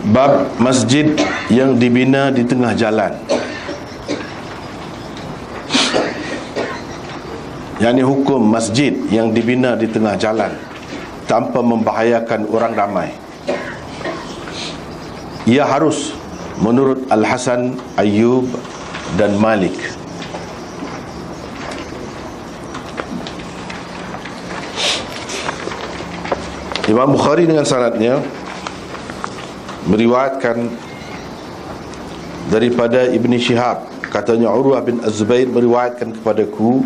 Bab masjid yang dibina di tengah jalan, yakni hukum masjid yang dibina di tengah jalan tanpa membahayakan orang ramai. Ia harus menurut Al-Hasan, Ayyub dan Malik. Imam Bukhari dengan sanadnya meriwayatkan daripada Ibni Syihab, katanya Urwah bin Az-Zubair meriwayatkan kepadaku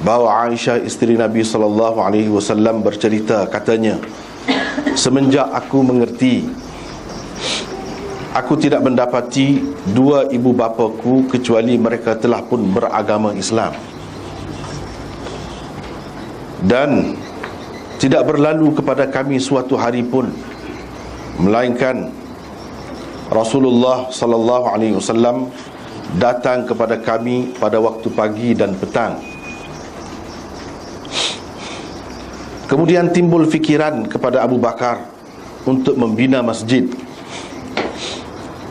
bahawa Aisyah isteri Nabi SAW bercerita, katanya, semenjak aku mengerti, aku tidak mendapati dua ibu bapaku kecuali mereka telah pun beragama Islam, dan tidak berlalu kepada kami suatu hari pun melainkan Rasulullah sallallahu alaihi wasallam datang kepada kami pada waktu pagi dan petang. Kemudian timbul fikiran kepada Abu Bakar untuk membina masjid.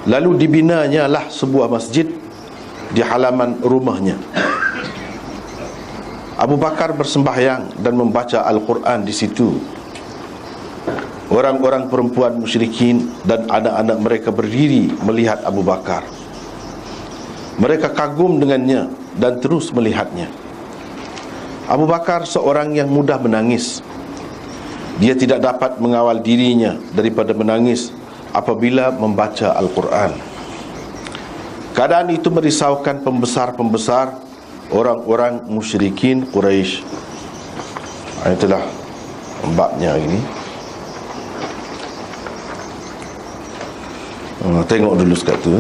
Lalu dibinanya lah sebuah masjid di halaman rumahnya. Abu Bakar bersembahyang dan membaca Al-Quran di situ. Orang-orang perempuan musyrikin dan anak-anak mereka berdiri melihat Abu Bakar. Mereka kagum dengannya dan terus melihatnya. Abu Bakar seorang yang mudah menangis. Dia tidak dapat mengawal dirinya daripada menangis apabila membaca Al-Quran. Keadaan itu merisaukan pembesar-pembesar orang-orang musyrikin Quraisy. Itulah babnya ini. Tengok dulu sekat tu.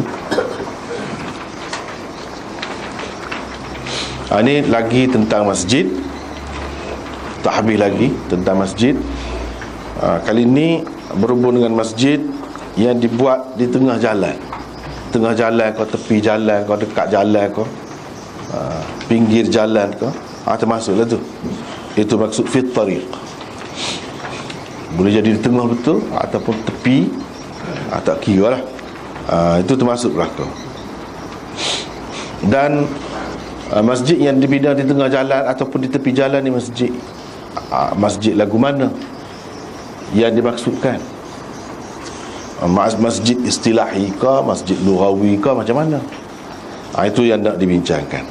Ini lagi tentang masjid. Tak habis lagi tentang masjid. Kali ini berhubung dengan masjid yang dibuat di tengah jalan. Tengah jalan kau, tepi jalan kau, dekat jalan kau, pinggir jalan kau, termasuklah tu. Itu maksud fit tariq. Boleh jadi di tengah betul ataupun tepi, tak kira lah. Itu termasuklah kau. Dan masjid yang dibina di tengah jalan ataupun di tepi jalan ni masjid lagu mana yang dimaksudkan? Masjid istilahi ke, masjid lughawi ke, macam mana? Itu yang nak dibincangkan.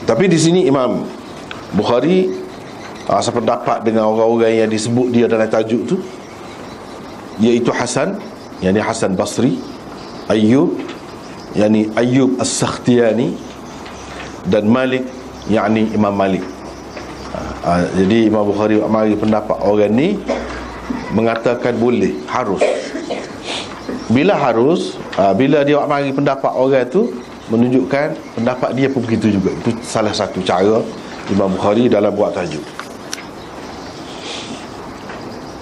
Tapi di sini Imam Bukhari sependapat dengan orang-orang yang disebut dia dalam tajuk tu, iaitu Hasan, yakni Hasan Basri, Ayyub, yakni Ayyub As-Sakhtiyani, dan Malik, yakni Imam Malik. Jadi Imam Bukhari mari pendapat orang ni mengatakan boleh, harus. Bila harus, bila dia mari pendapat orang tu, menunjukkan pendapat dia pun begitu juga. Itu salah satu cara Imam Bukhari dalam buat tajuk.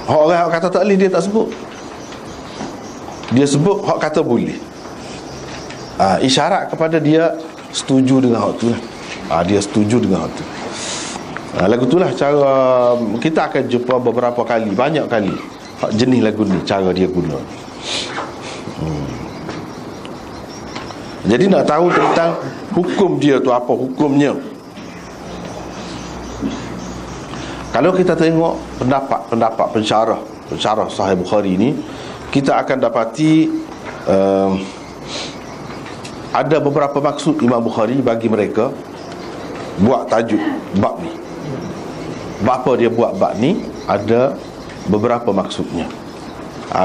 Orang kata tak boleh dia tak sebut. Dia sebut hak kata boleh. Isyarat kepada dia setuju dengan hak tu lah. Dia setuju dengan hak tu. Lagu tu lah cara. Kita akan jumpa beberapa kali, banyak kali hak jenis lagu ni, cara dia guna. Jadi nak tahu tentang hukum dia tu, apa hukumnya. Kalau kita tengok pendapat pensyarah Sahih Bukhari ni, kita akan dapati ada beberapa maksud Imam Bukhari bagi mereka buat tajuk bab ni. Bapa dia buat bab ni ada beberapa maksudnya,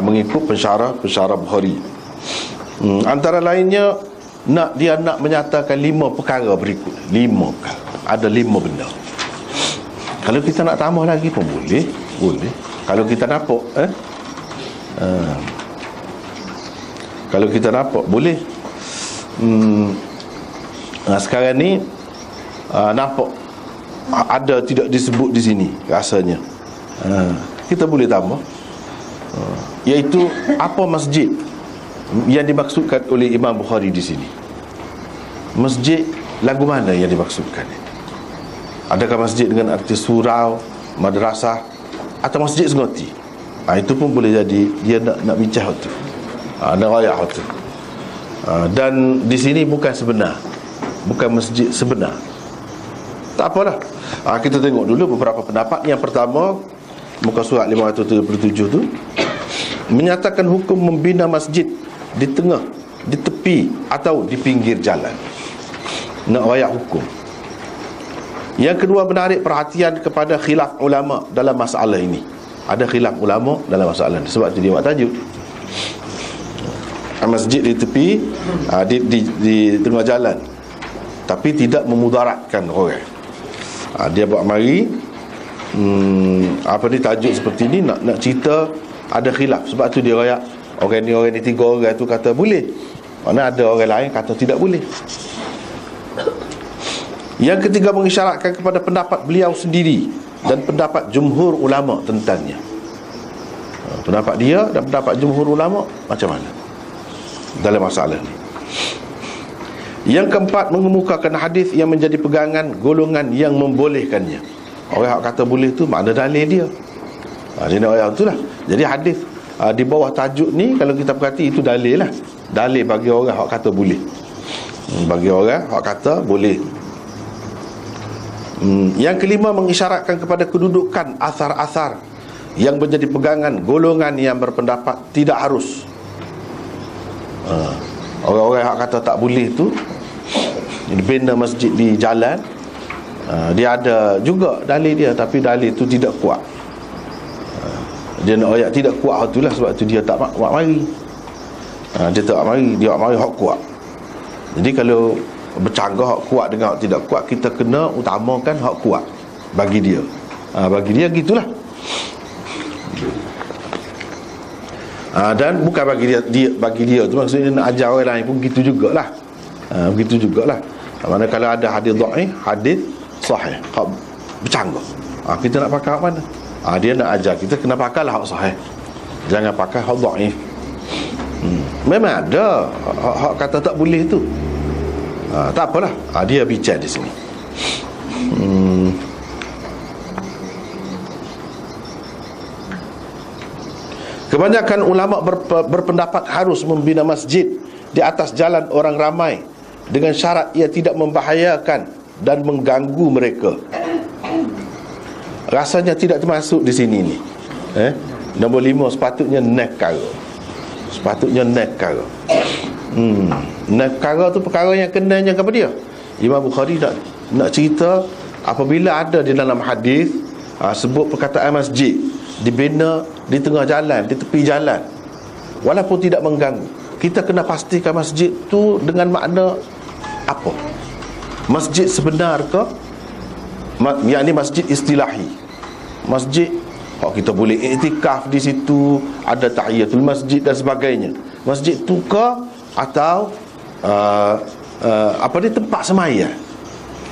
mengikut pensyarah Bukhari. Antara lainnya dia nak menyatakan 5 perkara berikut. 5 perkara. Ada 5 benda. Kalau kita nak tambah lagi pun boleh. Kalau kita nampak kalau kita nampak boleh. Sekarang ni nampak ada tidak disebut di sini rasanya. Kita boleh tambah, iaitu apa masjid yang dimaksudkan oleh Imam Bukhari di sini. Masjid lagu mana yang dimaksudkan? Adakah masjid dengan arti surau, madrasah, atau masjid sengoti? Itu pun boleh jadi dia nak bincang hal tu, nak rayak hal tu. Dan di sini bukan sebenar, bukan masjid sebenar. Tak apalah. Kita tengok dulu beberapa pendapat. Yang pertama, muka surat 537 tu menyatakan hukum membina masjid di tengah, di tepi atau di pinggir jalan. Nak rayak hukum. Yang kedua, menarik perhatian kepada khilaf ulama dalam masalah ini. Ada khilaf ulama dalam masalah ini. Sebab tu dia buat tajuk masjid di tepi, di tengah jalan, tapi tidak memudaratkan orang. Dia buat mari tajuk seperti ni nak cerita ada khilaf. Sebab tu dia rayak orang ni 3 orang tu kata boleh, mana ada orang lain kata tidak boleh. Yang ketiga, mengisyaratkan kepada pendapat beliau sendiri dan pendapat jumhur ulama tentangnya. Pendapat dia dan pendapat jumhur ulama macam mana dalam masalah ni. Yang keempat, mengemukakan hadis yang menjadi pegangan golongan yang membolehkannya. Orang yang kata boleh tu makna dalil dia. Dia nak ayat tu lah. Jadi hadis di bawah tajuk ni, kalau kita perhati, itu dalil lah. Dalil bagi orang yang kata boleh. Bagi orang yang kata boleh. Yang kelima, mengisyaratkan kepada kedudukan asar-asar yang menjadi pegangan golongan yang berpendapat tidak harus. Orang-orang yang kata tak boleh tu bina masjid di jalan, dia ada juga dalil dia, tapi dalil tu tidak kuat. Dia nak ayat tidak kuat tu lah. Sebab tu dia tak buat mari. Dia tak mari, dia buat mari hak kuat. Jadi kalau bercanggah hak kuat dengan hak tidak kuat, kita kena utamakan hak kuat bagi dia. Bagi dia gitulah. Dan bukan bagi dia tu maksudnya nak ajar orang lain pun begitu jugalah. Begitu jugalah. Mana kalau ada hadis dhaif, hadis sahih, hak bercanggah, kita nak pakai hak mana? Dia nak ajar kita kena pakailah hak sahih, jangan pakai hak dhaif. Memang ada hak kata tak boleh tu. Tak apalah. Dia bincang di sini. Kebanyakan ulama berpendapat harus membina masjid di atas jalan orang ramai dengan syarat ia tidak membahayakan dan mengganggu mereka. Rasanya tidak termasuk di sini ni. Nombor 5, sepatutnya nekar. Sepatutnya nekar. Nekar tu perkara yang kenanya kepada dia. Imam Bukhari nak cerita apabila ada di dalam hadis sebut perkataan masjid dibina di tengah jalan, di tepi jalan, walaupun tidak mengganggu, kita kena pastikan masjid tu dengan makna apa. Masjid sebenar ke? Yang ni masjid istilahi, masjid kita boleh iktikaf di situ, ada tahiyatul masjid dan sebagainya. Masjid tu ke atau tempat sembahyang.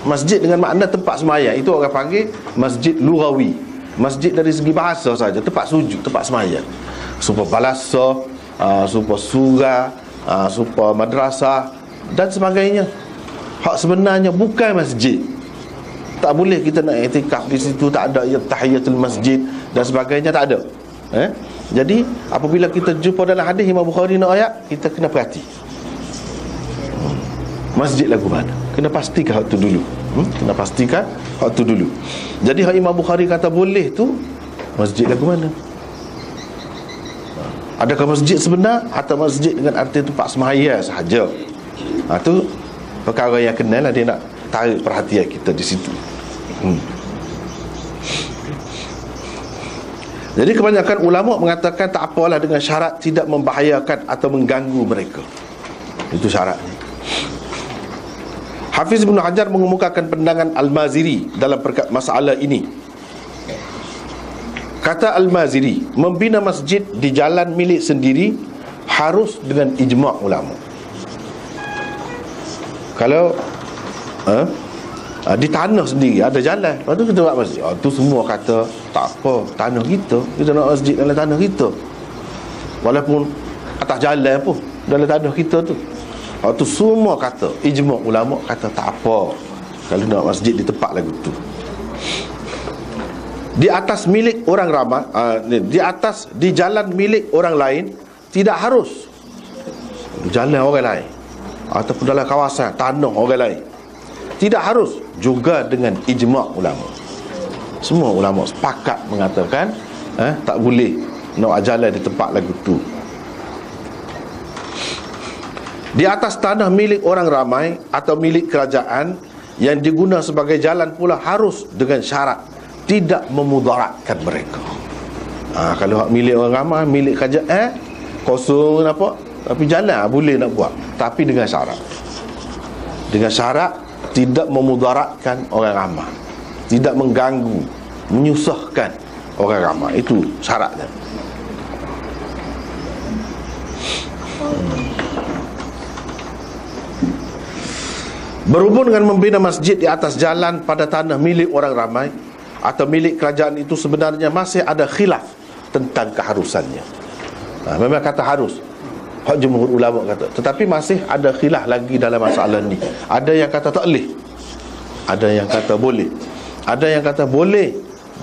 Masjid dengan makna tempat sembahyang, itu orang panggil masjid lughawi. Masjid dari segi bahasa saja, tempat sujud, tempat sembahyang. Supaya balasa, supaya surah, supaya madrasah dan sebagainya. Hak sebenarnya bukan masjid. Tak boleh kita nak iktikaf di situ, tak ada tahiyatul masjid dan sebagainya, tak ada. Jadi apabila kita jumpa dalam hadis Imam Bukhari nak ayat, kita kena perhati masjid lagu mana. Kena pastikan hak tu dulu. Kena pastikan hak tu dulu. Jadi hak Imam Bukhari kata boleh tu, masjid lagu mana? Adakah masjid sebenar atau masjid dengan arti tempat sembahyang sahaja? Tu perkara yang kenal lah, dia nak tarik perhatian kita di situ. Jadi kebanyakan ulama mengatakan tak apalah dengan syarat tidak membahayakan atau mengganggu mereka. Itu syaratnya. Hafiz Ibn Hajar mengemukakan pandangan Al-Maziri dalam masalah ini. Kata Al-Maziri, membina masjid di jalan milik sendiri harus dengan ijma' ulama. Kalau di tanah sendiri ada jalan, lepas tu kita buat masjid, tu semua kata tak apa, tanah kita nak masjid dalam tanah kita, walaupun atas jalan pun dalam tanah kita tu. Tu semua kata, ijma' ulama kata tak apa kalau nak masjid di tempat lagu tu. di atas milik orang ramai, di jalan milik orang lain, tidak harus di jalan orang lain ataupun dalam kawasan tanah orang lain, tidak harus, juga dengan ijma' ulama. Semua ulama sepakat mengatakan tak boleh nak jalan di tempat lagu tu. Di atas tanah milik orang ramai atau milik kerajaan yang diguna sebagai jalan pula harus dengan syarat tidak memudaratkan mereka. Kalau milik orang ramai, milik kerajaan, kosong apa, tapi jalan boleh nak buat, tapi dengan syarat. Dengan syarat tidak memudaratkan orang ramai, tidak mengganggu, menyusahkan orang ramai. Itu syaratnya. Berhubung dengan membina masjid di atas jalan pada tanah milik orang ramai atau milik kerajaan itu sebenarnya masih ada khilaf tentang keharusannya. Memang kata harus, hak jumhur ulama kata, tetapi masih ada khilaf lagi dalam masalah ni. Ada yang kata tak boleh, ada yang kata boleh, ada yang kata boleh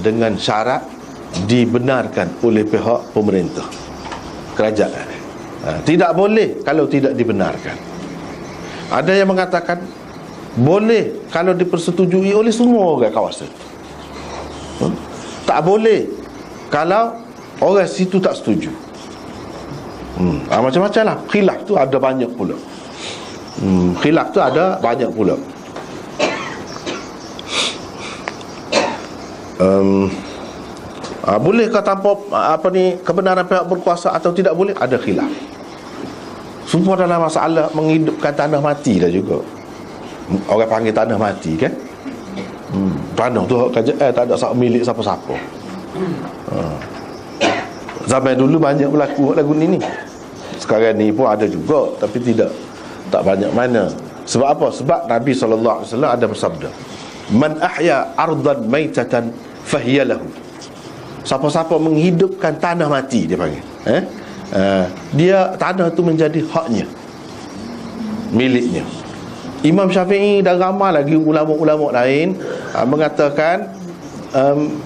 dengan syarat dibenarkan oleh pihak pemerintah, kerajaan. Tidak boleh kalau tidak dibenarkan. Ada yang mengatakan boleh kalau dipersetujui oleh semua orang kawasan. Tak boleh kalau orang situ tak setuju. Macam-macam lah. Khilaf tu ada banyak pula. Khilaf tu ada banyak pula. Bolehkah tanpa kebenaran pihak berkuasa atau tidak boleh? Ada khilaf. Semua dalam masalah menghidupkan tanah mati dah juga. Orang panggil tanah mati kan. Tanah tu kerajaan, tak ada milik siapa-siapa. Zaman dulu banyak berlaku lagu ni. Sekarang ni pun ada juga, tapi tak banyak mana. Sebab apa? Sebab Nabi SAW ada bersabda, man ahya ardan maitatan fahiya lahu. Siapa-siapa menghidupkan tanah mati, dia panggil, dia tanah tu menjadi haknya, miliknya. Imam Syafi'i dan ramai lagi ulama-ulama lain mengatakan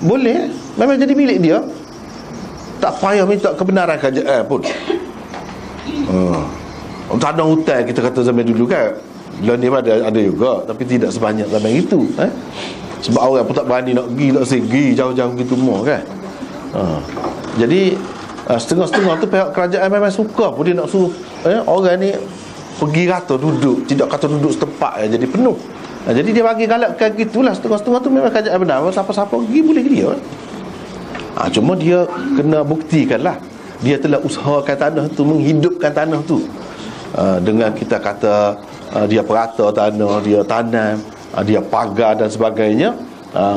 boleh, memang jadi milik dia, tak payah minta kebenaran kerajaan pun. Tanah hutan kita kata zaman dulu kan, Lah ni ada juga, tapi tidak sebanyak zaman itu. Sebab orang pun tak berani nak pergi, tak segi jauh-jauh gitu semua kan. Jadi setengah-setengah tu pihak kerajaan memang suka pun dia nak suruh orang ni pergi rata duduk, tidak kata duduk setempat jadi penuh. Jadi dia bagi galakkan gitulah. Setengah-setengah tu memang kerajaan benar, siapa-siapa pergi boleh ke dia. Cuma dia kena buktikanlah dia telah usahakan tanah tu, menghidupkan tanah tu, dengan kita kata dia perata tanah, dia tanam, dia pagar dan sebagainya.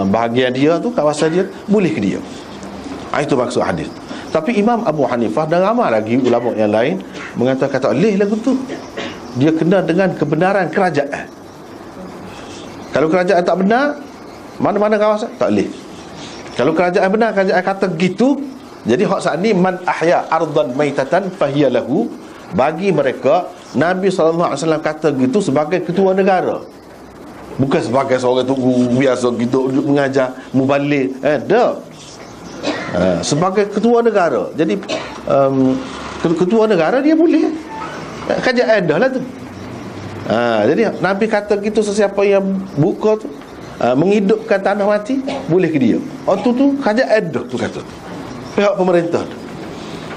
Bahagian dia tu, kawasan dia, boleh ke dia. Itu maksud hadis. Tapi Imam Abu Hanifah dan ramai lagi ulama yang lain mengatakan tak boleh lagu tu. Dia kena dengan kebenaran kerajaan. Kalau kerajaan tak benar, mana-mana kawasan tak boleh. Kalau kerajaan benar, kerajaan kata gitu, jadi hak saat ni man ahya ardan maitatan fahiya lahu. Bagi mereka, Nabi SAW kata gitu sebagai ketua negara, bukan sebagai seorang tu biasa gitu mengajar mubalik. Sebagai ketua negara. Jadi ketua negara dia boleh, kerajaan dah lah tu. Jadi Nabi kata gitu, sesiapa yang buka tu menghidupkan tanah mati, boleh ke dia. Tu kerajaan dah tu kata, pihak pemerintah tu.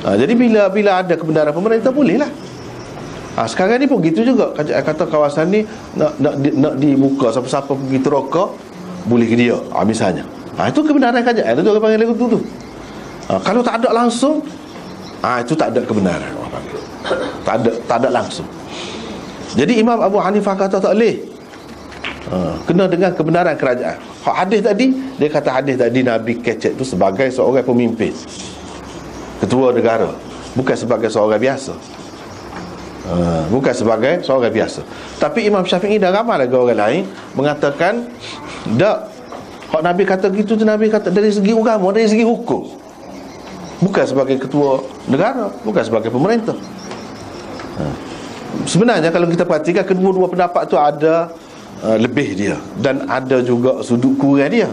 Jadi bila ada kebenaran pemerintah, boleh lah. Sekarang ni pun gitu juga. Kerajaan kata kawasan ni nak dibuka, siapa-siapa pergi teroka, boleh ke dia, misalnya. Itu kebenaran kerajaan. Itu orang panggil lagu tu. Kalau tak ada langsung, itu tak ada kebenaran. Tak ada langsung. Jadi Imam Abu Hanifah kata tak boleh, kena dengan kebenaran kerajaan. Hadis tadi, dia kata hadis tadi Nabi kecek tu sebagai seorang pemimpin, ketua negara, bukan sebagai seorang biasa. Bukan sebagai seorang biasa. Tapi Imam Syafi'i dan ramai lagi orang lain mengatakan tak. Hak Nabi kata gitu tu, Nabi kata dari segi agama, dari segi hukum, bukan sebagai ketua negara, bukan sebagai pemerintah. Sebenarnya kalau kita perhatikan, kedua-dua pendapat tu ada lebih dia, dan ada juga sudut kurang dia.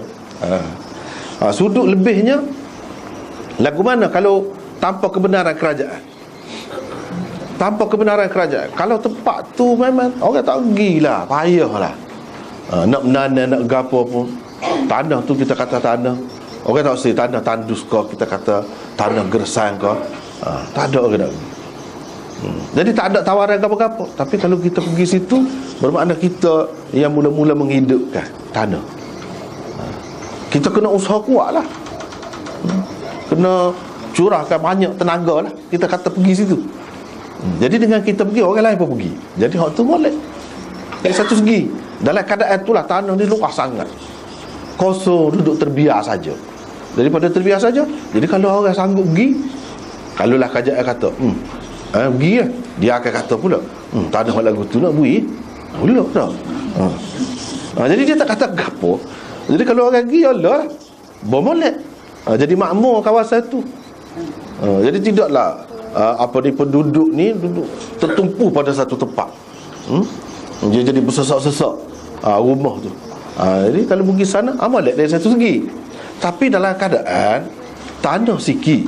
Sudut lebihnya lagu mana kalau tanpa kebenaran kerajaan? Tanpa kebenaran kerajaan. Kalau tempat tu memang orang tak pergilah, payahlah. Nak menanam, nak gapo pun. Tanah tu kita kata tanah. Orang tak usah tanah tandus kau, kita kata tanah gersang kau. Tak ada orang nak pergi. Jadi tak ada tawaran apa-apa. Tapi kalau kita pergi situ, bermakna kita yang mula-mula menghidupkan tanah. Kita kena usaha kuat lah. Kena curahkan banyak tenaga lah. Kita kata pergi situ. Jadi dengan kita pergi, orang lain pun pergi. Jadi hak tu boleh. Dari satu segi, dalam keadaan itulah tanah ni luas sangat, kosong, duduk terbiar saja. Daripada terbiar saja, jadi kalau orang sanggup pergi, kalaulah kerajaan kata pergi lah, dia akan kata pula tanah lagu tu nak beri, boleh tak? Jadi dia tak kata gapo. Jadi kalau orang pergi, Allah bermolek. Jadi makmur kawasan tu. Jadi tidaklah penduduk ni duduk tertumpu pada satu tempat. Dia jadi bersesak-sesak rumah tu. Jadi kalau pergi sana molek dari satu segi. Tapi dalam keadaan tanah sikit,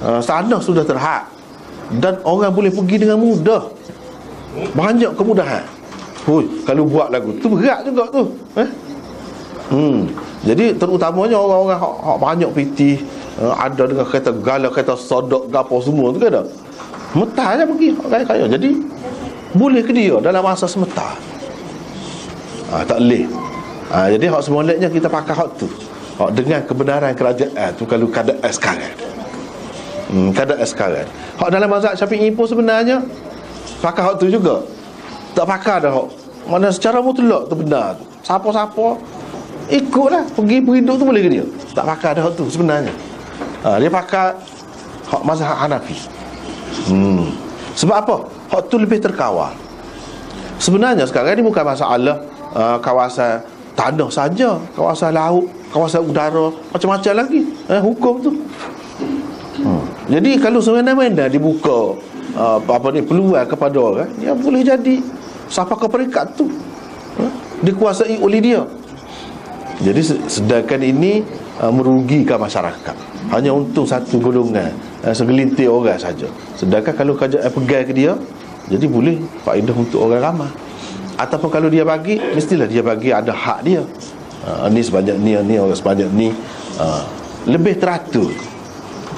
tanah sudah terhad dan orang boleh pergi dengan mudah. Banyak kemudahan. Kalau buat lagu tu berat juga tu. Jadi terutamanya orang-orang hak banyak piti, ada dengan kereta gala, kereta sodok, gapo semua tu kan ada. Metah je pergi kaya-kaya. Jadi boleh ke dia dalam masa sementara. Tak boleh. Jadi hak semoleknya kita pakai hak tu. Hak dengan kebenaran kerajaan tu kalau keadaan sekarang. Keadaan sekarang. Hak dalam mazhab Syafi'i pun sebenarnya pakai hak tu juga. Tak pakai dah hak. Mana secara mutlak tu benar tu. Siapa-siapa ikutlah, pergi berhidup tu boleh ke dia. Tak pakai dah hak tu sebenarnya. Dia pakai hak mazhab Hanafi. Sebab apa? Hak tu lebih terkawal. Sebenarnya sekarang ni bukan masalah kawasan tanah saja, kawasan laut, kawasan udara, macam-macam lagi hukum tu. Jadi kalau semena-mena dibuka peluang kepada orang, dia boleh jadi siapa ke peringkat tu dikuasai oleh dia. Jadi sedangkan ini merugikan masyarakat, hanya untuk satu golongan, segelintir orang saja. Sedangkan kalau kerajaan pegang ke dia, jadi boleh faedah untuk orang ramai. Ataupun kalau dia bagi, mestilah dia bagi ada hak dia. Ni sebanyak ni, orang sebanyak ni. Lebih teratur.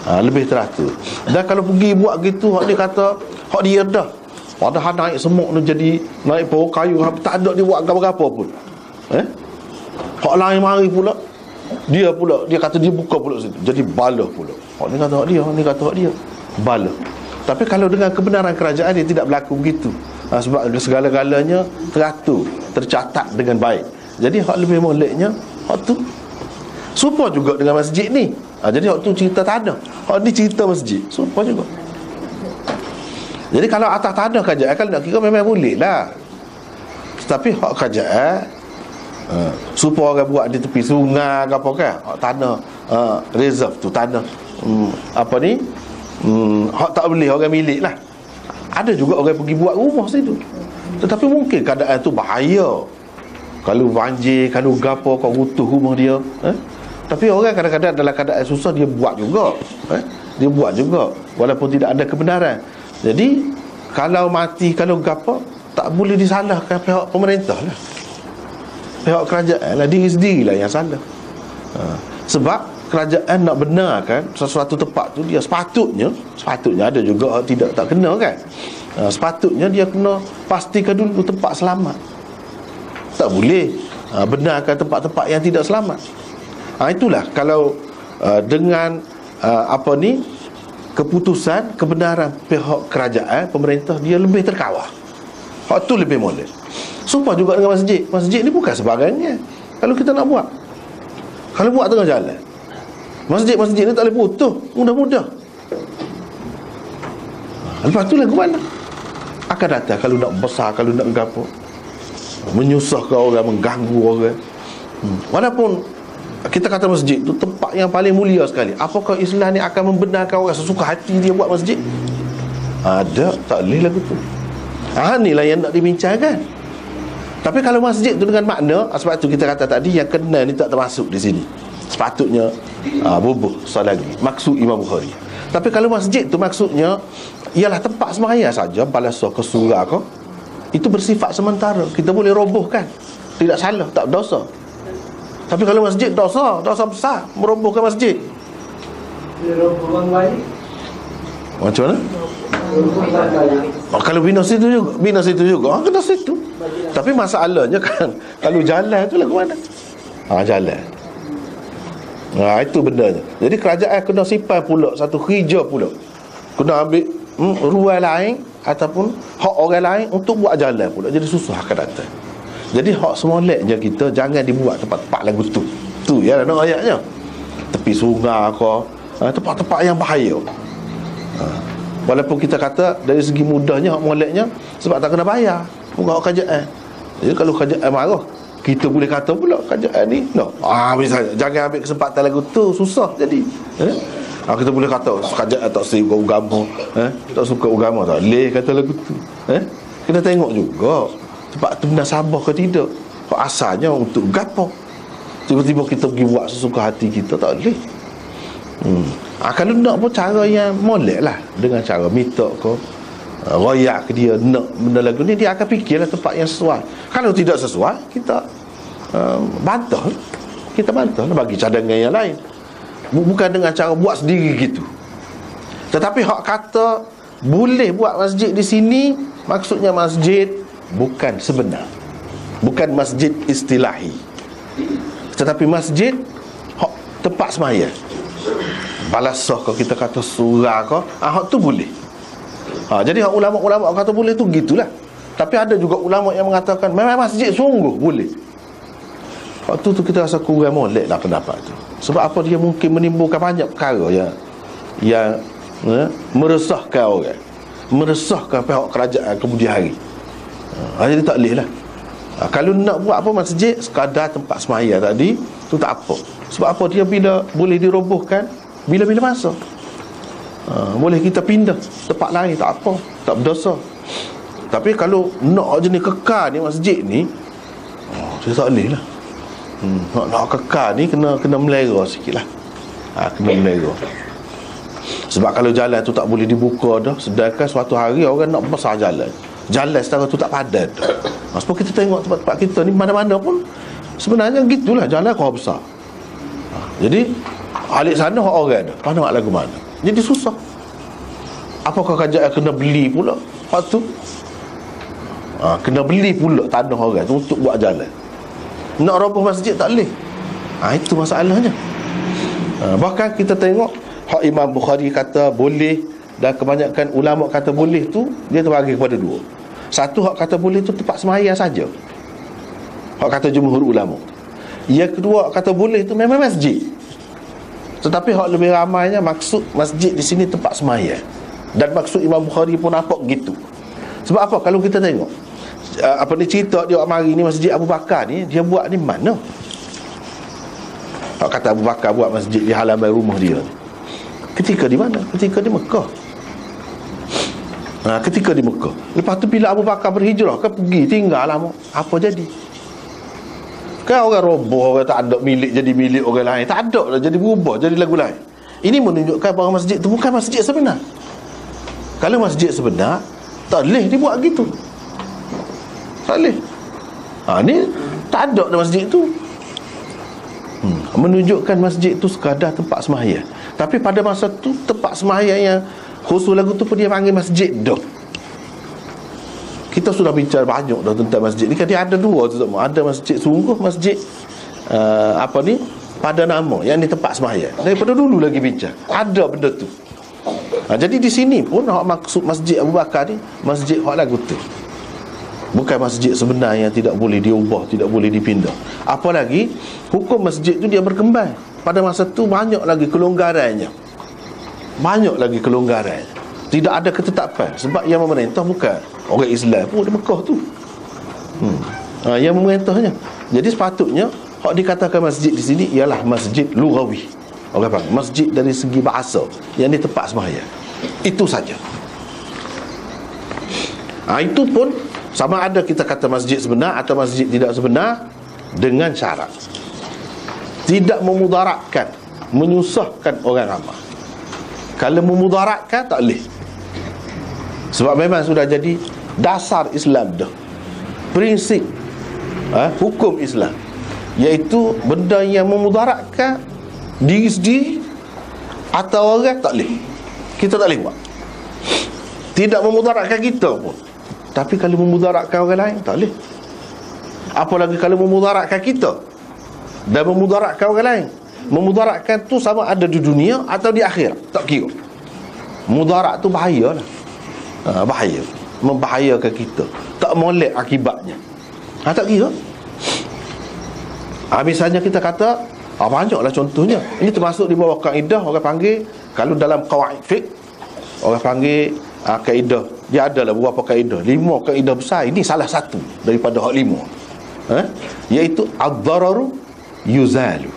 Lebih teratur. Dan kalau pergi buat gitu, hak dia kata hak dia dah. Padahal naik semuk tu jadi naik pohon kayu, tak ada dia buat apa-apa pun. Hak lain mari pula, dia kata dia buka pula situ, jadi balah pula. Hak ni kata hak dia, hak ni kata hak dia, balah. Tapi kalau dengan kebenaran kerajaan, dia tidak berlaku begitu. Sebab segala-galanya teratur, tercatat dengan baik. Jadi hak lebih moleknya hak tu. Serupa juga dengan masjid ni. Jadi hak tu cerita tanah, hak ni cerita masjid. Serupa juga. Jadi kalau atas tanah kerajaan, kalau nak kira memang boleh lah. Tapi hak kerajaan, supaya orang buat di tepi sungai ke apa kan, tanah reserve tu, tanah hak tak boleh orang milik lah. Ada juga orang pergi buat rumah situ. Tetapi mungkin keadaan tu bahaya. Kalau banjir, kalau gapo, kau rutuh rumah dia. Tapi orang kadang-kadang dalam keadaan susah, dia buat juga. Dia buat juga walaupun tidak ada kebenaran. Jadi kalau mati, kalau gapo, tak boleh disalahkan pihak pemerintah lah, pihak kerajaan lah, diri sendirilah yang salah. Sebab kerajaan nak benarkan sesuatu tempat tu, dia sepatutnya ada juga tak kena kan. Sepatutnya dia kena pastikan dulu tempat selamat. Tak boleh benarkan tempat-tempat yang tidak selamat. Itulah kalau dengan keputusan kebenaran pihak kerajaan, pemerintah, dia lebih terkawal. Hak tu lebih molek. Supaya juga dengan masjid. Masjid ni bukan sebarangnya. Kalau kita nak buat, kalau buat tengah jalan, masjid ni tak boleh putus mudah-mudah. Lepas tu lagu mana akan datang kalau nak besar, kalau nak gapo, menyusahkan orang, mengganggu orang. Walaupun kita kata masjid tu tempat yang paling mulia sekali, apakah Islam ni akan membenarkan orang sesuka hati dia buat masjid? Ada, tak boleh lagu tu. Inilah yang nak dibincangkan. Tapi kalau masjid tu dengan makna, sebab tu kita kata tadi yang kena ni tak termasuk di sini. Sepatutnya bubuh solat lagi. Maksud Imam Bukhari. Tapi kalau masjid tu maksudnya ialah tempat sembahyang saja, balasah ke surah ke, itu bersifat sementara. Kita boleh robohkan. Tidak salah, tak dosa. Tapi kalau masjid dosa besar, merobohkan masjid. Macam mana? Kalau bina situ juga kena situ. Tapi masalahnya kan, kalau jalan tu lagu mana? Jalan. Itu bendanya. Jadi kerajaan kena simpan pula satu kerja pula. Kena ambil ruang lain ataupun hak orang lain untuk buat jalan pula. Jadi susah akan datang. Jadi hak semolek je kita, jangan dibuat tempat-tempat lagu tu. Tu ya nak ayatnya. Tepi sungai ke, tempat-tempat yang bahaya. Walaupun kita kata dari segi mudahnya hak moleknya, sebab tak kena bayar. Bukan hak kerajaan. Jadi kalau kerajaan marah, kita boleh kata pula kerajaan ni misalnya jangan ambil kesempatan lagu tu, susah jadi. Kita boleh kata kerajaan tak suka agama, tak suka agama, tak boleh kata lagu tu. Kita tengok juga sebab tu nasabah ke tidak. Asalnya untuk gapo? Tiba-tiba kita pergi buat sesuka hati kita, tak boleh. Kalau nak pun cara yang molek lah, dengan cara minta ke, royak ke dia nak benda lagu ni, dia akan fikirlah tempat yang sesuai. Kalau tidak sesuai, kita bantah. Kita bantah lah, bagi cadangan yang lain. Bukan dengan cara buat sendiri gitu. Tetapi hak kata boleh buat masjid di sini, maksudnya masjid bukan sebenar, bukan masjid istilahi, tetapi masjid hak tempat sembahyang. Balasah kalau kita kata surah ke, hak tu boleh. Jadi hak ulama-ulama kata boleh tu gitulah. Tapi ada juga ulama yang mengatakan memang masjid sungguh boleh. Hak tu kita rasa kurang molek lah pendapat tu. Sebab apa? Dia mungkin menimbulkan banyak perkara yang meresahkan orang, meresahkan pihak kerajaan kemudian hari. Jadi tak boleh lah. Kalau nak buat apa masjid sekadar tempat sembahyang tadi, tu tak apa. Sebab apa? Dia bila boleh dirobohkan bila-bila masa. Boleh kita pindah tempat lain, tak apa, tak berdosa. Tapi kalau nak jenis kekal ni masjid ni, dia tak boleh lah. Nak kekal ni kena melera sikit lah. Kena melera. Sebab kalau jalan tu tak boleh dibuka dah, sedangkan suatu hari orang nak besar jalan setara tu tak padat. Sebab kita tengok tempat-tempat kita ni mana-mana pun sebenarnya gitulah, jalan kau besar. Jadi alik sana orang dah, mana nak lagu mana. Jadi susah. Apakah kerajaan kena beli pula waktu kena beli pula tanah orang tu untuk buat jalan. Nak roboh masjid tak boleh. Itu masalahnya. Bahkan kita tengok hak Imam Bukhari kata boleh, dan kebanyakan ulama kata boleh tu, dia terbagi kepada dua. Satu, hak kata boleh tu tempat sembahyang saja, hak kata jumhur ulama. Yang kedua, hak kata boleh tu memang masjid. Tetapi hak lebih ramainya maksud masjid di sini tempat sembahyang. Dan maksud Imam Bukhari pun nampak gitu. Sebab apa? Kalau kita tengok cerita dia mari ni Masjid Abu Bakar ni, dia buat ni mana? Hak kata Abu Bakar buat masjid di halaman rumah dia. Ketika di mana? Ketika di Mekah. Ketika di Mekah. Lepas tu bila Abu Bakar berhijrah ke, pergi tinggal lama, apa jadi? Kan orang roboh, orang tak ada milik jadi milik orang lain, tak ada lah, jadi berubah jadi lagu lain. Ini menunjukkan bahawa masjid tu bukan masjid sebenar. Kalau masjid sebenar, tak boleh dibuat gitu. Tak boleh. Ni tak ada dah masjid tu. Menunjukkan masjid tu sekadar tempat sembahyang. Tapi pada masa tu tempat sembahyang yang khusus lagu tu pun dia panggil masjid dah. Kita sudah bincang banyak dah tentang masjid ni kan. Dia ada dua tu semua. Ada masjid sungguh, masjid pada nama, yang ni tempat sembahyang. Daripada dulu lagi bincang ada benda tu. Jadi di sini pun hak maksud Masjid Abu Bakar ni masjid hak lagu tu, bukan masjid sebenar yang tidak boleh diubah, tidak boleh dipindah. Apalagi hukum masjid tu dia berkembang. Pada masa tu banyak lagi kelonggarannya. Tidak ada ketetapan. Sebab yang memerintah bukan orang Islam pun di Mekah tu. Yang memerintahnya. Jadi sepatutnya hak dikatakan masjid di sini ialah masjid lughawi. Orang panggil masjid dari segi bahasa, yang ni tempat sembahyang. Itu saja. Itu pun Sama ada kita kata masjid sebenar atau masjid tidak sebenar, dengan syarat tidak memudaratkan, menyusahkan orang ramai. Kalau memudaratkan tak boleh. Sebab memang sudah jadi dasar Islam dah, prinsip hukum Islam, iaitu benda yang memudaratkan diri sendiri atau orang tak boleh. Kita tak boleh buat. Tidak memudaratkan kita pun. Tapi kalau memudaratkan orang lain, tak boleh. Apalagi kalau memudaratkan kita dan memudaratkan orang lain. Memudaratkan tu sama ada di dunia atau di akhirat, tak kira. Mudarat tu bahaya lah. Bahaya, membahayakan kita, tak molek akibatnya. Tak kira. Misalnya kita kata, banyaklah contohnya. Ini termasuk di bawah kaedah orang panggil, kalau dalam qawaid fiqh orang panggil kaedah, dia adalah beberapa kaedah, 5 kaedah besar. Ini salah satu daripada hak 5, iaitu ad-dararu yuzalu.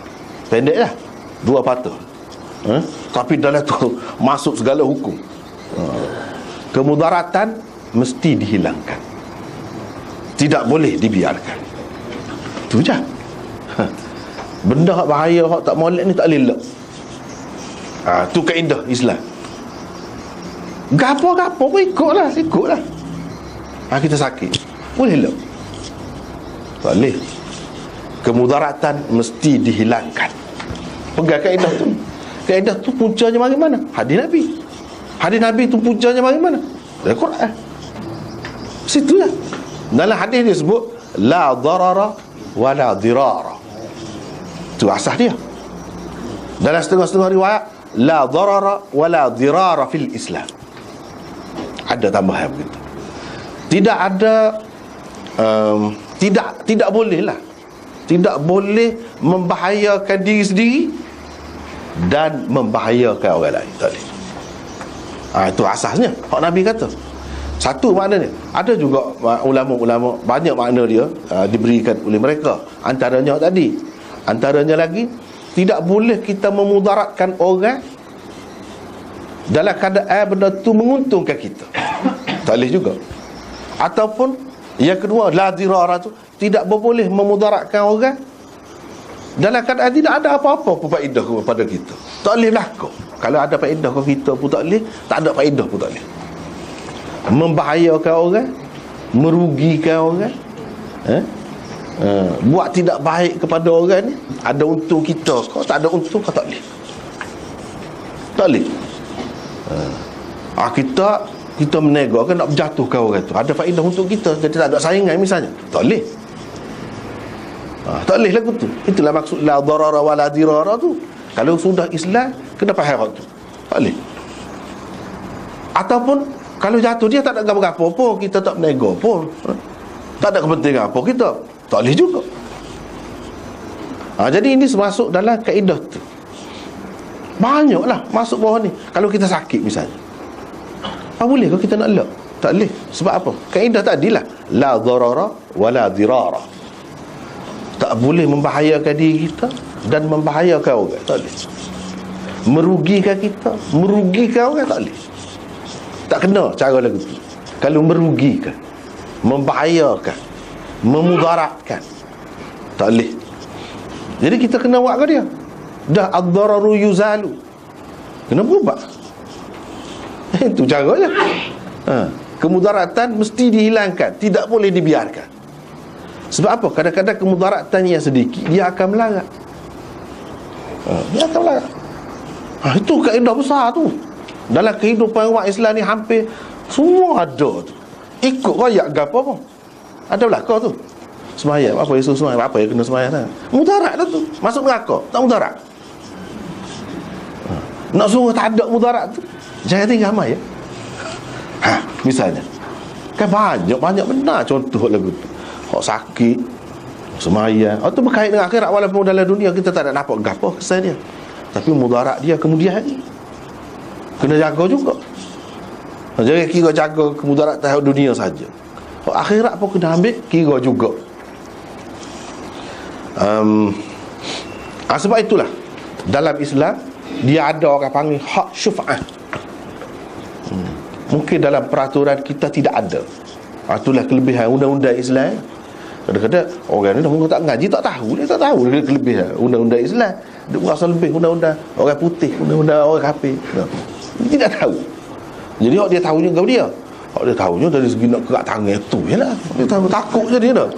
Pendek lah, 2 patah, tapi dalam tu masuk segala hukum. Kemudaratan mesti dihilangkan, tidak boleh dibiarkan. Tu je. Benda hak bahaya, hak tak molek ni tak boleh elak. Tu kaedah Islam. Gapo-gapo pun ikutlah. Kita sakit, boleh elak? Tak boleh. Kemudaratan mesti dihilangkan. Pegang kaedah tu. Kaedah tu puncanya mari mana? Hadis Nabi. Hadis Nabi tu puncanya mari mana? Dari Quran. Situlah. Dalam hadis dia sebut la darara wa la dirara. Tu asas dia. Dalam setengah-setengah riwayat la darara wa la dirara fil Islam. Ada tambahan begitu. Tidak ada tidak boleh lah. Tidak boleh membahayakan diri sendiri dan membahayakan orang lain. Tak boleh. Itu asasnya. Hak Nabi kata. Satu maknanya. Ada juga ulama-ulama, banyak makna dia diberikan oleh mereka. Antaranya tadi. Antaranya lagi, tidak boleh kita memudaratkan orang dalam keadaan benda tu menguntungkan kita. Tak boleh juga. Ataupun yang kedua, la dirara tu, tidak boleh memudaratkan orang dalam keadaan tidak ada apa-apa pun faedah kepada kita. Tak boleh berlaku. Kalau ada faedah kepada kita pun tak boleh, tak ada faedah pun tak boleh. Membahayakan orang, merugikan orang, buat tidak baik kepada orang ni, ada untung kita, kalau tak ada untung kau tak boleh. Tak boleh. Kita menego kan, nak berjatuhkan orang tu, ada faedah untuk kita, jadi tak ada saingan misalnya, tak boleh. Tak boleh lagu tu. Itulah maksud la darara wa la dirara tu. Kalau sudah Islam, kena faham tu. Tak boleh. Ataupun kalau jatuh dia tak ada apa-apa pun, kita tak menego pun, tak ada kepentingan apa kita, tak boleh juga. Jadi ini masuk dalam kaedah tu. Banyaklah masuk bawah ni. Kalau kita sakit misalnya, boleh ke kita nak elak? Tak boleh. Sebab apa? Kaedah tadilah la darara wa la dirara. Tak boleh membahayakan diri kita dan membahayakan orang. Tak boleh. Merugikan kita, merugikan orang, tak boleh. Tak kena cara lagu tu. Kalau merugikan, membahayakan, memudaratkan, tak boleh. Jadi kita kena buat ke dia. Dah ad-dararu yuzalu, kena berubah. Itu caranya. Kemudaratan mesti dihilangkan, tidak boleh dibiarkan. Sebab apa? Kadang-kadang kemudaratan yang sedikit, dia akan melarat. Dia akan melarat. Itu kaedah besar tu. Dalam kehidupan umat Islam ni hampir semua ada tu. Ikut rakyat ke apa pun ada belakang tu. Semayang, apa Yesus semayang, apa yang kena semayang tak? Mudarat dah tu. Masuk neraka, tak mudarat. Nak suruh tak ada mudarat tu, jangan tinggal amal ya. Misalnya kan banyak benar contoh lagu tu. Hak sakit, semayang, itu berkait dengan akhirat. Walaupun dalam dunia kita tak ada nampak gapo kesan dia, tapi mudarat dia kemudian hari kena jaga juga. Jangan kira jaga kemudarat tahap dunia saja, akhirat pun kena ambil kira juga. Sebab itulah dalam Islam dia ada orang panggil hak syuf'ah. Mungkin dalam peraturan kita tidak ada. Itulah kelebihan undang-undang Islam. Kadang-kadang orang ni dah tak ngaji, tak tahu. Dia tak tahu dia kelebihan undang-undang Islam. Dia merasa lebih undang-undang orang putih, undang-undang orang kafir. Dia tidak tahu. Jadi hak dia tahunya kau dia. Hak dia tahunya dari segi nak kerak tangan tu jelah. Dia tahu takut je dia dah.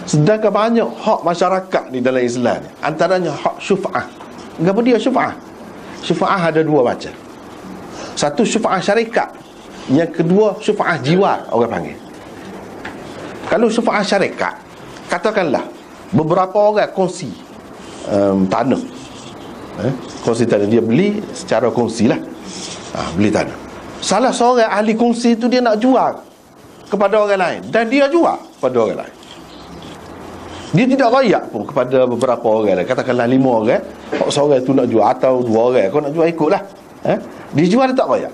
Sedangkan banyak hak masyarakat ni dalam Islam ni. Antaranya hak syuf'ah. Apa dia syuf'ah? Syuf'ah ada dua macam. Satu syuf'ah syarikat. Yang kedua syuf'ah jiwar orang panggil. Kalau syuf'ah syarikat, katakanlah beberapa orang kongsi tanah. Kongsi tanah, dia beli secara kongsi lah. Beli tanah. Salah seorang ahli kongsi tu dia nak jual kepada orang lain, dan dia jual kepada orang lain. Dia tidak royak pun kepada beberapa orang lain. Katakanlah 5 orang, seorang tu nak jual, atau 2 orang kau nak jual, ikutlah. Dia jual, dia tak royak.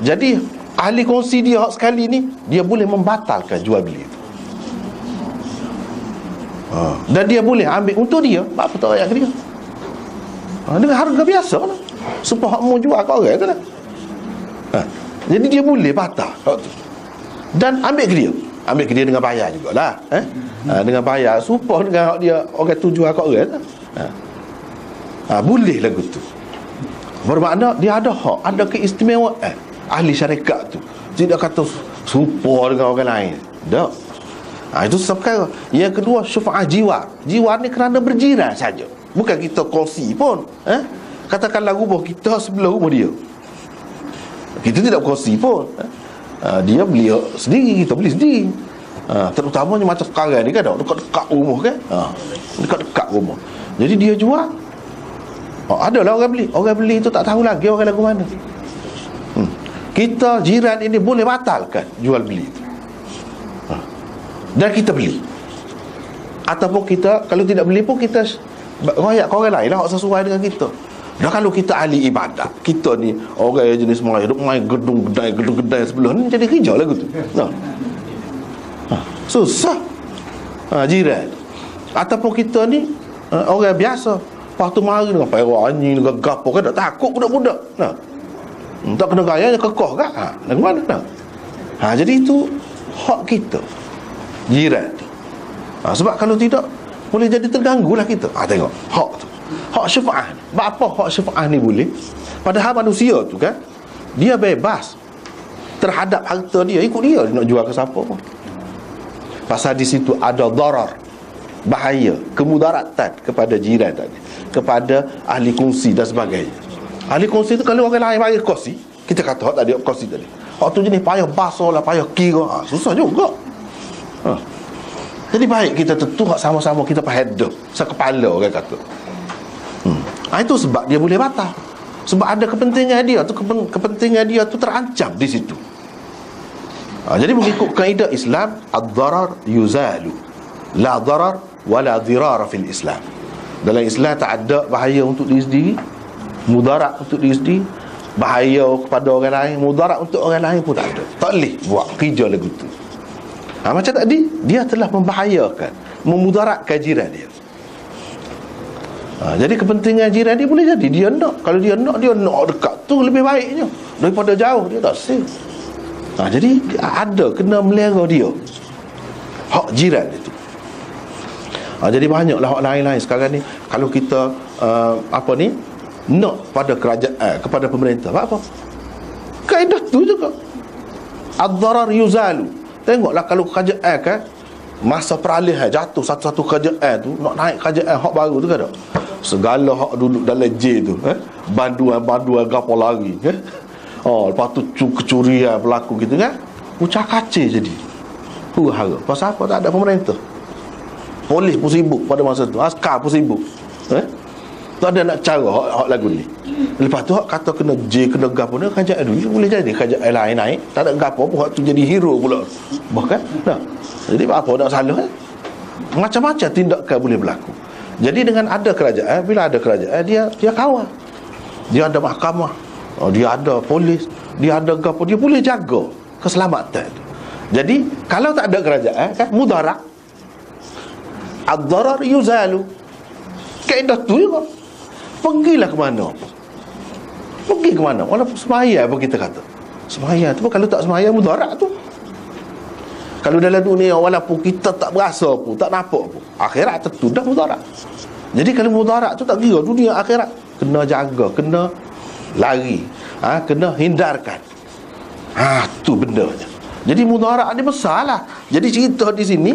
Jadi ahli kongsi dia sekali ni, dia boleh membatalkan jual beli itu. Dan dia boleh ambil untuk dia. Apa tak royak ke dia? Dengan harga biasa lah. Supaya mau jual kat orang tu lah. Jadi dia boleh batal dan ambil ke dia. Ambil ke dia dengan bayar jugalah. Dengan bayar supaya dengan dia orang tu jual kat orang tu. Boleh lagu tu. Bermakna dia ada hak, ada keistimewaan. Ahli syarikat tu tidak kata supaya dengan orang lain. Tak. Itu satu perkara. Yang kedua syuf'ah jiwar. Jiwar ni kerana berjiran saja. Bukan kita kongsi pun. Katakanlah rumah kita sebelah rumah dia, kita tidak kongsi pun. Dia beli sendiri, kita beli sendiri. Terutamanya macam sekarang ni kan, dekat-dekat rumah kan. Dekat-dekat rumah. Jadi dia jual. Adalah orang beli. Orang beli itu tak tahu lagi orang lagu mana. Kita jiran ini boleh batalkan jual beli itu. Dan kita beli. Ataupun kita, kalau tidak beli pun kita royak ke orang lain lah, sesuai dengan kita. Dan kalau kita ahli ibadat, kita ni orang yang jenis Melayu, duk main gedung-gedai sebelah ni, jadi kerja lah gitu. Susah. Jiran. Ataupun kita ni orang biasa, lepas tu mari dengan perak anjing, dengan gapo kan, tak takut budak-budak. Tak kena gayanya kekoh kan. Dari mana? Jadi itu hak kita, jiran. Sebab kalau tidak, boleh jadi terganggu lah kita. Tengok hak tu, hak syafa'ah. Apa hak syafa'ah ni boleh? Padahal manusia tu kan, dia bebas terhadap harta dia, ikut dia nak jual ke siapa pun. Pasal di situ ada darar, bahaya, kemudaratan kepada jiran tadi, kepada ahli kongsi dan sebagainya. Ahli kongsi tu kalau orang lain bagi kongsi, kita kata hak tadi, kongsi tadi, hak tu jenis payah basuh lah, payah kira, susah juga. Jadi baik kita tentu hak sama-sama kita pahedok sekepala orang kata. Itu sebab dia boleh batal. Sebab ada kepentingan dia tu, kepentingan dia tu terancam di situ. Jadi mengikut kaedah Islam, ad-darar yuzalu, la darar wala dirara fil Islam. Dalam Islam tak ada bahaya untuk diri sendiri, mudarat untuk diri sendiri, bahaya kepada orang lain, mudarat untuk orang lain pun tak ada. Tak boleh buat kerja lagu tu. Macam tadi, dia telah membahayakan, memudaratkan jiran dia. Jadi kepentingan jiran dia boleh jadi dia nak. Kalau dia nak dekat tu lebih baiknya daripada jauh, dia tak save. Jadi ada kena melera dia hak jiran itu. Jadi banyaklah hak lain-lain sekarang ni. Kalau kita nak pada kerajaan, kepada pemerintah, apa kaedah tu juga, ad-darar yuzalu. Tengoklah kalau kerajaan kan, masa peralihan jatuh satu-satu kerajaan tu, nak naik kerajaan hak baru tu kan tak, segala hak duduk dalam J tu, banduan gapo lari kan. Lepas tu kecurian berlaku gitu kan, ucap kacir jadi huru-hara. Pasal apa? Tak ada pemerintah. Polis pun sibuk pada masa tu, askar pun sibuk. Tak ada nak cara hak lagu ni. Lepas tu hak kata kena J, kena gapo ni, kerajaan dulu boleh jadi kerajaan lain naik, tak ada gapo pun hak tu jadi hero pula. Bahkan jadi apa nak salah macam-macam tindakan boleh berlaku. Jadi dengan ada kerajaan, bila ada kerajaan, dia kawal, dia ada mahkamah, dia ada polis, dia ada gapo, dia boleh jaga keselamatan. Jadi kalau tak ada kerajaan kan, mudarat, ad-darar yuzalu. Kaedah tu juga. Pergilah ke mana? Pergi ke mana? Walaupun semaya apa kita kata. Semaya tu kalau tak semaya mudarat tu. Kalau dalam dunia walaupun kita tak berasa pun, tak nampak pun, akhirat tentu dah mudarat. Jadi kalau mudarat tu tak kira dunia akhirat, kena jaga, kena lari, kena hindarkan. Tu bendanya. Jadi mudarat ni besar lah. Jadi cerita di sini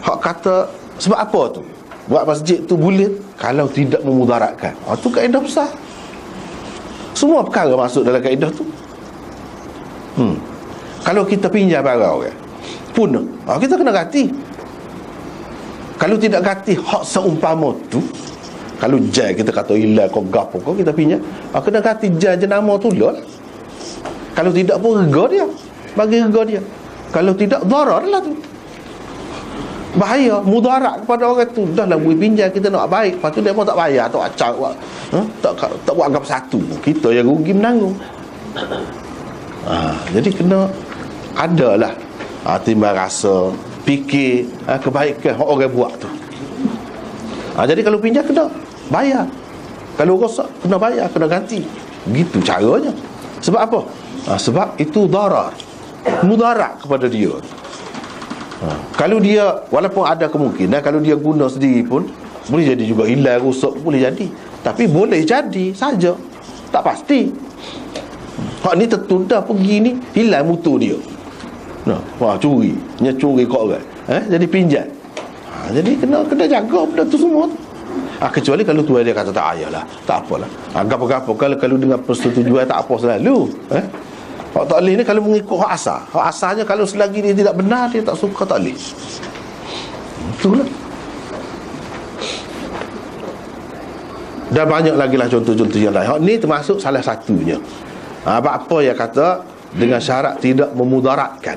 hak kata sebab apa tu buat masjid tu boleh kalau tidak memudaratkan. Tu kaedah besar. Semua perkara masuk dalam kaedah tu. Kalau kita pinjam barang orang pun kita kena ganti. Kalau tidak ganti hak seumpama tu, kalau jai kita kata hilang kau gapo kau kita pinjam, kena ganti jai jenama tu lah. Kalau tidak pun rega dia, bagi rega dia. Kalau tidak darar lah tu. Bahaya, mudarat kepada orang tu. Dah lah boleh pinjam, kita nak baik, lepas tu dia pun tak bayar, tak acak, tak buat agam satu, kita yang rugi menanggung. Jadi kena adalah timbang rasa, fikir kebaikan orang buat tu. Jadi kalau pinjam kena bayar, kalau rosak kena bayar, kena ganti. Begitu caranya. Sebab apa? Sebab itu darar, mudarat kepada dia. Kalau dia, walaupun ada kemungkinan kalau dia guna sendiri pun boleh jadi juga hilang, rosak, boleh jadi. Tapi boleh jadi saja, tak pasti. Hak ni tertunda pergi ni, hilang motor dia. Curi, curi kau orang. Jadi pinjam. Jadi kena jaga benda tu semua tu. Kecuali kalau tuan dia kata tak payahlah, tak apalah. Gapo-gapo kalau dengan persetujuan tak apa selalu. Hak tak boleh ni kalau mengikut hak asal. Hak asalnya kalau selagi dia tidak benar, dia tak suka, tak boleh. Itulah. Dan banyak lagi lah contoh-contoh yang lain. Hak ni termasuk salah satunya. Apa yang kata dengan syarat tidak memudaratkan.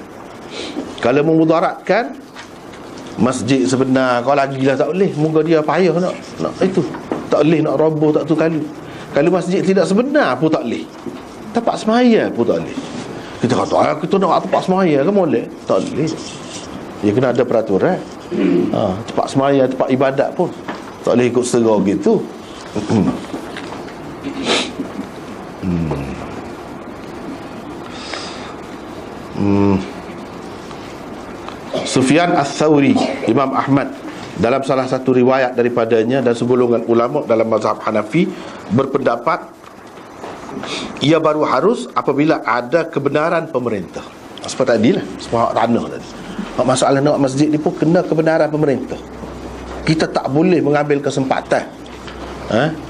Kalau memudaratkan, masjid sebenar kau lagilah tak boleh. Moga dia payah nak itu. Tak boleh nak roboh tak tu kali. Kalau masjid tidak sebenar pun tak boleh. Tempat semaya pun tak boleh. Kita kata kita nak tempat semaya kan boleh? Tak boleh. Dia kena ada peraturan. Tempat semaya, tempat ibadat pun tak boleh ikut serah gitu. Sufyan Ats-Tsauri, Imam Ahmad, dalam salah satu riwayat daripadanya dan segolongan ulama dalam mazhab Hanafi berpendapat ia baru harus apabila ada kebenaran pemerintah. Seperti tadi lah, semua tanah tadi. Masalah nak masjid ni pun kena kebenaran pemerintah. Kita tak boleh mengambil kesempatan.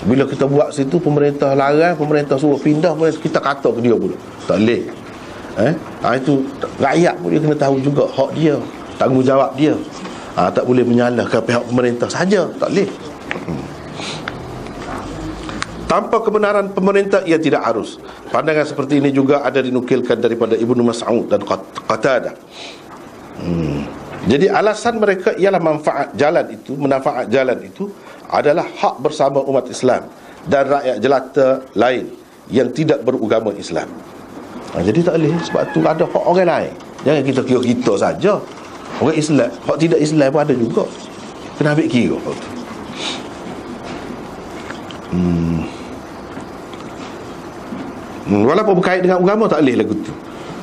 Bila kita buat situ, pemerintah larang, pemerintah suruh pindah, kita kata ke dia pula tak boleh. Itu rakyat pun dia kena tahu juga hak dia, tanggungjawab dia. Tak boleh menyalahkan pihak pemerintah saja, tak boleh. Tanpa kebenaran pemerintah ia tidak harus. Pandangan seperti ini juga ada dinukilkan daripada Ibnu Mas'ud dan Qatadah. Jadi alasan mereka ialah manfaat jalan itu adalah hak bersama umat Islam dan rakyat jelata lain yang tidak beragama Islam. Jadi tak boleh, sebab tu ada hak orang lain. Jangan kita kira kita saja. Orang Islam, hak tidak Islam pun ada juga. Kena ambil kira hak tu. Walaupun berkait dengan agama tak boleh lagu tu.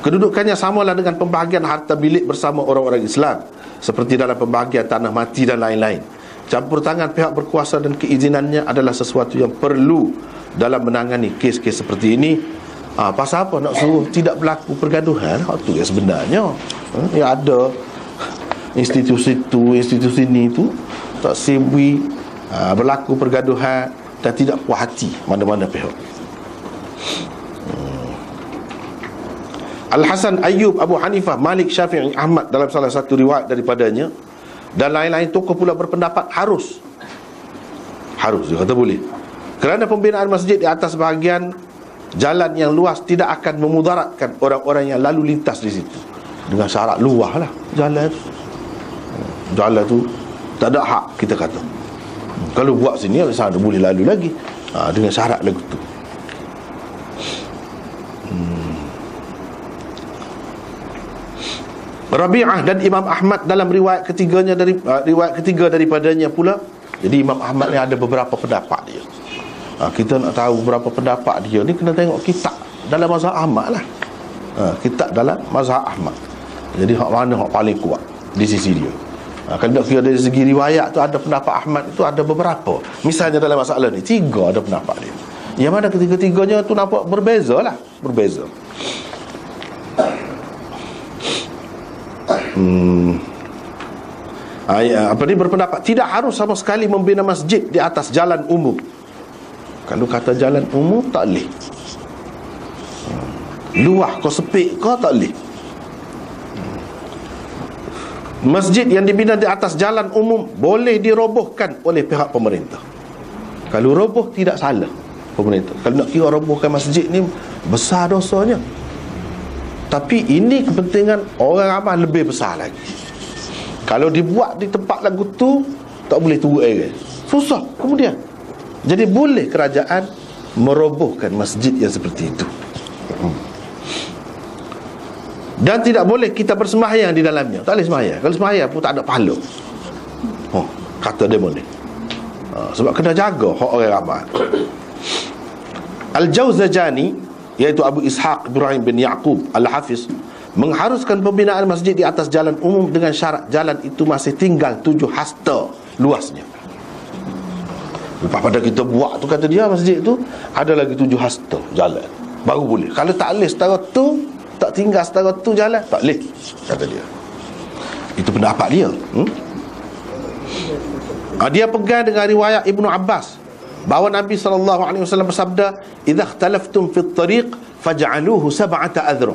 Kedudukannya samalah dengan pembahagian harta milik bersama orang-orang Islam, seperti dalam pembahagian tanah mati dan lain-lain. Campur tangan pihak berkuasa dan keizinannya adalah sesuatu yang perlu dalam menangani kes-kes seperti ini. Pasal apa nak suruh tidak berlaku pergaduhan? Itu yang sebenarnya yang ada institusi tu, institusi ni tu tak sebui berlaku pergaduhan dan tidak puas hati mana-mana pihak. Al-Hasan, Ayyub, Abu Hanifah, Malik, Syafi'i, Ahmad dalam salah satu riwayat daripadanya dan lain-lain tokoh pula berpendapat harus, dia kata boleh, kerana pembinaan masjid di atas bahagian jalan yang luas tidak akan memudaratkan orang-orang yang lalu lintas di situ. Dengan syarat luas lah jalan tu tak ada hak, kita kata kalau buat sini sana boleh lalu lagi, dengan syarat lagu tu. Rabi'ah dan Imam Ahmad dalam riwayat ketiga daripadanya pula. Jadi Imam Ahmad ni ada beberapa pendapat dia. Kita nak tahu berapa pendapat dia ni, kena tengok kitab dalam mazhab Ahmad lah. Kitab dalam mazhab Ahmad. Jadi hak mana hak paling kuat di sisi dia? Kalau nak kira dari segi riwayat tu, ada pendapat Ahmad itu ada beberapa. Misalnya dalam masalah ni 3 ada pendapat dia. Yang mana ketiga-tiganya tu nampak berbeza lah. Berbeza. Apa ni berpendapat tidak harus sama sekali membina masjid di atas jalan umum. Kalau kata jalan umum tak boleh. Luah kau sepik kau tak boleh. Masjid yang dibina di atas jalan umum boleh dirobohkan oleh pihak pemerintah. Kalau roboh tidak salah pemerintah. Kalau nak kira robohkan masjid ni besar dosanya. Tapi ini kepentingan orang ramai lebih besar lagi. Kalau dibuat di tempat lagu tu tak boleh turut air, susah kemudian. Jadi boleh kerajaan merobohkan masjid yang seperti itu. Dan tidak boleh kita bersembahyang di dalamnya. Tak boleh sembahyang. Kalau sembahyang pun tak ada pahala. Kata dia boleh. Sebab kena jaga hak orang ramai. Al-Jawzajani, iaitu Abu Ishaq Ibrahim bin Yaqub Al-Hafiz, mengharuskan pembinaan masjid di atas jalan umum dengan syarat jalan itu masih tinggal 7 hasta luasnya. Lepas pada kita buat tu, kata dia, masjid tu ada lagi 7 hasta jalan, baru boleh. Kalau tak boleh setara tu, tak tinggal setara tu jalan, tak boleh, kata dia. Itu pendapat dia. Dia pegang dengan riwayat Ibnu Abbas bahawa Nabi SAW bersabda, "Idza ikhtalaftum fit tariq faj'aluhu sab'ata adhra."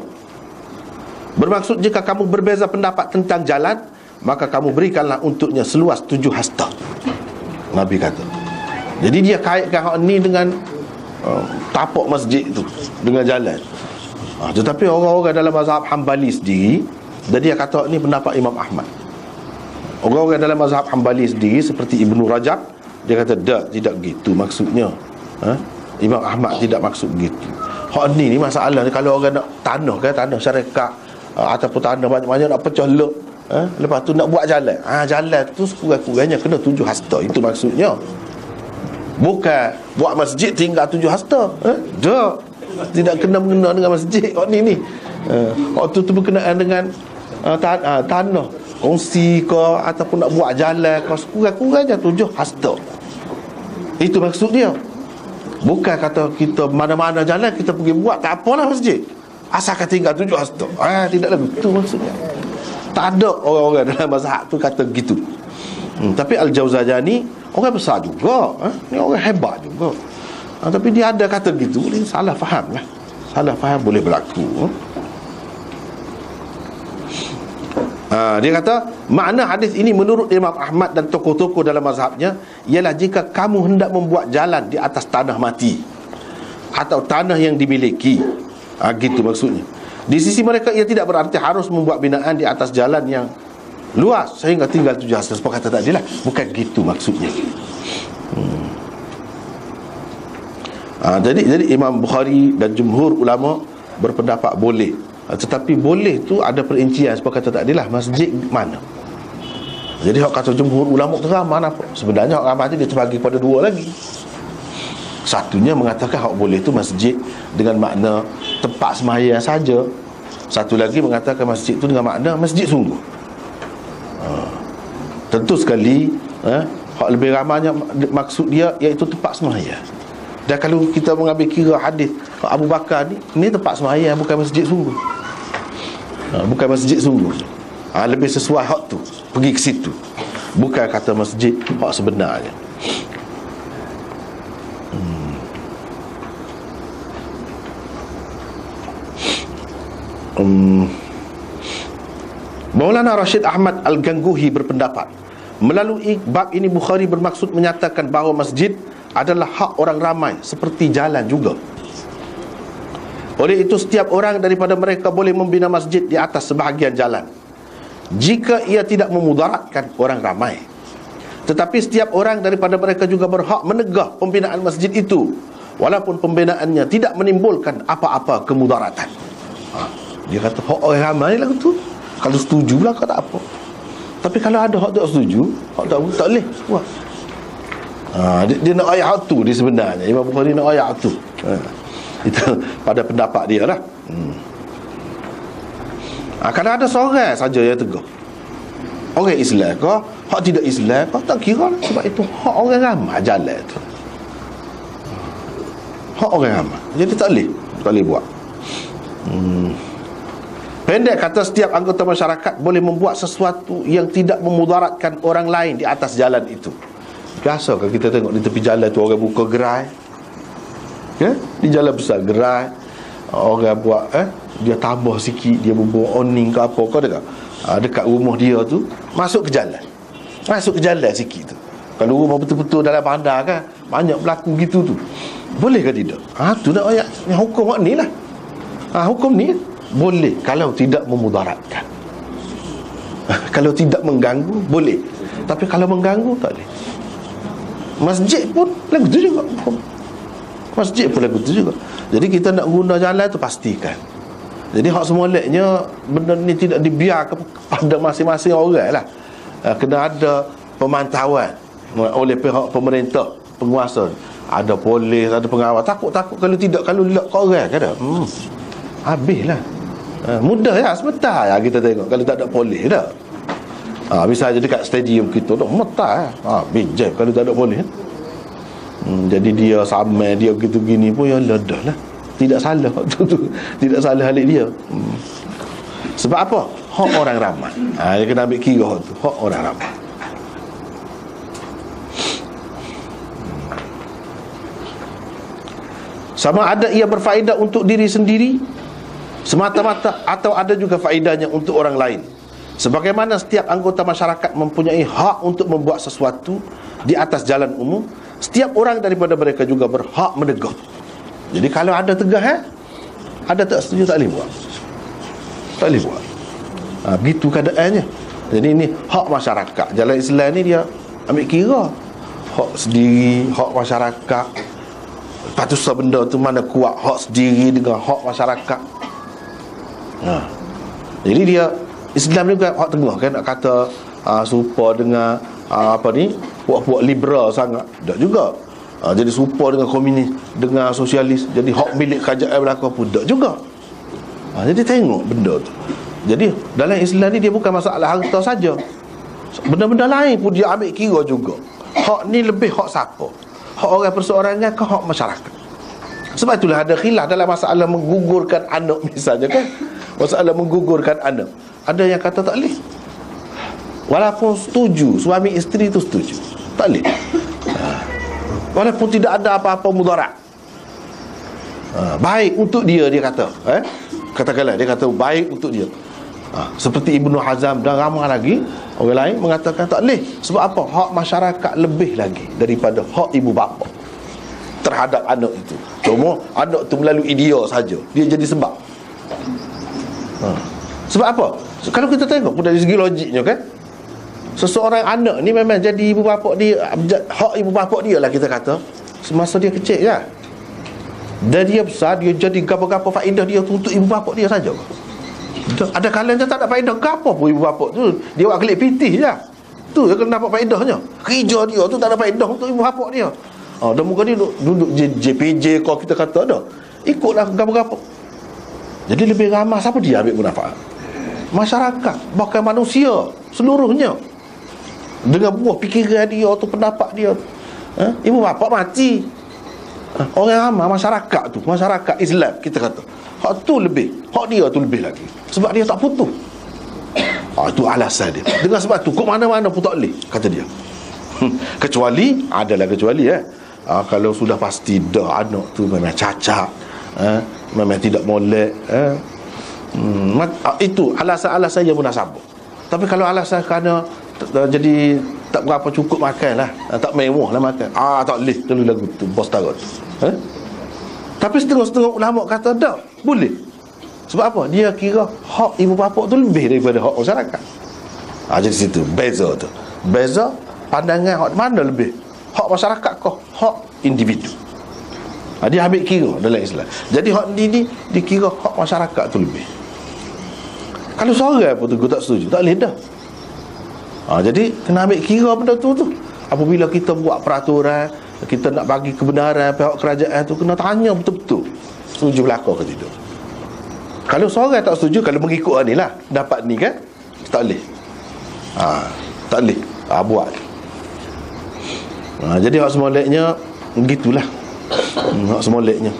Bermaksud, jika kamu berbeza pendapat tentang jalan, maka kamu berikanlah untuknya seluas 7 hasta. Nabi kata. Jadi dia kaitkan hak ni dengan tapak masjid tu dengan jalan. Tetapi orang-orang dalam mazhab Hambali sendiri, jadi dia kata ni pendapat Imam Ahmad. Orang-orang dalam mazhab Hambali sendiri seperti Ibnu Rajab, dia kata tidak gitu maksudnya. Imam Ahmad tidak maksud begitu. Hak ni masalah ni, kalau orang nak tanah syarikat ataupun tanah banyak-banyak nak pecah lek, lepas tu nak buat jalan, jalan tu sekurang-kurangnya kena 7 hasta. Itu maksudnya. Bukan buat masjid tinggal 7 hasta. Tidak kena-mengena dengan masjid. Ni waktu tu berkenaan dengan tanah kongsi ke ataupun nak buat jalan ke, sekurang-kurangnya 7 hasta. Itu maksud dia. Bukan kata kita mana-mana jalan kita pergi buat, tak apalah masjid, asalkan tinggal 7 hasta. Tidaklah begitu maksudnya. Tak ada orang-orang dalam mazhab tu kata gitu. Tapi Al-Jawzajani orang besar juga, ni orang hebat juga. Tapi dia ada kata gitu, ni salah faham lah. Salah faham boleh berlaku. Dia kata makna hadis ini menurut Imam Ahmad dan tokoh-tokoh dalam mazhabnya ialah jika kamu hendak membuat jalan di atas tanah mati atau tanah yang dimiliki, gitu maksudnya. Di sisi mereka ia tidak berarti harus membuat binaan di atas jalan yang luas sehingga tinggal 7 hasta. Sebab kata tadi lah, bukan gitu maksudnya. Jadi Imam Bukhari dan jumhur ulama berpendapat boleh. Tetapi boleh tu ada perincian. Sebab kata tadi lah, masjid mana. Jadi hak kata jumhur ulama tu ramai apa? Sebenarnya hak ramai tu dia terbagi kepada 2 lagi. Satunya mengatakan hak boleh tu masjid dengan makna tempat sembahyang saja. Satu lagi mengatakan masjid tu dengan makna masjid sungguh. Tentu sekali hak lebih ramainya maksud dia iaitu tempat sembahyang. Dan kalau kita mengambil kira hadis Abu Bakar ni tempat sembahyang, bukan masjid sungguh. Bukan masjid sungguh. Lebih sesuai hak tu, pergi ke situ. Bukan kata masjid hak sebenarnya. Maulana Rashid Ahmad Al-Gangguhi berpendapat, melalui bab ini Bukhari bermaksud menyatakan bahawa masjid adalah hak orang ramai seperti jalan juga. Oleh itu setiap orang daripada mereka boleh membina masjid di atas sebahagian jalan jika ia tidak memudaratkan orang ramai. Tetapi setiap orang daripada mereka juga berhak menegah pembinaan masjid itu walaupun pembinaannya tidak menimbulkan apa-apa kemudaratan. Dia kata hak orang ramai lah tu. Kalau setuju lah kau tak apa. Tapi kalau ada hak tak setuju, hak tak boleh buat. Dia nak ayat tu dia sebenarnya. Imam Bukhari nak ayat tu. Itu pada pendapat dia lah. Kalau ada seorang saja yang tegur, orang Islam ke, hak tidak Islam ke, tak kira lah. Sebab itu hak orang ramai jalan tu. Hak orang ramai. Jadi tak boleh buat. Pendek kata, setiap anggota masyarakat boleh membuat sesuatu yang tidak memudaratkan orang lain di atas jalan itu. Biasa kan kita tengok di tepi jalan tu orang buka gerai, di jalan besar gerai, orang buat dia tambah sikit, dia bubuh awning ke apa, kau dengar dekat rumah dia tu, masuk ke jalan sikit tu. Kalau rumah betul-betul dalam bandar kan, banyak berlaku gitu tu. Boleh ke tidak? Tu nak ayat hukum ni lah. Hukum ni boleh kalau tidak memudaratkan. Kalau tidak mengganggu boleh, tapi kalau mengganggu tak boleh. Masjid pun lagu tu juga. Masjid pun lagu tu juga. Jadi kita nak guna jalan tu pastikan. Jadi hak semoleknya benda ni tidak dibiarkan pada masing-masing orang lah. Kena ada pemantauan oleh pihak pemerintah, penguasa. Ada polis, ada pengawal. Takut kalau tidak, kalau lelak kat orang kan dah. Habislah. Mudah ya, sebentar ya kita tengok kalau tak ada polis dah. Misalnya dekat stadium kita dah metar bijak kalau tak ada polis. Jadi dia samai dia gitu gini pun ya ledah lah. Tidak salah tu. Tidak salah halik dia. Sebab apa? Hak orang ramai. Dia kena ambil kira tu. Hak orang ramai. Sama ada ia berfaedah untuk diri sendiri semata-mata atau ada juga faedahnya untuk orang lain. Sebagaimana setiap anggota masyarakat mempunyai hak untuk membuat sesuatu di atas jalan umum, setiap orang daripada mereka juga berhak menegur. Jadi kalau ada tegah ada tak setuju, tak boleh buat. Tak boleh buat. Begitu keadaannya. Jadi ini hak masyarakat. Jalan Islam ni dia ambil kira hak sendiri, hak masyarakat. Lepas tu benda tu mana kuat hak sendiri dengan hak masyarakat. Jadi dia Islam ni bukan hak tengah kan, nak kata serupa dengan apa ni, puak-puak liberal sangat. Tak juga. Jadi serupa dengan komunis, dengan sosialis, jadi hak milik kerajaan belakang pun tak juga. Jadi tengok benda tu. Jadi dalam Islam ni dia bukan masalah harta saja. Benda-benda lain pun dia ambil kira juga. Hak ni lebih hak siapa? Hak orang perseorangan ke hak masyarakat? Sebab itulah ada khilaf dalam masalah menggugurkan anak misalnya kan. Masalah menggugurkan anak. Ada yang kata tak boleh. Walaupun setuju, suami isteri tu setuju, tak boleh. Walaupun tidak ada apa-apa mudarat. Baik untuk dia, dia kata. Katakanlah dia kata baik untuk dia. Seperti Ibnu Hazm dan ramai lagi orang lain mengatakan tak boleh. Sebab apa? Hak masyarakat lebih lagi daripada hak ibu bapa terhadap anak itu. Cuma anak tu melalui dia saja, dia jadi sebab. Sebab apa? Kalau kita tengok pun dari segi logiknya kan, seseorang anak ni memang jadi ibu bapa dia, hak ibu bapa dia lah kita kata, semasa dia kecil ya. Dan dia besar, dia jadi gapo-gapo faedah dia tu untuk ibu bapa dia saja. Ada kalanya tak ada faedah gapo pun ibu bapa tu, dia buat kelik pitih je. Tu yang kena dapat faedahnya. Kerja dia tu tak ada faedah untuk ibu bapa dia. Dan muka dia duduk JPJ kau kita kata dah. Ikutlah gapo-gapo. Jadi lebih ramah siapa dia ambil manfaat? Masyarakat, bahkan manusia seluruhnya. Dengan buah fikiran dia tu, pendapat dia. Ibu bapa mati. Orang ramai masyarakat tu, masyarakat Islam kita kata. Hak tu lebih, hak dia tu lebih lagi. Sebab dia tak putus. Itu alasan dia. Dengan sebab tu kok mana-mana pun tak boleh, kata dia. Kecuali, adalah kecuali kalau sudah pasti dah anak tu memang cacat, memang tidak molek, itu alasan-alasan yang munasabah. Tapi kalau alasan kerana jadi tak berapa cukup makan lah, tak mewah lah makan, tak boleh, tu lagu tu bos taruh tu. Tapi setengah-setengah ulama kata tak boleh. Sebab apa? Dia kira hak ibu bapa tu lebih daripada hak masyarakat. Jadi situ beza tu. Beza pandangan hak mana lebih? Hak masyarakat ke hak individu? Dia ambil kira dalam Islam. Jadi hak ni dikira hak masyarakat tu lebih. Kalau seorang pun tu tak setuju, tak boleh dah. Jadi kena ambil kira benda tu. Apabila kita buat peraturan, kita nak bagi kebenaran pihak kerajaan tu, kena tanya betul-betul setuju belaka ke tidak. Kalau seorang tak setuju, kalau mengikut ni lah, dapat ni kan, tak boleh. Tak boleh. Buat. Jadi hak semoleknya begitulah. Hak semoleknya.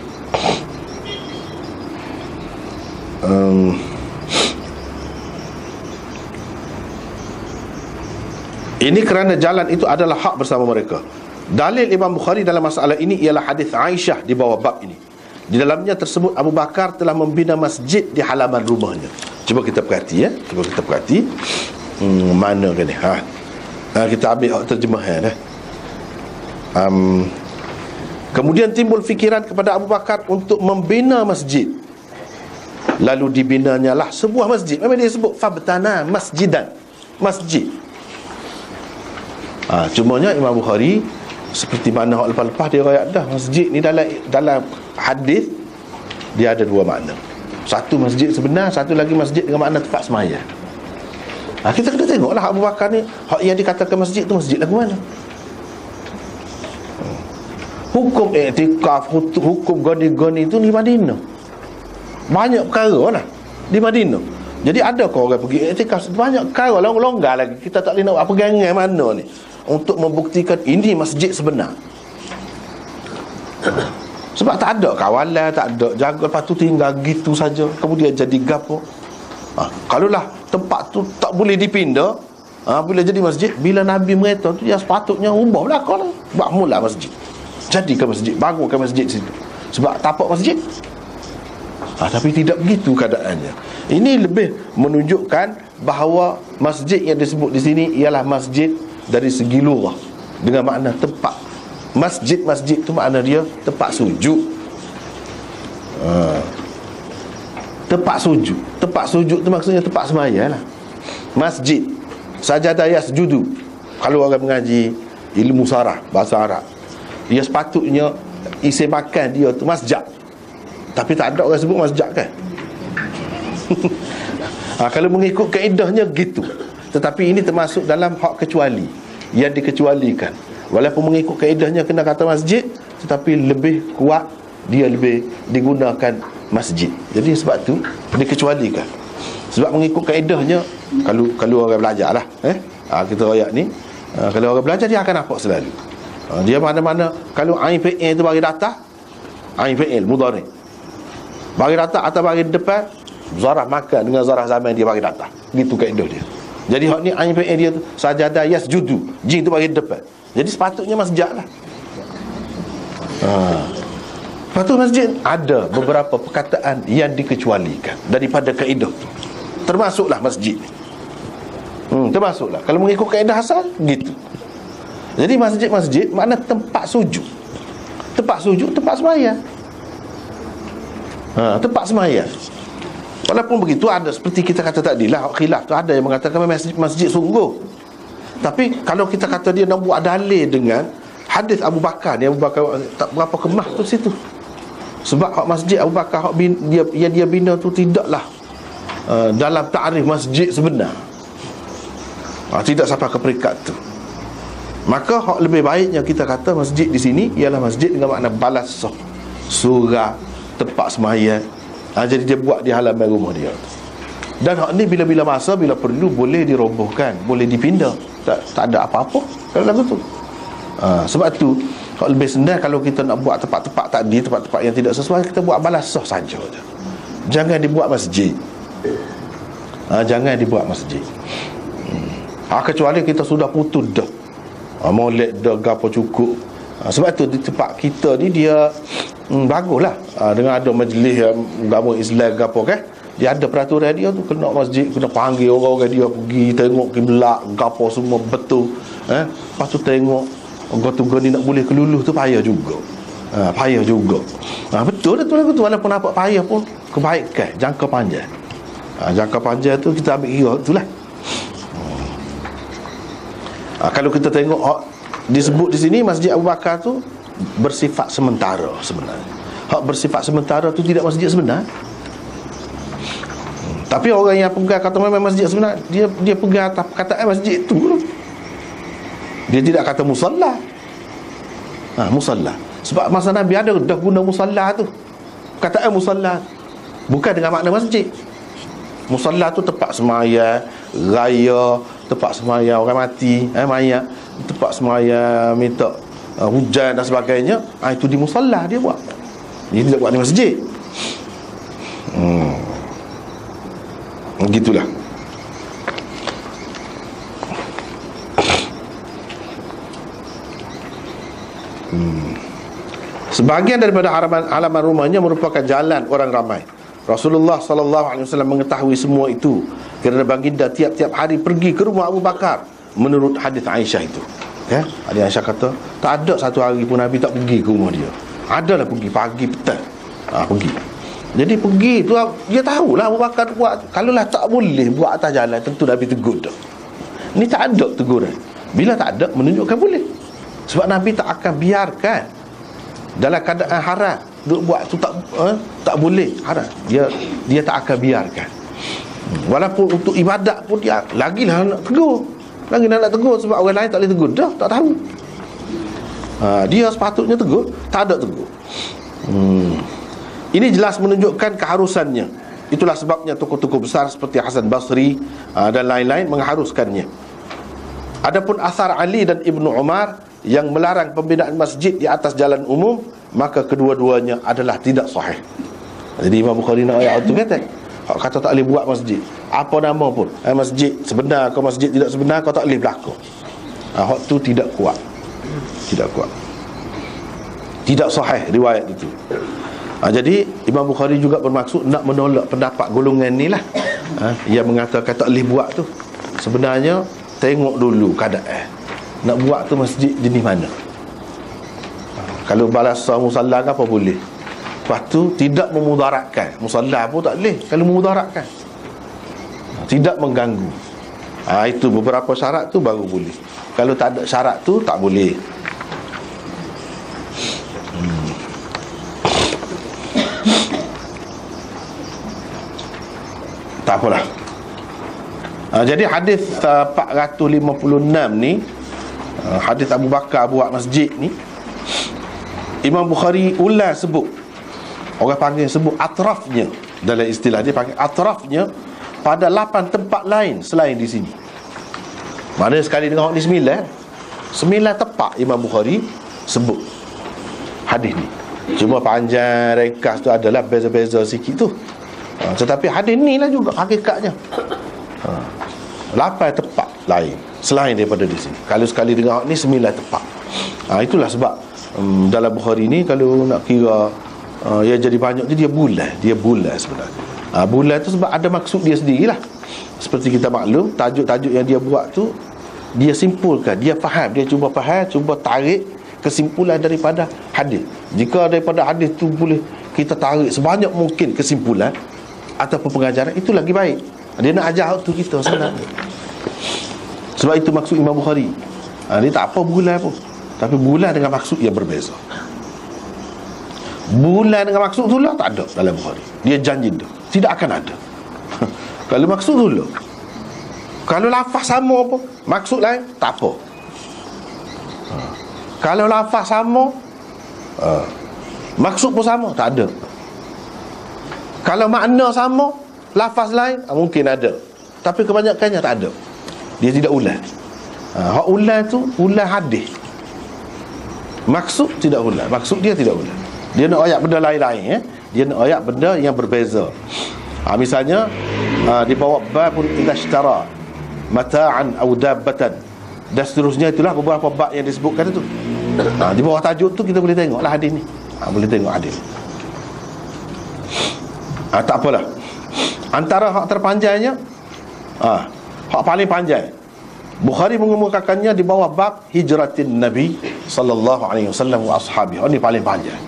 Ini kerana jalan itu adalah hak bersama mereka. Dalil Imam Bukhari dalam masalah ini ialah hadis Aisyah di bawah bab ini. Di dalamnya tersebut Abu Bakar telah membina masjid di halaman rumahnya. Cuba kita perhati ya. Cuba kita perhati. Mana ke ni? Kita ambil terjemahan kemudian timbul fikiran kepada Abu Bakar untuk membina masjid. Lalu dibinanya lah sebuah masjid. Memang dia sebut fabtana masjidan. Masjid. Cumanya Imam Bukhari seperti mana hak lepas-lepas dia riwayat dah, masjid ni dalam hadis dia ada dua makna. Satu masjid sebenar, satu lagi masjid dengan makna tempat sembahyang. Kita kena tengoklah Abu Bakar ni, hak yang dikatakan masjid tu masjid lagu mana. Hukum i'tikaf, hukum goni-goni itu di Madinah. Banyak perkara lah di Madinah. Jadi ada kau orang pergi i'tikaf, banyak perkara longgar lagi. Kita tak boleh nak buat pegangan mana ni untuk membuktikan ini masjid sebenar. Sebab tak ada kawalan, tak ada jaga, lepas tu tinggal gitu saja, kemudian jadi gapo. Kalaulah tempat tu tak boleh dipindah, bila jadi masjid, bila Nabi mereka tu yang sepatutnya ubah belakang lah, buat mula masjid, jadikan masjid, bangunkan masjid situ. Sebab tapak masjid. Tapi tidak begitu keadaannya. Ini lebih menunjukkan bahawa masjid yang disebut di sini ialah masjid dari segi lughah, dengan makna tempat. Masjid tu makna dia tempat sujud. Tempat sujud. Tempat sujud tu maksudnya tempat sembahyang lah. Masjid. Sajadah yasjudu. Kalau orang mengaji ilmu sarah, bahasa Arab, dia sepatutnya isim makan dia tu masjid. Tapi tak ada orang sebut masjid kan. Kalau mengikut kaedahnya gitu. Tetapi ini termasuk dalam hak kecuali, yang dikecualikan. Walaupun mengikut kaedahnya kena kata masjid, tetapi lebih kuat dia lebih digunakan masjid. Jadi sebab tu dikecualikan. Sebab mengikut kaedahnya, kalau orang belajar lah, kita royak ni, kalau orang belajar dia akan nampak selalu. Dia mana-mana, kalau ain fi'il tu bagi datang, ain fi'il mudhari, bagi datang atau bagi depan, zarah makan dengan zarah zaman dia bagi datang. Gitu kaedah dia. Jadi hak ni ain fi'il dia tu sajadah yasjudu, jin tu bagi depan. Jadi sepatutnya masjid lah. Lepas tu masjid ada beberapa perkataan yang dikecualikan daripada kaedah tu. Termasuklah masjid. Termasuklah. Kalau mengikut kaedah asal gitu. Jadi masjid makna tempat sujud. Tempat sujud, tempat sembahyang. Tempat sembahyang. Walaupun begitu ada seperti kita kata tadi lah, khilaf tu ada yang mengatakan masjid sungguh. Tapi kalau kita kata dia nak buat dalil dengan hadis Abu Bakar, Abu Bakar tak berapa kemah tu situ. Sebab hak masjid Abu Bakar dia bina tu tidaklah dalam ta'rif masjid sebenar. Tidak sampai ke peringkat tu. Maka hak lebih baiknya kita kata masjid di sini ialah masjid dengan makna balasah, surah, tempat sembahyang. Jadi dia buat di halaman rumah dia. Dan hak ni bila-bila masa, bila perlu boleh dirobohkan, boleh dipindah. Tak ada apa-apa kalau lagu tu. Sebab tu hak lebih senang kalau kita nak buat tempat-tempat tadi, tempat-tempat yang tidak sesuai, kita buat balasah saja. Jangan dibuat masjid. Jangan dibuat masjid. Kecuali kita sudah putus dah, molek dah, gapo cukup. Sebab tu di tempat kita ni dia baguslah. Dengan ada majlis agama Islam gapo kan, dia ada peraturan dia tu, kena masjid, kena panggil orang-orang dia pergi tengok kiblat gapo semua betul. Lepas tu tengok orang ni nak boleh keluluh tu payah juga. Payah juga. Betul lagu tu, walaupun nampak payah pun kebaikan jangka panjang. Jangka panjang tu kita ambil kira itulah. Kalau kita tengok disebut di sini masjid Abu Bakar tu bersifat sementara sebenarnya. Hak bersifat sementara tu tidak masjid sebenar. Tapi orang yang pegang kata memang masjid sebenar, dia pegang atas perkataan masjid tu. Dia tidak kata musalla. Musalla. Sebab masa Nabi ada dah guna musalla tu. Perkataan musalla. Bukan dengan makna masjid. Musalla tu tempat semaya raya, tempat semaya orang mati, mayat, tempat semaya minta hujan dan sebagainya. Itu di musalla dia buat. Dia tidak buat di masjid. Gitulah. Sebahagian daripada halaman rumahnya merupakan jalan orang ramai. Rasulullah SAW mengetahui semua itu kerana baginda tiap-tiap hari pergi ke rumah Abu Bakar, menurut hadis Aisyah itu. Ya, ada Aisyah kata tak ada satu hari pun Nabi tak pergi ke rumah dia. Adalah pergi pagi petang. Pergi. Jadi pergi tu dia tahulah Abu Bakar buat. Kalaulah tak boleh buat atas jalan, tentu Nabi tegur dah. Ni tak ada teguran. Bila tak ada menunjukkan boleh. Sebab Nabi tak akan biarkan dalam keadaan haram duk buat tu tak boleh, haram. Dia tak akan biarkan. Walaupun untuk ibadat pun dia lagilah nak tegur. Lagilah nak tegur sebab orang lain tak boleh tegur. Dah tak tahu. Dia sepatutnya tegur, tak ada tegur. Ini jelas menunjukkan keharusannya. Itulah sebabnya tokoh-tokoh besar seperti Hasan Basri dan lain-lain mengharuskannya. Adapun asar Ali dan Ibnu Umar yang melarang pembinaan masjid di atas jalan umum, maka kedua-duanya adalah tidak sahih. Jadi Imam Bukhari nak ayat itu kata tak boleh buat masjid apa nama pun, masjid sebenar kau, masjid tidak sebenar kau, tak boleh berlaku. Hak tu tidak kuat. Tidak kuat. Tidak sahih riwayat itu. Jadi Imam Bukhari juga bermaksud nak menolak pendapat golongan ni lah, yang mengatakan tak boleh buat tu. Sebenarnya tengok dulu keadaan nak buat tu masjid jenis mana. Kalau balasa musalla ke apa boleh. Lepas tu tidak memudaratkan. Musalla pun tak boleh kalau memudaratkan. Tidak mengganggu. Itu beberapa syarat tu baru boleh. Kalau tak ada syarat tu tak boleh. Tak apalah. Jadi hadis 456 ni, hadis Abu Bakar buat masjid ni, Imam Bukhari ulang sebut, orang panggil sebut atrafnya. Dalam istilah dia panggil atrafnya pada 8 tempat lain selain di sini. Mana sekali tengok ni 9 tempat Imam Bukhari sebut hadis ni. Cuma panjang ringkas tu adalah beza-beza sikit tu. Tetapi hadis ni lah juga hakikatnya. 8 tempat lain selain daripada di sini. Kalau sekali tengok ni 9 tempat. Itulah sebab dalam Bukhari ni kalau nak kira yang jadi banyak tu dia bulan sebenarnya. Bulan tu sebab ada maksud dia sendirilah. Seperti kita maklum, tajuk-tajuk yang dia buat tu dia simpulkan, dia faham, dia cuba tarik kesimpulan daripada hadis. Jika daripada hadis tu boleh kita tarik sebanyak mungkin kesimpulan ataupun pengajaran, itu lagi baik. Dia nak ajar tu kita sebenarnya. Sebab itu maksud Imam Bukhari. Dia tak apa bulan pun, tapi bulan dengan maksud yang berbeza. Bulan dengan maksud tu lah tak ada dalam Bukhari. Dia janji tu tidak akan ada. Kalau maksud tu lah, kalau lafaz sama apa, maksud lain tak apa. Kalau lafaz sama, maksud pun sama, tak ada. Kalau makna sama, lafaz lain mungkin ada, tapi kebanyakannya tak ada. Dia tidak ulang. Hak ulang tu ulang hadis. Maksud tidak ulang. Maksud dia tidak ulang. Dia nak ayat benda lain-lain, Dia nak ayat benda yang berbeza. Misalnya di bawah babun idza ishtara mata'an aw dabbatan, dan seterusnya, itulah beberapa bab yang disebutkan itu. Di bawah tajuk tu kita boleh tengoklah hadis ni. Boleh tengok hadis. Tak apalah. Antara hak terpanjangnya, hak paling panjang, Bukhari mengemukakannya di bawah bab hijratin Nabi sallallahu alaihi wasallam wa ashabihi. Ini paling panjang.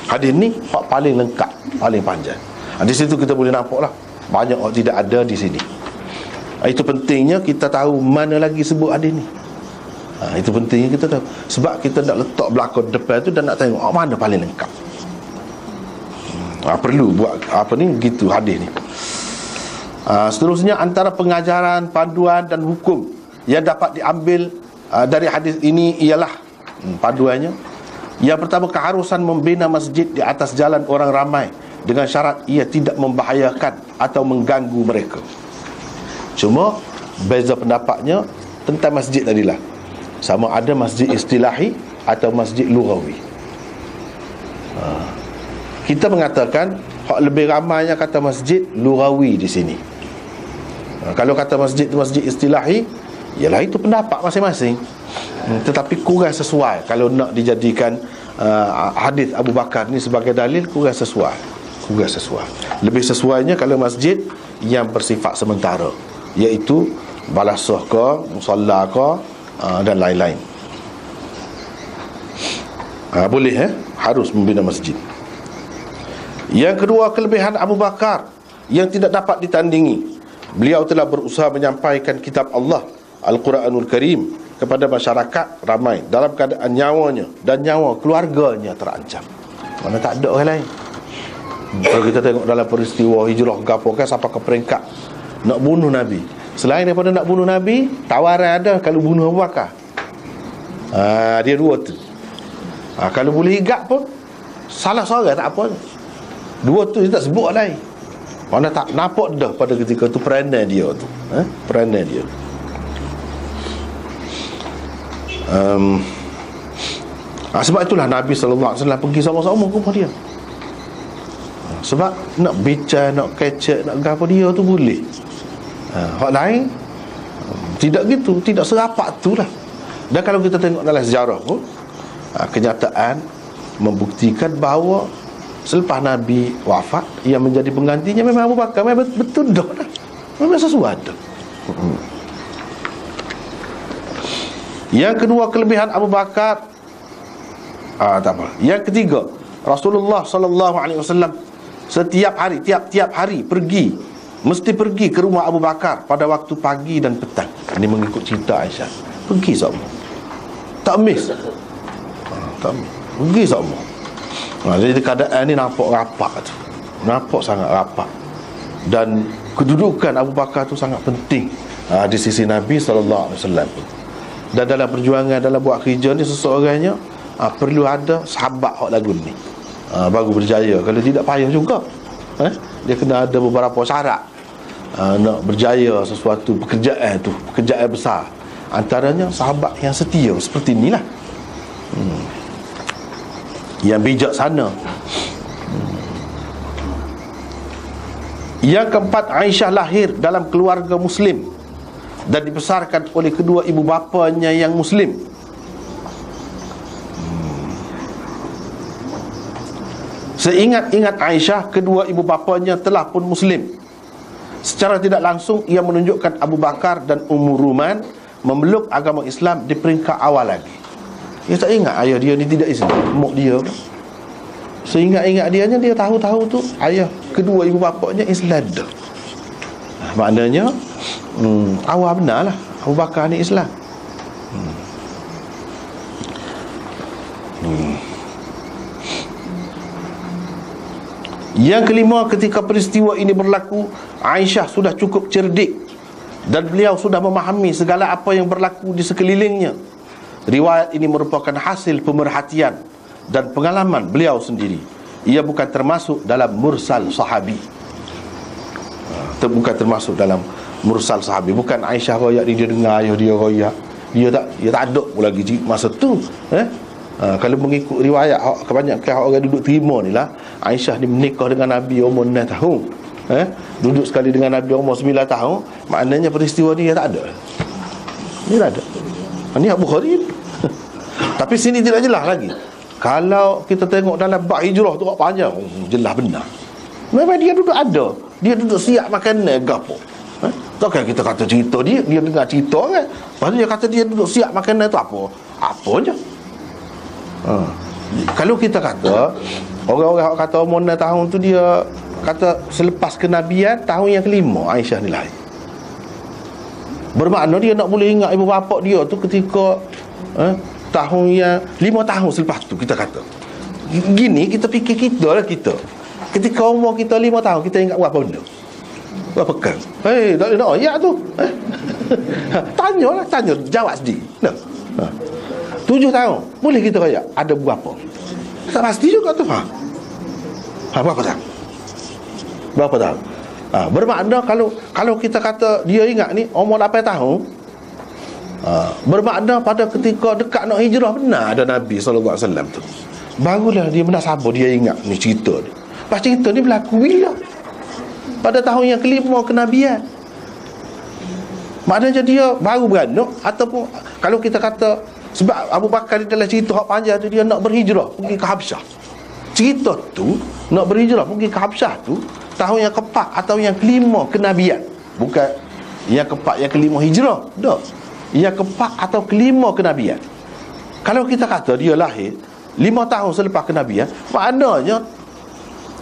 Hadis ni hak paling lengkap, paling panjang. Di situ kita boleh nampaklah banyak hak tidak ada di sini. Itu pentingnya kita tahu mana lagi sebut hadis ni. Itu pentingnya kita tahu. Sebab kita nak letak belakang depan tu dan nak tengok mana paling lengkap. Perlu buat apa ni, gitu hadis ni. Seterusnya, antara pengajaran, panduan dan hukum yang dapat diambil dari hadis ini ialah panduannya. Yang pertama, keharusan membina masjid di atas jalan orang ramai dengan syarat ia tidak membahayakan atau mengganggu mereka. Cuma beza pendapatnya tentang masjid tadilah, sama ada masjid istilahi atau masjid lughawi. Kita mengatakan lebih ramainya kata masjid lughawi di sini. Kalau kata masjid itu masjid istilahi, ialah itu pendapat masing-masing, tetapi kurang sesuai kalau nak dijadikan hadis Abu Bakar ni sebagai dalil. Kurang sesuai. Lebih sesuainya kalau masjid yang bersifat sementara, iaitu balasah ke, musalla ke, dan lain-lain. Boleh harus membina masjid. Yang kedua, kelebihan Abu Bakar yang tidak dapat ditandingi. Beliau telah berusaha menyampaikan kitab Allah, Al-Quranul Karim, kepada masyarakat ramai dalam keadaan nyawanya dan nyawa keluarganya terancam. Mana tak ada orang lain. Kalau kita tengok dalam peristiwa hijrah gapo kan, sampai ke peringkat nak bunuh Nabi. Selain daripada nak bunuh Nabi, tawaran ada kalau bunuh Abu Bakar. Dia dua tu. Kalau boleh higap pun salah seorang tak apa. Dua tu dia tak sebut lain. Mana tak nampak dah pada ketika tu peranan dia tu. Peranan dia. Sebab itulah Nabi SAW pergi sama-sama ke rumah dia. Sebab nak bincang, nak kecek, nak apa dia tu boleh. Hak lain tidak gitu, tidak serapat tu lah. Dan kalau kita tengok dalam sejarah pun, kenyataan membuktikan bahawa selepas Nabi wafat, yang menjadi penggantinya memang Abu Bakar. Memang betul dah lah. Memang sesuatu. Yang kedua, kelebihan Abu Bakar, tak apa. Yang ketiga, Rasulullah SAW setiap hari, tiap-tiap hari mesti pergi ke rumah Abu Bakar pada waktu pagi dan petang. Ini mengikut cerita Aisyah. Pergi semua, tak miss. Pergi semua. Jadi keadaan ni nampak rapat tu, nampak sangat rapat. Dan kedudukan Abu Bakar tu sangat penting di sisi Nabi SAW. Dan dalam perjuangan, dalam buat kerja ni, seseorangnya perlu ada sahabat hak lagu ni, baru berjaya. Kalau tidak payah juga. Dia kena ada beberapa syarat nak berjaya sesuatu pekerjaan tu, pekerjaan besar. Antaranya sahabat yang setia seperti inilah, yang bijaksana. Yang keempat, Aisyah lahir dalam keluarga Muslim dan dibesarkan oleh kedua ibu bapanya yang Muslim. Seingat-ingat Aisyah, kedua ibu bapanya telah pun Muslim. Secara tidak langsung ia menunjukkan Abu Bakar dan Ummu Ruman memeluk agama Islam di peringkat awal lagi. Dia tak ingat ayah dia ni tidak Islam, mak dia. Seingat-ingat dia tahu-tahu tu ayah kedua ibu bapanya Islam dah. Maknanya awal benar lah Abu Bakar ni Islam. Yang kelima, ketika peristiwa ini berlaku, Aisyah sudah cukup cerdik dan beliau sudah memahami segala apa yang berlaku di sekelilingnya. Riwayat ini merupakan hasil pemerhatian dan pengalaman beliau sendiri. Ia bukan termasuk dalam mursal sahabi. Bukan termasuk dalam mursal sahabi. Bukan Aisyah royak ni dia dengar ayah dia royak. Dia tak ada pun lagi masa tu. Kalau mengikut riwayat, kebanyakan orang duduk terima ni lah, Aisyah ni menikah dengan Nabi umur 6 tahun, duduk sekali dengan Nabi umur 9 tahun. Maknanya peristiwa ni dia tak ada. Ni tak ada. Ni Abu Bukhari. Tapi sini tidak jelas lagi. Kalau kita tengok dalam bab hijrah tu panjang, jelas benar. Memang dia duduk ada, dia duduk siap makan gapo. Takkan kita kata cerita dia dengar cerita kan. Lepas tu dia kata dia duduk siap makan tu apa je. Kalau kita kata orang-orang kata umur 6 tahun tu, dia kata selepas kenabian tahun yang kelima Aisyah ni lahir. Bermakna dia nak boleh ingat ibu bapa dia tu ketika tahun yang 5 tahun selepas tu. Kita kata gini, kita fikir kita ketika umur kita 5 tahun, kita ingat berapa benda, berapa kan. Tak boleh nak ayat tu. Tanya jawab sendiri. 7 tahun boleh kita raya ada berapa? Tak pasti juga tu. Berapa tak? Berapa tahun? Bermakna kalau kita kata dia ingat ni umur 8 tahun, bermakna pada ketika dekat nak hijrah benar ada Nabi SAW tu, barulah dia benar sabar dia ingat ni cerita ni. Pas cerita ni berlaku bila? Pada tahun yang kelima kenabian. Maknanya dia baru beranak. Ataupun kalau kita kata, sebab Abu Bakar di dalam cerita hak panjang tu, dia nak berhijrah pergi ke Habsyah. Cerita tu nak berhijrah pergi ke Habsyah tu tahun yang keempat atau yang kelima kenabian. Bukan yang keempat yang kelima hijrah, tak. Yang keempat atau kelima kenabian. Kalau kita kata dia lahir 5 tahun selepas kenabian, maknanya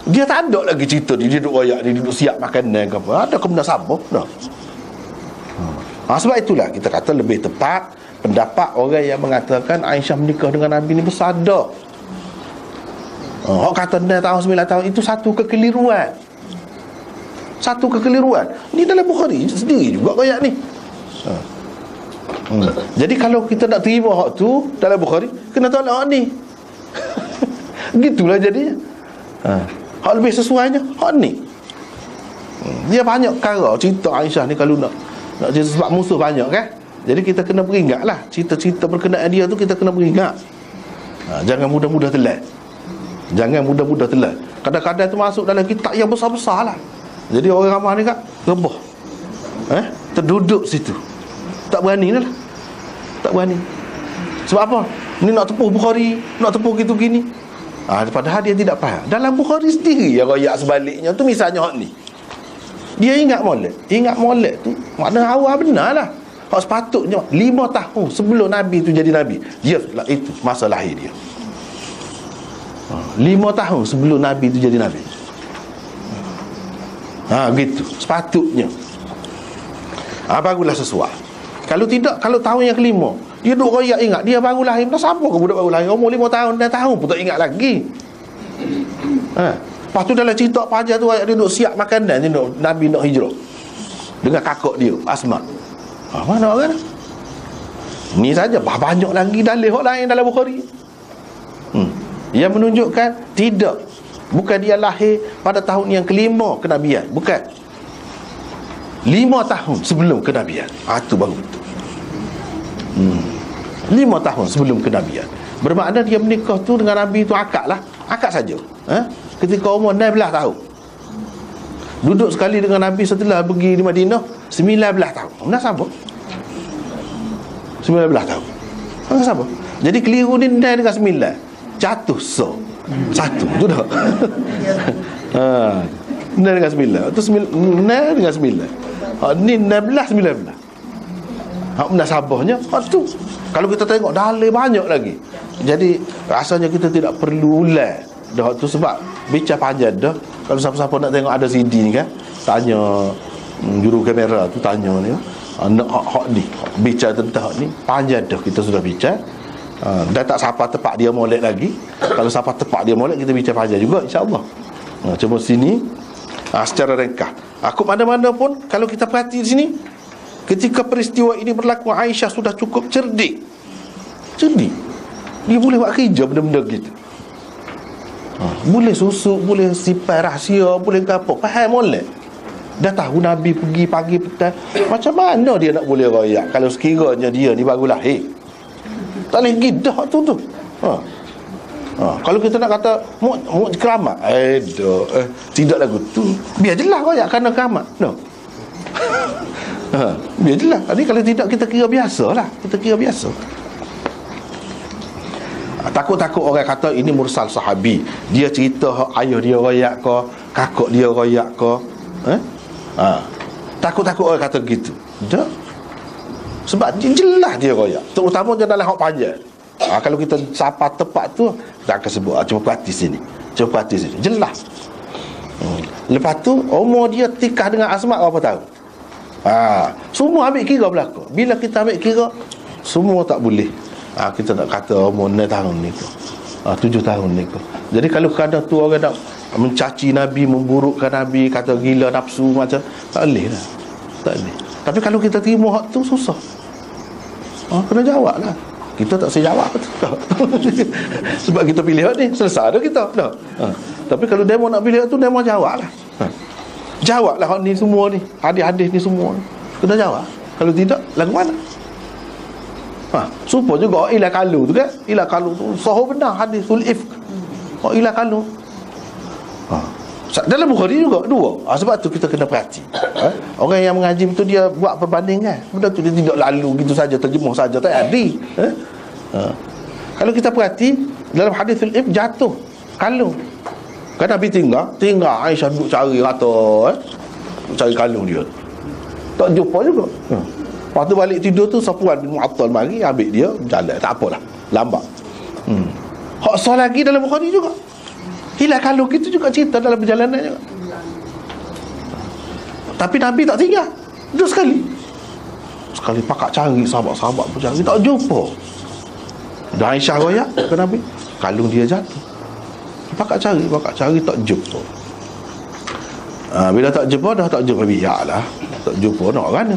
dia tak ada lagi cerita dia duduk royak, dia duduk siap makanan ke apa. Ada kena sabar, tak. Sebab itulah kita kata lebih tepat pendapat orang yang mengatakan Aisyah menikah dengan Nabi ni bersada. Orang kata 6 tahun 9 tahun itu satu kekeliruan. Satu kekeliruan. Ni dalam Bukhari sendiri juga kayak ni. Jadi kalau kita nak terima hak tu dalam Bukhari, kena tolak hak ni. Gitulah jadinya. Hak lebih sesuainya hak ni. Dia banyak perkara cerita Aisyah ni kalau nak cerita, sebab musuh banyak kan. Jadi kita kena beringat lah cerita-cerita berkenaan dia tu, kita kena beringat. Jangan mudah-mudah telan. Jangan mudah-mudah telan. Kadang-kadang tu masuk dalam kitab yang besar-besar lah. Jadi orang ramai ni kat rebah, terduduk situ, tak berani lah. Tak berani. Sebab apa? Ni nak tepuh Bukhari, nak tepuh gitu gini. Padahal dia tidak faham. Dalam Bukhari sendiri yang royak sebaliknya tu, misalnya hak ni, dia ingat molek. Ingat molek tu makna awal benar lah. Hak sepatutnya 5 tahun sebelum Nabi tu jadi Nabi, dia itu masa lahir dia. 5 tahun sebelum Nabi tu jadi Nabi. Gitu sepatutnya. Barulah sesuai. Kalau tidak, kalau tahun yang kelima dia duk royak ingat dia baru lahir. Tak siapa ke budak baru lahir umur 5 tahun, 6 tahun pun tak ingat lagi. Lepas tu dalam cerita Fajar tu dia duk siap makanan dia nak Nabi nak hijrah dengan kakak dia Asma. Mana orang ni saja banyak lagi dalil hak lain dalam Bukhari yang menunjukkan tidak, bukan dia lahir pada tahun yang kelima kenabian, bukan, 5 tahun sebelum kenabian. Itu baru betul. 5 tahun sebelum kenabian. Bermakna dia menikah tu dengan Nabi tu akad lah, akad saja. Ketika umur 16 tahun. Duduk sekali dengan Nabi setelah pergi di Madinah 19 tahun. Nak sabar 19 tahun. Nak sabar. Jadi keliru ni 9 dengan 9 jatuh so satu tu dah. 9 dengan 9 tu 9 dengan 9. Ni 16 19. Hak benar sabarnya hak tu. Kalau kita tengok dalil banyak lagi. Jadi rasanya kita tidak perlu ulang dah tu, sebab bicara panjang dah. Kalau siapa-siapa nak tengok ada CD ni kan, tanya juru kamera tu, tanya ni nak hak ni, bicara tentang hak ni panjang dah, kita sudah bicara. Dah tak siapa tepat dia molek lagi. Kalau siapa tepat dia molek, kita bicara panjang juga insya-Allah. Cuma sini secara ringkas. Aku mana-mana pun kalau kita perhati di sini, ketika peristiwa ini berlaku, Aisyah sudah cukup cerdik. Dia boleh buat kerja benda-benda gitu. Boleh susuk, boleh simpan rahsia, boleh apa, faham molek. Dah tahu Nabi pergi pagi petang. Macam mana dia nak boleh royak kalau sekiranya dia ni baru lahir? Tak boleh gidah tu. Kalau kita nak kata mu keramat, tidak lagu tu. Biar jelas royak kerana keramat. No. Biar jelas. Jadi kalau tidak, kita kira biasalah. Kita kira biasa. Takut-takut orang kata ini mursal sahabi, dia cerita ayah dia royak ke, kakak dia royak ke. Takut-takut orang kata gitu. Tak. Sebab jelas dia royak, terutama dalam hak panjang. Kalau kita sapa tepat tu, tak akan sebut. Cuba perhati sini, jelas. Lepas tu umur dia tikah dengan Asma berapa tahun? Semua ambil kira belaka. Bila kita ambil kira, semua tak boleh. Kita nak kata umur 6 tahun ni ke, 7 tahun ni ke. Jadi kalau kadang tu orang nak mencaci Nabi, memburukkan Nabi, kata gila nafsu macam, tak boleh lah. Tak boleh. Tapi kalau kita terima hak tu, susah. Kena jawab lah. Kita tak saya jawab betul. Sebab kita pilih hak ni, selesai dah kita dah. Tapi kalau demo nak pilih hak tu, demo jawab lah. Jawablah hak ni semua ni, hadis-hadis ni semua ni. Kena jawab. Kalau tidak, lagu mana? Supaya juga ilah kalu tu kan. Ilah kalu tu sahih benar hadisul ifk. Ilah kalu. Dalam Bukhari juga dua. Sebab tu kita kena perhati. Orang yang mengaji betul dia buat perbanding kan. Benda tu dia tidak lalu gitu saja, terjemah saja tak ada. Kalau kita perhati dalam hadisul ifk jatuh kalung. Kan Nabi tinggal Aisyah duduk cari rata cari kalung dia. Tak jumpa juga. Waktu balik tidur tu Safwan bin Mu'attal mari ambil dia jalan, tak apalah, lambat. Hak sah lagi dalam Bukhari juga. Hilang kalung kita juga cerita dalam perjalanan juga. Tapi Nabi tak tinggal. Duduk sekali pakak cari sahabat-sahabat pun cari tak jumpa. Dan Aisyah royak ke Nabi, kalung dia jatuh. Pakak cari tak jumpa. Bila tak jumpa dah tak jumpa biar lah. Tak jumpa nak kan?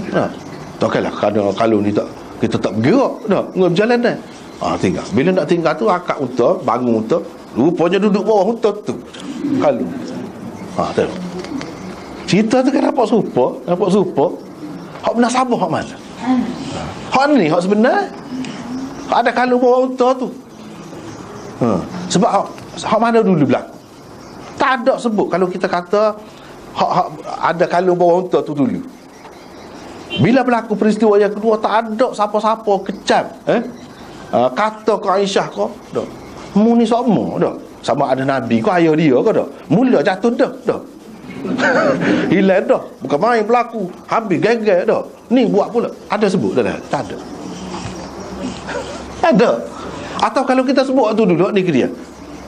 Takkanlah kalau ni tak, kita tak bergerak dah berjalan dah. Tinggal. Bila nak tinggal tu akak unta, bangun unta, rupanya duduk bawah unta tu. Kalau. Tengok. Cerita tu kan nampak serupa. Hak benar sabar hak mana? Hak ni hak sebenar. Hak ada kalau bawah unta tu. Sebab hak mana dulu berlaku? Tak ada sebut kalau kita kata hak ada kalau bawah unta tu dulu. Bila berlaku peristiwa yang kedua, tak ada siapa-siapa kecam kata ke Aisyah kau dah mu ni sama dah, sama ada Nabi kau ayah dia kau dah mula jatuh dah hilang dah, bukan main berlaku, habis gagal dah, ni buat pula. Ada sebut dah? Tak ada. Ada. Atau kalau kita sebut tu dulu ni ke dia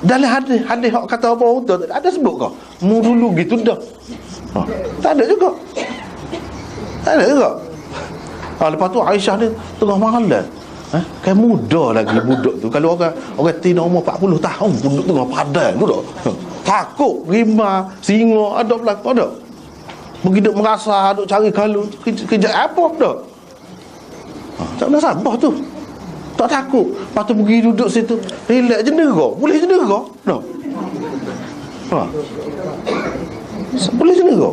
dalam hadis hak kata apa tu ada sebut kau mu dulu gitu dah? Tak ada juga. Lepas tu Aisyah ni tengah malam. Kan muda lagi budak tu. Kalau orang tina umur 40 tahun budak tengah padang tu dah. Takut rimau, singa ada berlaku ada. Begitu merasa duk cari kalung kejap apa dah. Tak pernah sabar tu. Tak takut. Lepas tu pergi duduk situ. Relax jendera. Boleh jendera dah. Boleh jendera.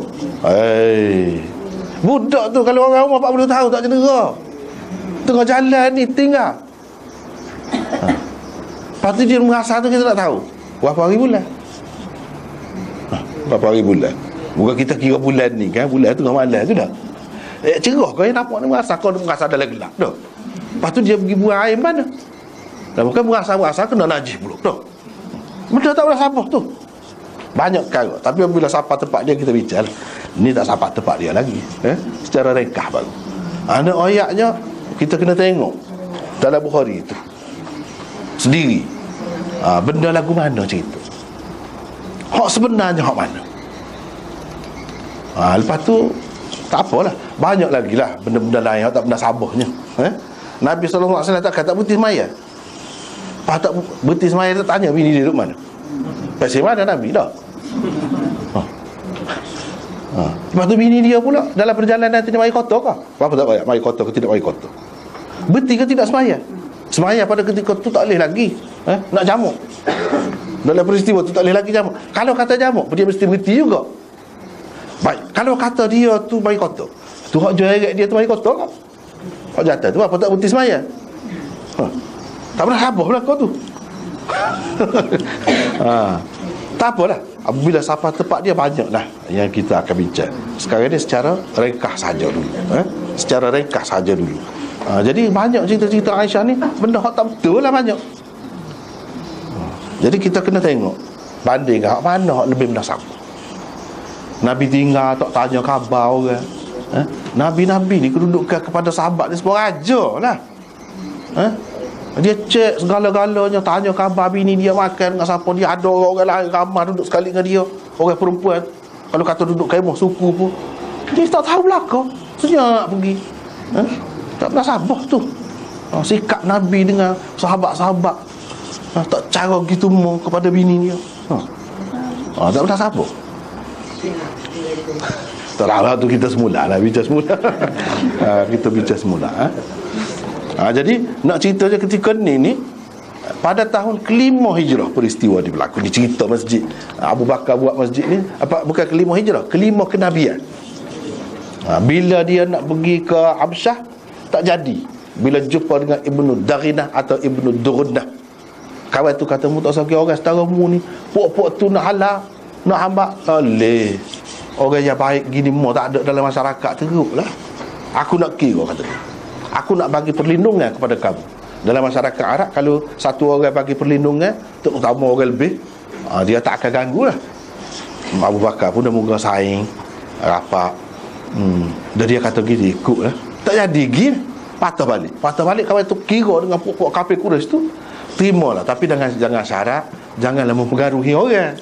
Budak tu kalau orang umur 40 tahun tak cedera. Tengah jalan ni tinggal. Lepas tu dia merasa tu kita tak tahu berapa hari bulan. Berapa hari bulan. Bukan kita kira bulan ni kan. Bulan tengah malam tu dah. Cerah kau yang nampak ni merasa. Kau merasa dalam gelap dah. Lepas tu dia pergi buang air mana. Dan bukan merasa kena najis pula dah. Benda tak boleh sabar tu. Banyak perkara. Tapi bila sampai tempat dia kita bicara. Ni tak sampai tempat dia lagi. Secara ringkas baru. Ada ayatnya kita kena tengok dalam Bukhari itu sendiri. Benda lagu mana cerita. Hak sebenarnya hak mana. Lepas tu tak apalah. Banyak lagi lah benda-benda lain yang tak pernah sabahnya. Nabi SAW tak kata berhenti semaya. Lepas tak berhenti semaya dia tanya bini dia duduk mana. Pasal mana Nabi dah. Lepas tu bini dia pula dalam perjalanan tidak mari kota ke? Apa tak payah mari kota ke tidak mari kota? Berhenti ke tidak semaya? Semaya pada ketika tu tak boleh lagi nak jamak. Dalam peristiwa tu tak boleh lagi jamak. Kalau kata jamak, dia mesti berhenti juga. Baik, kalau kata dia tu mari kota, tu hak jerat dia tu mari kota ke? Hak jatuh tu apa tak berhenti semaya? Tak pernah habis lah kau tu. Tak apalah. Bila sampai tempat dia banyak lah yang kita akan bincang. Sekarang ni secara ringkas saja dulu. Secara ringkas saja dulu. Jadi banyak cerita-cerita Aisyah ni benda hak tak betul lah banyak. Jadi kita kena tengok banding hak mana hak lebih menasab. Nabi tinggal tak tanya khabar orang. Nabi-nabi ni kedudukan kepada sahabat ni semua raja lah. Dia cek segala-galanya, tanya khabar bini dia makan dengan siapa, dia ada orang lain ramai duduk sekali dengan dia, orang perempuan. Kalau kata duduk kemah suku pun dia tak tahu belakang. Senyap pergi. Tak pernah sabar tu. Sikap Nabi dengan sahabat-sahabat, tak cara gitu mau kepada bini dia. Tak pernah sabar. Tak lah tu kita semula lah bincang semula. Kita bincang semula. Jadi nak cerita je ketika ni pada tahun kelima hijrah peristiwa ni berlaku. Ni cerita masjid Abu Bakar buat masjid ni bukan kelima hijrah, kelima kenabian. Bila dia nak pergi ke Habsyah, tak jadi. Bila jumpa dengan Ibnu Darinah atau Ibnu Durunah, kawan tu kata, mu tak sakit orang setara mu ni, puak-puak tu nak halal, nak hambak. Oleh orang yang baik gini mu tak ada dalam masyarakat, teruklah. Aku nak kira, kata dia, aku nak bagi perlindungan kepada kamu. Dalam masyarakat Arab, kalau satu orang bagi perlindungan, terutama orang lebih, dia tak akan ganggu lah. Abu Bakar pun dah muka saing rapat. Dan dia kata gini, ikut lah. Tak jadi gini, patah balik kawan tu kira dengan pokok kafir Quraisy tu, terimalah, tapi jangan syarat, janganlah mempengaruhi orang.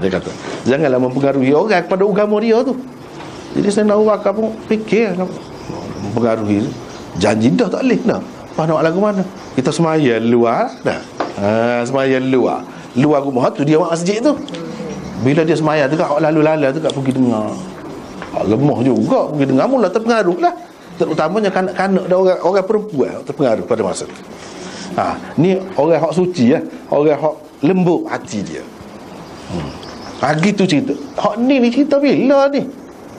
Dia kata, janganlah mempengaruhi orang kepada agama dia tu. Jadi saya nak Abu Bakar pun fikir mempengaruhi, janji dah tak boleh dah. Apa nak lagu mana? Kita semaya luar dah. Semaya luar rumah tu dia buat masjid tu. Bila dia semaya tu kat lalu-lalu tu kat pergi dengar. Lemah juga pergi dengar, mula terpengaruh lah. Terutamanya kanak-kanak dan orang perempuan terpengaruh pada masa tu. Ni orang hak suci ya, orang hak lembut hati dia. Gitu cerita. Hak ni cerita bila ni?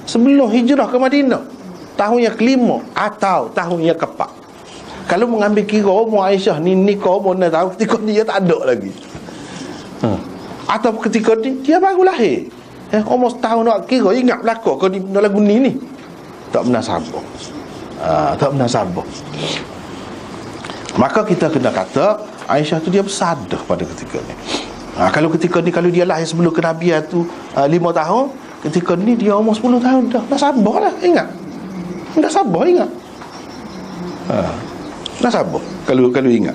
Sebelum hijrah ke Madinah, tahun yang kelima atau tahun yang keempat. Kalau mengambil kira umur Aisyah ni nikah umur 6 tahun, ketika dia tak ada lagi. Atau ketika dia baru lahir. Umur setahun nak kira, ingat belakang kau di lagu ni. Tak pernah sabar. Tak pernah sabar. Maka kita kena kata Aisyah tu dia bersadar pada ketika ni. Kalau ketika ni, kalau dia lahir sebelum kenabian tu 5 tahun, ketika ni dia umur 10 tahun dah sabar lah, ingat. Dah sabar, ingat. Dah sabar kalau ingat.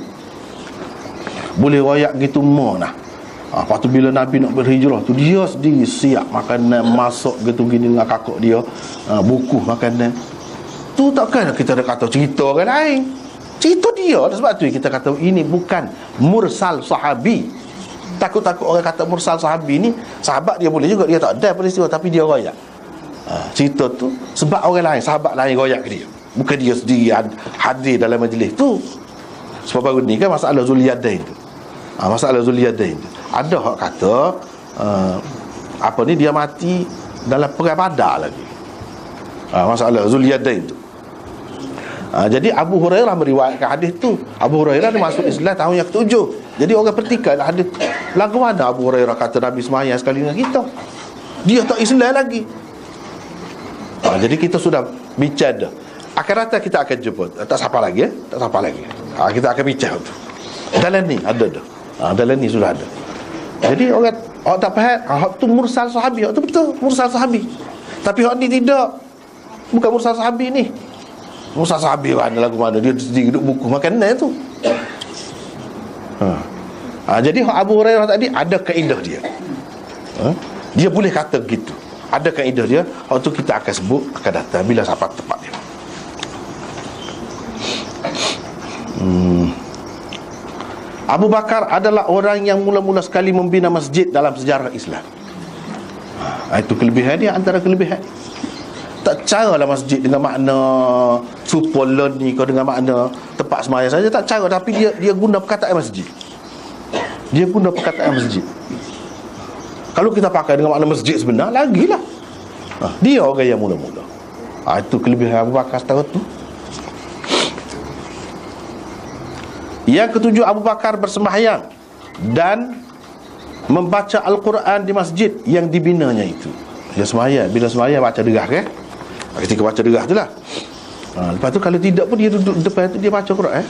Boleh royak gitu mana. Lepas tu bila Nabi nak berhijrah tu, dia sendiri siap makanan, masak gitu gini dengan kakak dia, buku makanan. Tu takkan kita dah kata cerita orang lain, cerita dia. Sebab tu kita kata ini bukan mursal sahabi. Takut-takut orang kata mursal sahabi ni, sahabat dia boleh juga, dia tak ada peristiwa tapi dia royak. Cerita tu sebab orang lain, sahabat lain royak ke dia, bukan dia sendiri hadir dalam majlis tu. Sebab baru ni kan masalah Zuliyadain tu. Masalah Zuliyadain tu, ada hak kata dia mati dalam perang Badar lagi. Masalah Zuliyadain tu. Jadi Abu Hurairah meriwayatkan hadis tu. Abu Hurairah dia masuk Islam tahun yang ke-7. Jadi orang pertikaikan hadis tu. Lagu mana Abu Hurairah kata Nabi semayang sekali dengan kita, dia tak Islam lagi. Jadi kita sudah bincang dah. Akan datang kita akan jumpa. Tak siapa lagi tak siapa lagi. Kita akan bincang tu. Dalam ni ada dah. Dalam ni sudah ada. Jadi orang tak faham, hak tu mursal sahabi, hak tu betul mursal sahabi. Tapi hak ni tidak. Bukan mursal sahabi ni. Mursal sahabi mana lagu mana, dia sendiri duduk buku makanan tu. Jadi hak Abu Hurairah tadi ada kaedah dia. Dia boleh kata gitu. Ada kaedah dia. Hak tu kita akan sebut akan datang bila sampai tepat dia. Abu Bakar adalah orang yang mula-mula sekali membina masjid dalam sejarah Islam. Itu kelebihan dia, antara kelebihan. Tak cara lah masjid dengan makna super learning kau dengan makna tempat sembahyang saja, tak cara. Tapi dia guna perkataan masjid. Dia guna perkataan masjid. Kalau kita pakai dengan makna masjid sebenar, lagilah. Dia orang yang mula-mula. Itu kelebihan Abu Bakar setara tu. Yang ketujuh, Abu Bakar bersembahyang dan membaca Al-Quran di masjid yang dibinanya itu. Dia sembahyang, bila sembahyang baca derah kan? Ketika baca derah tu lah. Lepas tu kalau tidak pun dia duduk depan tu, dia baca Quran.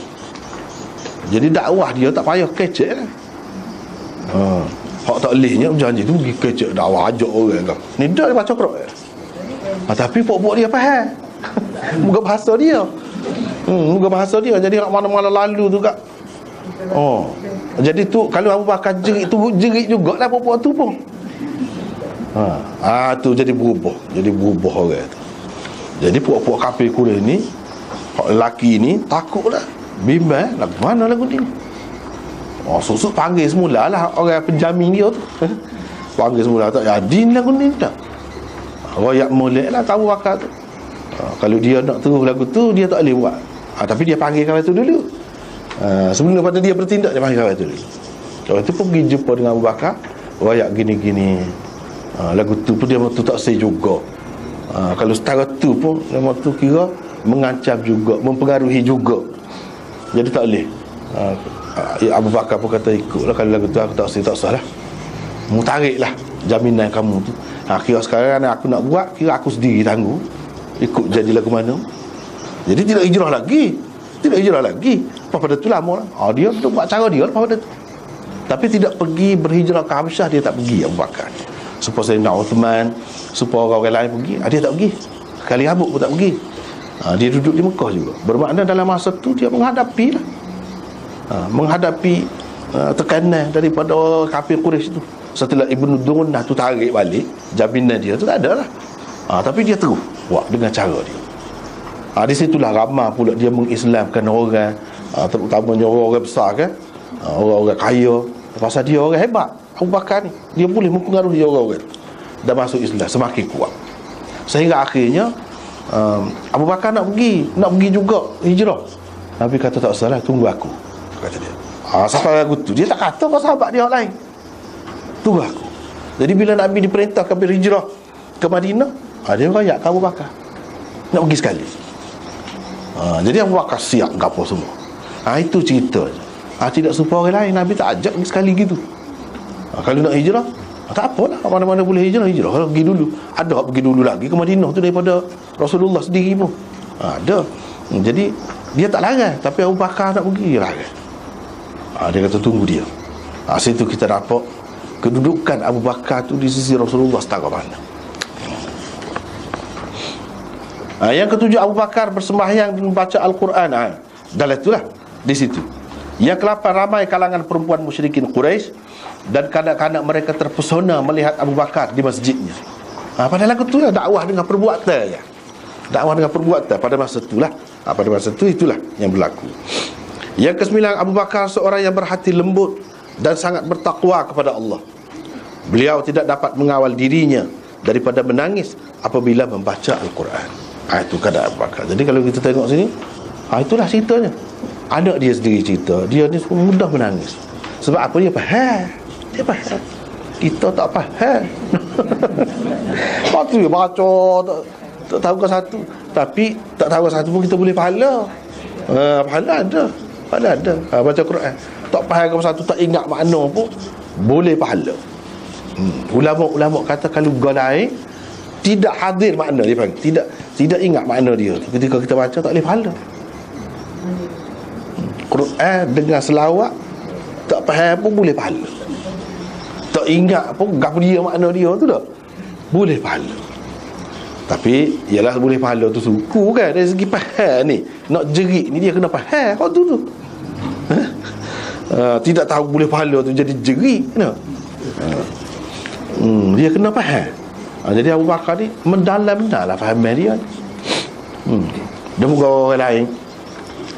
Jadi dakwah dia tak payah kecek kan? Hak tak lehnya berjanji tu pergi kecek dakwah, ajak orang kan. Ni dah dia baca Quran. Tapi pok-pok dia faham. Muka bahasa dia. Muka bahasa dia. Jadi nak mana-mana lalu tu kak. Jadi tu kalau Abu Bakar jerit tu, jerit jugalah pok-pok tu pun. Tu jadi berubah. Jadi berubah orang tu. Jadi puak-puak kafir Quraisy ni, lelaki ni takutlah, bimbang lagu mana lagu ni. Susuk panggil semula lah orang penjamin dia tu. Panggil semula tak jadi lagu ni tak. Royak molek lah Abu Bakar tu. Kalau dia nak terus lagu tu, dia tak boleh buat. Tapi dia panggil kawan tu dulu. Sebelum daripada dia bertindak, dia panggil kawan tu. Kawan tu pun pergi jumpa dengan Abu Bakar, royak gini-gini. Lagu tu pun dia tu tak say juga. Kalau setara tu pun memang tu kira mengancam juga, mempengaruhi juga. Jadi tak boleh. Abu Bakar pun kata ikutlah, kalau lagu tu aku tak say, tak salah. Mu tariklah jaminan kamu tu. Kira sekarang aku nak buat, kira aku sendiri tangguh. Ikut jadi lagu mana. Jadi tidak hijrah lagi. Tidak hijrah lagi. Lepas pada tu lama lah. Dia tu buat cara dia lepas pada tu. Tapi tidak pergi berhijrah ke Habsyah, dia tak pergi Abu Bakar. Supaya Sayyidina Uthman, supaya orang-orang lain pergi, dia tak pergi. Sekali habuk pun tak pergi. Dia duduk di Mekah juga. Bermakna dalam masa tu dia menghadapi lah. Menghadapi tekanan daripada orang kafir Quraisy tu. Setelah Ibnu Dunnah tu tarik balik jaminan dia tu, tak ada lah. Tapi dia terus buat dengan cara dia. Di situlah ramai pula dia mengislamkan orang, terutamanya orang-orang besar kan, orang-orang kaya. Pasal dia orang hebat, Abu Bakar ni, dia boleh mempengaruhi orang-orang dan masuk Islam semakin kuat. Sehingga akhirnya Abu Bakar nak pergi juga hijrah. Nabi kata tak salah, tunggu aku, kata dia. Sampai lagu tu dia tak kata ke sahabat dia orang lain, tunggu aku. Jadi bila Nabi diperintahkan berhijrah ke Madinah, dia rayak ke Abu Bakar nak pergi sekali. Jadi Abu Bakar siap gapo semua. Itu cerita. Tidak supaya orang lain, Nabi tak ajak sekali gitu. Kalau nak hijrah, tak apalah, mana-mana boleh hijrah pergi dulu. Ada pergi dulu lagi ke Madinah tu daripada Rasulullah sendiri pun. Ada. Jadi dia tak larang, tapi Abu Bakar nak pergi larang. Dia kata tunggu dia. Situ kita dapat kedudukan Abu Bakar tu di sisi Rasulullah setara mana. Yang ketujuh, Abu Bakar bersembahyang dan membaca Al-Quran. Dalam itulah di situ. Yang ke-8, ramai kalangan perempuan musyrikin Quraisy dan kanak-kanak mereka terpesona melihat Abu Bakar di masjidnya. Pada lagu itulah dakwah dengan perbuatan ya. Dakwah dengan perbuatan pada masa itulah. Pada masa itu itulah yang berlaku. Yang ke-9, Abu Bakar seorang yang berhati lembut dan sangat bertakwa kepada Allah. Beliau tidak dapat mengawal dirinya daripada menangis apabila membaca Al-Quran. Itu keadaan Abu Bakar. Jadi kalau kita tengok sini, itulah ceritanya. Anak dia sendiri cerita, dia ni mudah menangis. Sebab apa? Dia faham. Kita tak faham. Waktu dia baca tak tahu ke satu, tapi tak tahu ke satu pun kita boleh pahala. Pahala ada. Baca Quran tak faham ke satu, tak ingat makna pun boleh pahala. Ulama kata kalau golai tidak hadir makna dia panggil, tidak ingat makna dia, ketika kita baca tak boleh pahala. Quran dengan selawat tak faham pun boleh pahala. Tak ingat pun apa dia makna dia tu tak boleh pahala. Tapi ialah boleh pahala tu suku kan, dari segi faham ni. Nak jerit ni dia kena faham kau tu. Tidak tahu boleh pahala tu jadi jerit kena. Dia kena faham. Jadi Abu Bakar ni mendalam-dalam faham dia. Dan moga orang lain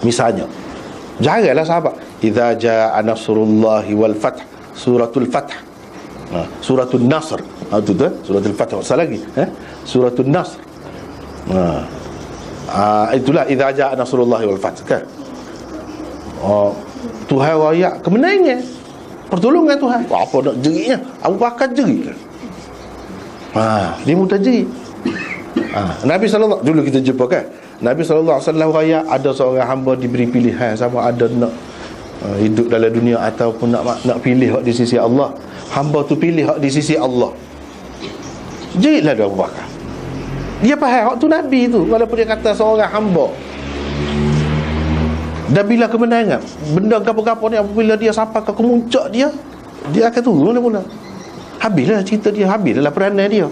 misalnya, janganlah sahabat, idza jaa nasrullahi wal fath, suratul fath, suratul nasr, itu tu suratul fath. Salah lagi suratul nasr. Itulah idza jaa nasrullahi wal fath kan. Tuhan raya kemenangan, pertolongan Tuhan. Apa nak jeritnya? Abu Bakar jerit kan. Dia mudah jerit. Nabi sallallahu, dulu kita jumpa kan, Nabi sallallahu alaihi wasallam raya ada seorang hamba diberi pilihan sama ada nak hidup dalam dunia ataupun nak pilih hak di sisi Allah. Hamba tu pilih hak di sisi Allah. Jeritlah dia Abu Bakar. Dia faham hak tu Nabi tu, walaupun dia kata seorang hamba. Dan bila kemenangan, benda gapo-gapo ni apabila dia sampai ke kemuncak dia akan turun mula. Habislah cerita dia, habislah peranan dia.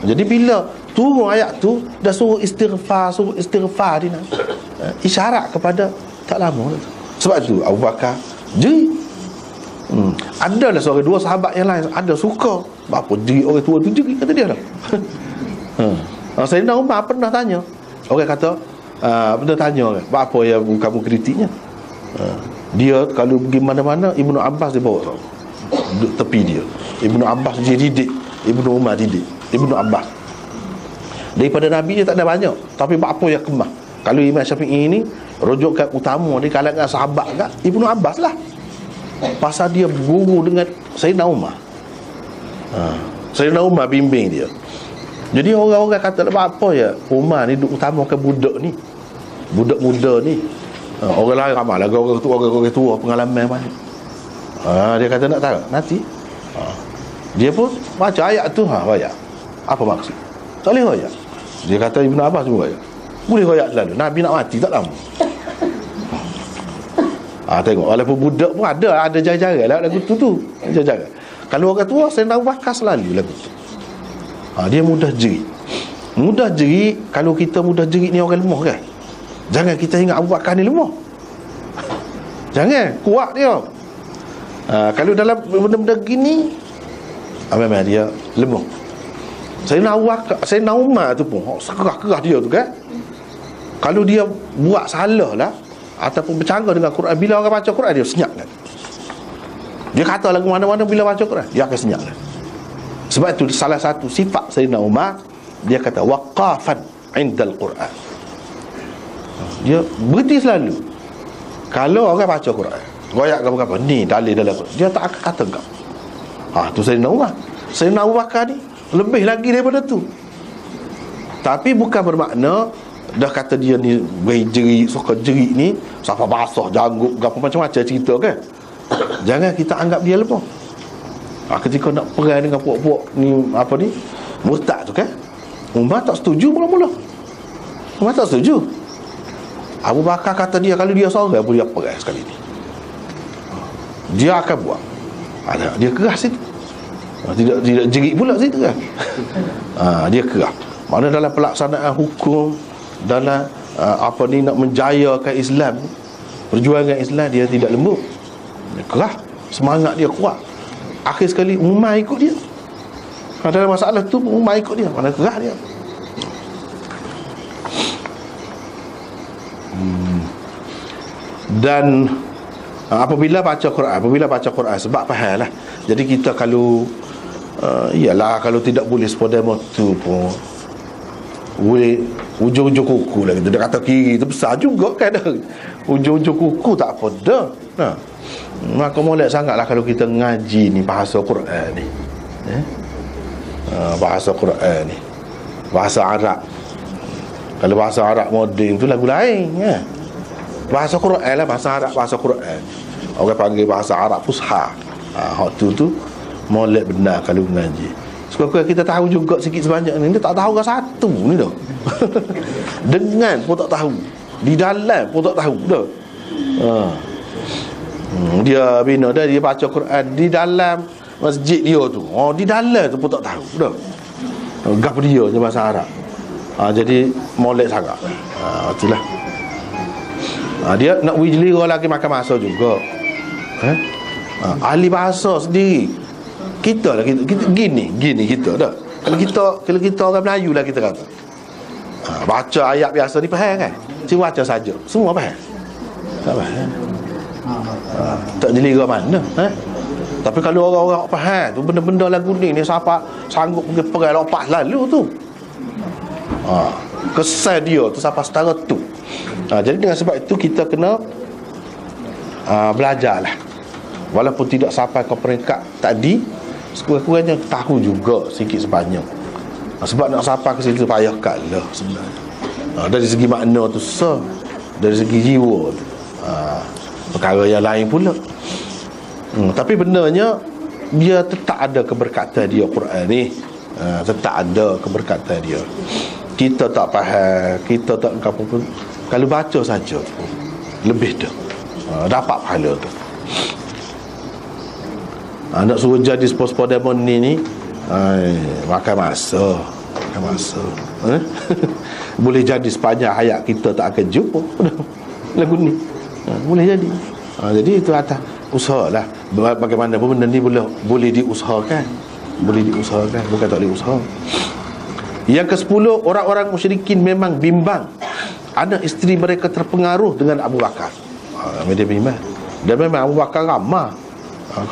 Jadi bila turun ayat tu, dah suruh istighfar dia. Isyarat kepada tak lama tu. Sebab tu Abu Bakar jerit. Adalah seorang dua sahabat yang lain ada suka. Apa jerit orang tua tu jerit kata dia dah. Sayyidina Umar pernah tanya. Orang kata pernah tanya orang, apa yang kamu kritiknya? Dia kalau pergi mana-mana Ibnu Abbas dia bawa duduk tepi dia. Ibnu Abbas dia didik, Ibnu Umar didik Ibnu Abbas. Daripada Nabi dia tak ada banyak, tapi apa yang kemah. Kalau Imam Syafi'i ini rujukan utama di kalangan sahabat kan Ibnu Abbas lah. Pasal dia guru dengan Sayyidina Umar. Sayyidina Umar bimbing dia. Jadi orang-orang kata apa ya, Umar ni duk utamakan budak ni, budak muda ni. Orang lain ramai lah, orang tua pengalaman banyak. Dia kata nak tahu nanti. Dia pun baca ayat tu, baca apa maksud, tak boleh royak. Dia kata Ibnu Abbas pun royak, boleh royak selalu. Nabi nak mati tak lama. Tengok, walaupun budak pun ada jaga-jaga lah lagu tu jaga-jaga. Kalau orang tua, saya nak bakar selalu lagu tu. Dia mudah jerit. Mudah jerit. Kalau kita mudah jerit ni orang lemah kan. Jangan kita ingat Abu Bakar ni lemah. Jangan, kuat dia. Kalau dalam benda-benda gini, memang dia lemah. Sayyidina Umar tu pun kerah-kerah dia tu kan. Kalau dia buat salah lah ataupun bercanggah dengan Quran, bila orang baca Quran dia senyap kan. Dia kata lagu mana-mana bila baca Quran dia akan senyap kan. Sebab itu salah satu sifat Sayyidina Umar, dia kata waqafan indal Quran. Dia berhenti selalu kalau orang baca Quran, goyak ke apa ni dalil dalam Quran, dia tak akan kata engkau. Tu Sayyidina Umar. Sayyidina Abu Bakar ni lebih lagi daripada tu. Tapi bukan bermakna dah kata dia ni jerit, suka jerit ni siapa basah janggut apa macam-macam cerita kan. Jangan kita anggap dia lemah. Ketika nak perang dengan puak-puak ni apa ni murtad tu kan, Umar tak setuju mula-mula. Umar tak setuju. Abu Bakar kata dia kalau dia seorang pun dia perang sekali ni, dia akan buat. Dia keras situ. Tidak jerit pula situ kan. Dia keras. Mana dalam pelaksanaan hukum, dalam apa ni nak menjayakan Islam, perjuangan Islam, dia tidak lembut. Dia keras. Semangat dia kuat. Akhir sekali Umar ikut dia. Dalam masalah tu Umar ikut dia. Mana keras dia. Dan apabila baca Quran sebab faham lah. Jadi kita kalau iyalah kalau tidak boleh sepeda motor pun boleh ujung-ujung kuku lah kita. Dia kata kiri tu besar juga kan. Ujung-ujung kuku tak apa dah. Maka molek sangatlah kalau kita ngaji ni bahasa Quran ni. Bahasa Quran ni, bahasa Arab. Kalau bahasa Arab moden tu lagu lain ya. Bahasa Quran lah, bahasa Arab, bahasa Quran. Orang panggil bahasa Arab Fusha. Hak tu molek benar kalau mengaji. Sekurang-kurang kita tahu juga sikit sebanyak ni. Dia tak tahu ke satu ni dah. Dengan pun tak tahu, di dalam pun tak tahu dah. Dia bina dah, dia baca Quran di dalam masjid dia tu. Di dalam tu pun tak tahu dah. Gap dia je bahasa Arab. Jadi molek sangat. Itulah. Dia nak wijli orang lagi makan masa juga. Ahli bahasa sendiri. Kita gini kita dah. Kalau kita orang Melayu lah kita kata. Baca ayat biasa ni faham kan? Cuma baca saja. Semua faham. Tak faham. Tak jeli ke mana Tapi kalau orang-orang faham tu benda-benda lagu ni siapa sanggup pergi perang lepas lalu tu. Kesan dia tu siapa setara tu. Jadi dengan sebab itu kita kena belajarlah. Walaupun tidak sampai ke peringkat tadi, sekurang-kurangnya tahu juga sikit sebanyak. Sebab nak sampai ke situ payahkan lah sebenarnya. Dari segi makna tu dari segi jiwa tu perkara yang lain pula. Tapi benarnya dia tetap ada keberkatan dia Quran ni. Tetap ada keberkatan dia. Kita tak faham, kita tak apa pun, kalau baca saja lebih dah dapat pahala tu. Nak suruh jadi sport demon ni makan masa. Boleh jadi sepanjang hayat kita tak akan jumpa lagu ni. Boleh jadi. Jadi itu atas usahalah. Bagaimana pun benda ni boleh diusahakan. Bukan tak boleh usaha. Yang ke-10, orang-orang musyrikin memang bimbang anak isteri mereka terpengaruh dengan Abu Bakar. Dia bimbang. Dan memang Abu Bakar ramah.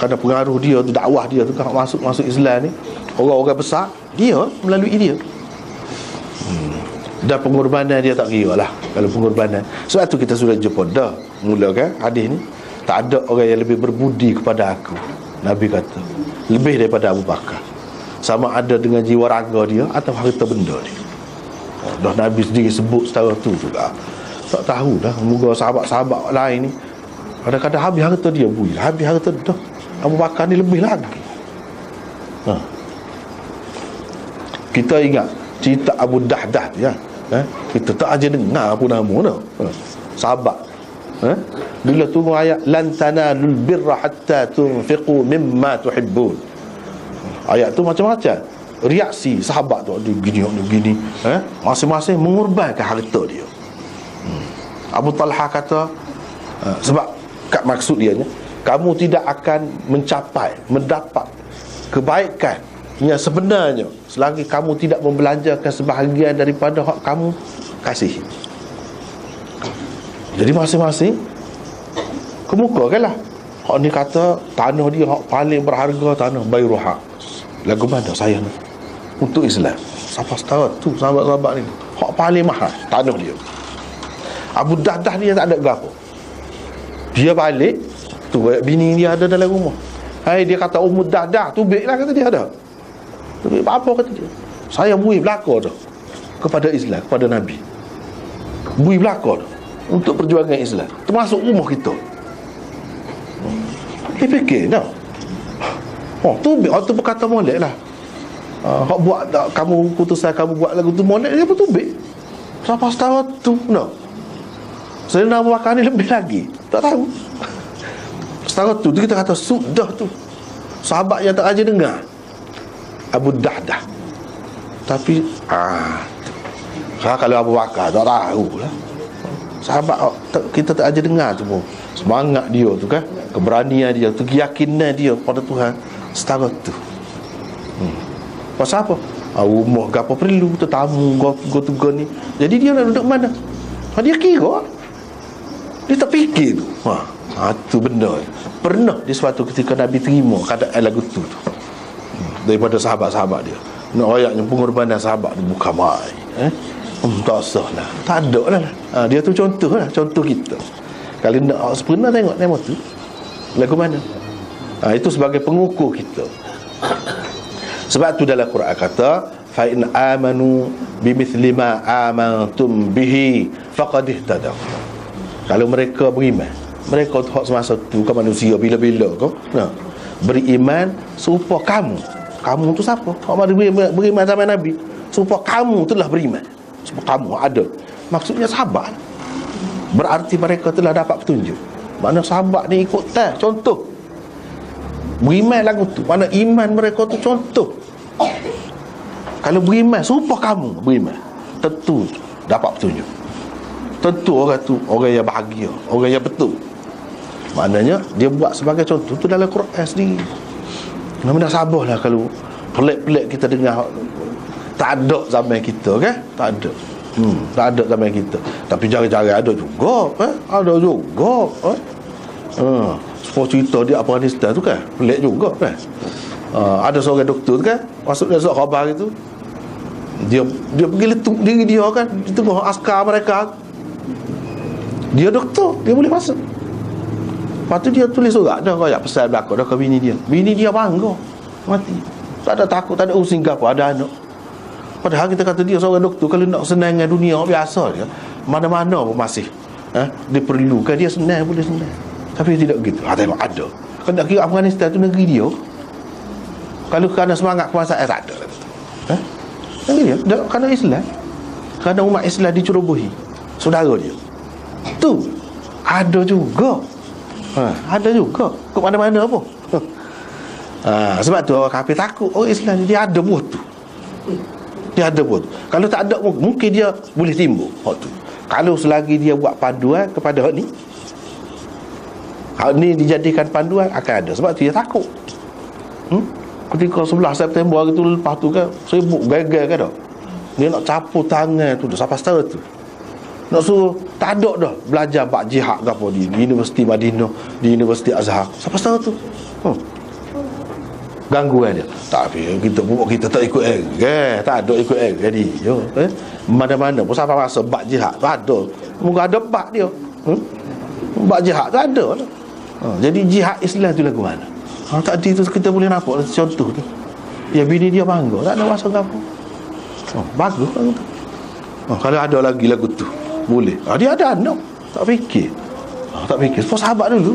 Kerana pengaruh dia tu, dakwah dia tu kan masuk Islam ni, orang-orang besar dia melalui dia. Dan pengorbanan dia tak kira lah. Kalau pengorbanan, sebab tu kita sudah jumpa dah mula kan hadis ni, tak ada orang yang lebih berbudi kepada aku, Nabi kata, lebih daripada Abu Bakar, sama ada dengan jiwa raga dia atau harta benda dia. Dah Nabi sendiri sebut secara tu juga. Tak tahu dah, moga sahabat-sahabat lain ni kadang-kadang habis harta dia habis harta dah. Abu Bakar ni lebih lagi. Kita ingat cerita Abu Dahdah tu ya. Kita tak aja dengar pun nama tu. Sahabat. Bila turun ayat lan tanalul birra hatta tunfiqu mimma tuhibbun. Ayat tu macam-macam reaksi sahabat tu, dia begini, masing-masing mengorbankan harta dia. Abu Talha kata, sebab kat maksud dia kamu tidak akan mendapat kebaikan yang sebenarnya selagi kamu tidak membelanjakan sebahagian daripada hak kamu kasihi. Jadi masing-masing kemukakanlah. Hak ni kata tanah dia hak paling berharga, tanah Bairuha. Lagu mana saya ni untuk Islam. Siapa tahu tu sahabat-sahabat ni hak paling mahal tanah dia. Abu Dahdah dia tak ada gapo. Dia balik tu bini dia ada dalam rumah. Dia kata Ummu Dahdah tubiklah, kata dia ada. Tubik apa kata dia? Saya bui belaka tu kepada Islam, kepada Nabi. Bui belaka tu untuk perjuangan Islam, termasuk rumah kita. Dia fikir tak? Tubik tu berkata molek lah. Hak buat tak, kamu putusan kamu buat lagu tu molek, dia pun tubik. Siapa tahu tu no. Sayyidina Abu Bakar ni lebih lagi. Tak tahu. Setara tu kita kata sudah tu sahabat yang tak aja dengar Abu Dahdah. Tapi kalau Abu Bakar tak tahu lah. Sahabat kita tak aja dengar tu pun semangat dia tu kan, keberanian dia tu, keyakinan dia pada Tuhan setara tu. Pasal apa? Rumah ke apa perlu, tetamu go ni. Jadi dia nak duduk mana? Dia kira. Dia tak fikir tu. Tu benda pernah di suatu ketika Nabi terima keadaan lagu tu daripada sahabat-sahabat dia. Nak ayatnya pengorbanan sahabat tu bukan main. Tak sah lah, tak ada lah. Dia tu contoh lah, contoh kita. Kalau nak pernah tengok nama tu lagu mana, itu sebagai pengukur kita. Sebab tu dalam Quran kata fa in amanu bimithli ma amantum bihi faqad ihtadaw. Kalau mereka beriman, mereka tu hak semasa tu kan manusia bila-bila kau beriman serupa kamu tu siapa? Hak beriman zaman Nabi serupa kamu telah beriman, serupa kamu ada, maksudnya sahabat. Berarti mereka telah dapat petunjuk. Mana sahabat ni ikut contoh beriman lagu tu, mana iman mereka tu contoh. Kalau beriman serupa kamu beriman, tentu dapat petunjuk. Tentu orang tu orang yang bahagia, orang yang betul. Maknanya dia buat sebagai contoh tu dalam Quran sendiri. Namanya sabarlah kalau pelik-pelik kita dengar. Tak ada zaman kita kan? Tak ada. Tak ada zaman kita. Tapi jarang-jarang ada juga, ada juga. Semua cerita dia Afghanistan tu kan pelik juga kan. Ada seorang doktor tu kan, masuk dalam surat khabar itu, dia pergi letup diri dia kan di tengah askar mereka. Dia doktor, dia boleh masuk. Lepas tu dia tulis surat dah, kaya pesan belakang dah ke bini dia. Bini dia bangga mati, tak ada takut, tak ada using ke apa, ada anak. Padahal kita kata dia seorang doktor, kalau nak senang dengan dunia biasa dia, mana-mana pun masih diperlukan, dia senang, boleh senang. Tapi tidak begitu. Tengok ada. Kalau nak kira Afghanistan tu negeri dia, kalau kerana semangat kebangsaan tak ada. Negeri dia kerana Islam, kerana umat Islam dicerobohi saudara dia. Tu ada juga. Ada juga. Ke mana-mana apa. Sebab tu orang kafir takut orang Islam ni, dia ada buah tu. Dia ada buah tu. Kalau tak ada mungkin dia boleh timbul hak tu. Kalau selagi dia buat panduan kepada hak ni dijadikan panduan, akan ada. Sebab tu dia takut. Ketika 11 September hari tu, lepas tu kan sibuk gagal kan dah. Dia nak capur tangan tu dah sampai setara tu. Nak suruh tak ada dah belajar bab jihad ke apa di Universiti Madinah, di Universiti Azhar. Sampai setara tu. gangguan dia. Tapi kita tak ikut tak ada ikut jadi yo mana-mana pun sampai masa bab jihad tu ada, muka ada bab dia. Bab jihad tu ada lah. Jadi jihad Islam tu lagu mana? Tadi tu kita boleh nampak contoh tu. Ya bini dia bangga, tak ada masa apa. Bagus lagu tu. Kalau ada lagi lagu tu boleh. Dia ada anak, tak fikir. Tak fikir. Sebab sahabat dulu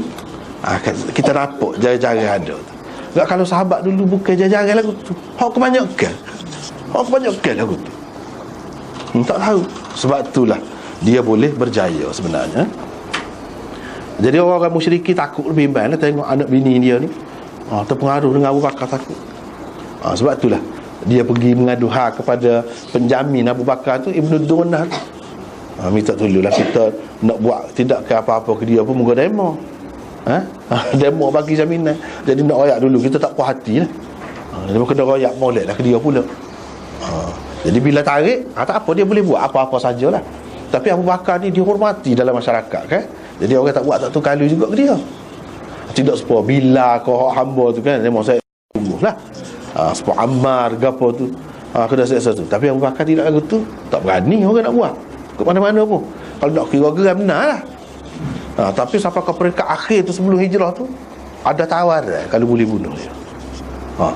kita nampak jari-jari ada tu. Tak, kalau sahabat dulu bukan jari-jari lagu tu, hak kebanyakan lagu tu. Tak tahu. Sebab itulah dia boleh berjaya sebenarnya. Jadi orang musyrikin takut lebih baik lah tengok anak bini dia ni terpengaruh dengan Abu Bakar, takut. Sebab itulah dia pergi mengadu hal kepada penjamin Abu Bakar tu, Ibnu Dunah. Minta tolonglah kita nak buat tidak ke apa-apa ke dia pun, moga demo. Demo bagi jaminan. Jadi nak royak dulu, kita tak puas hati lah. Dia kena royak molek lah ke dia pula. Jadi bila tarik, tak apa, dia boleh buat apa-apa sajalah. Tapi Abu Bakar ni dihormati dalam masyarakat kan. Jadi orang tak buat tak tu kalu juga ke dia. Tidak sepuluh bila kau hamba tu kan, memang saya tunggu lah. Sepuluh Ammar ke apa tu, kena seksa tu. Tapi Abu Bakar tidak lagu tu, tak berani orang nak buat ke mana-mana pun. Kalau nak kira geram benar lah. Tapi sampai ke peringkat akhir tu sebelum hijrah tu, ada tawar kalau boleh bunuh dia.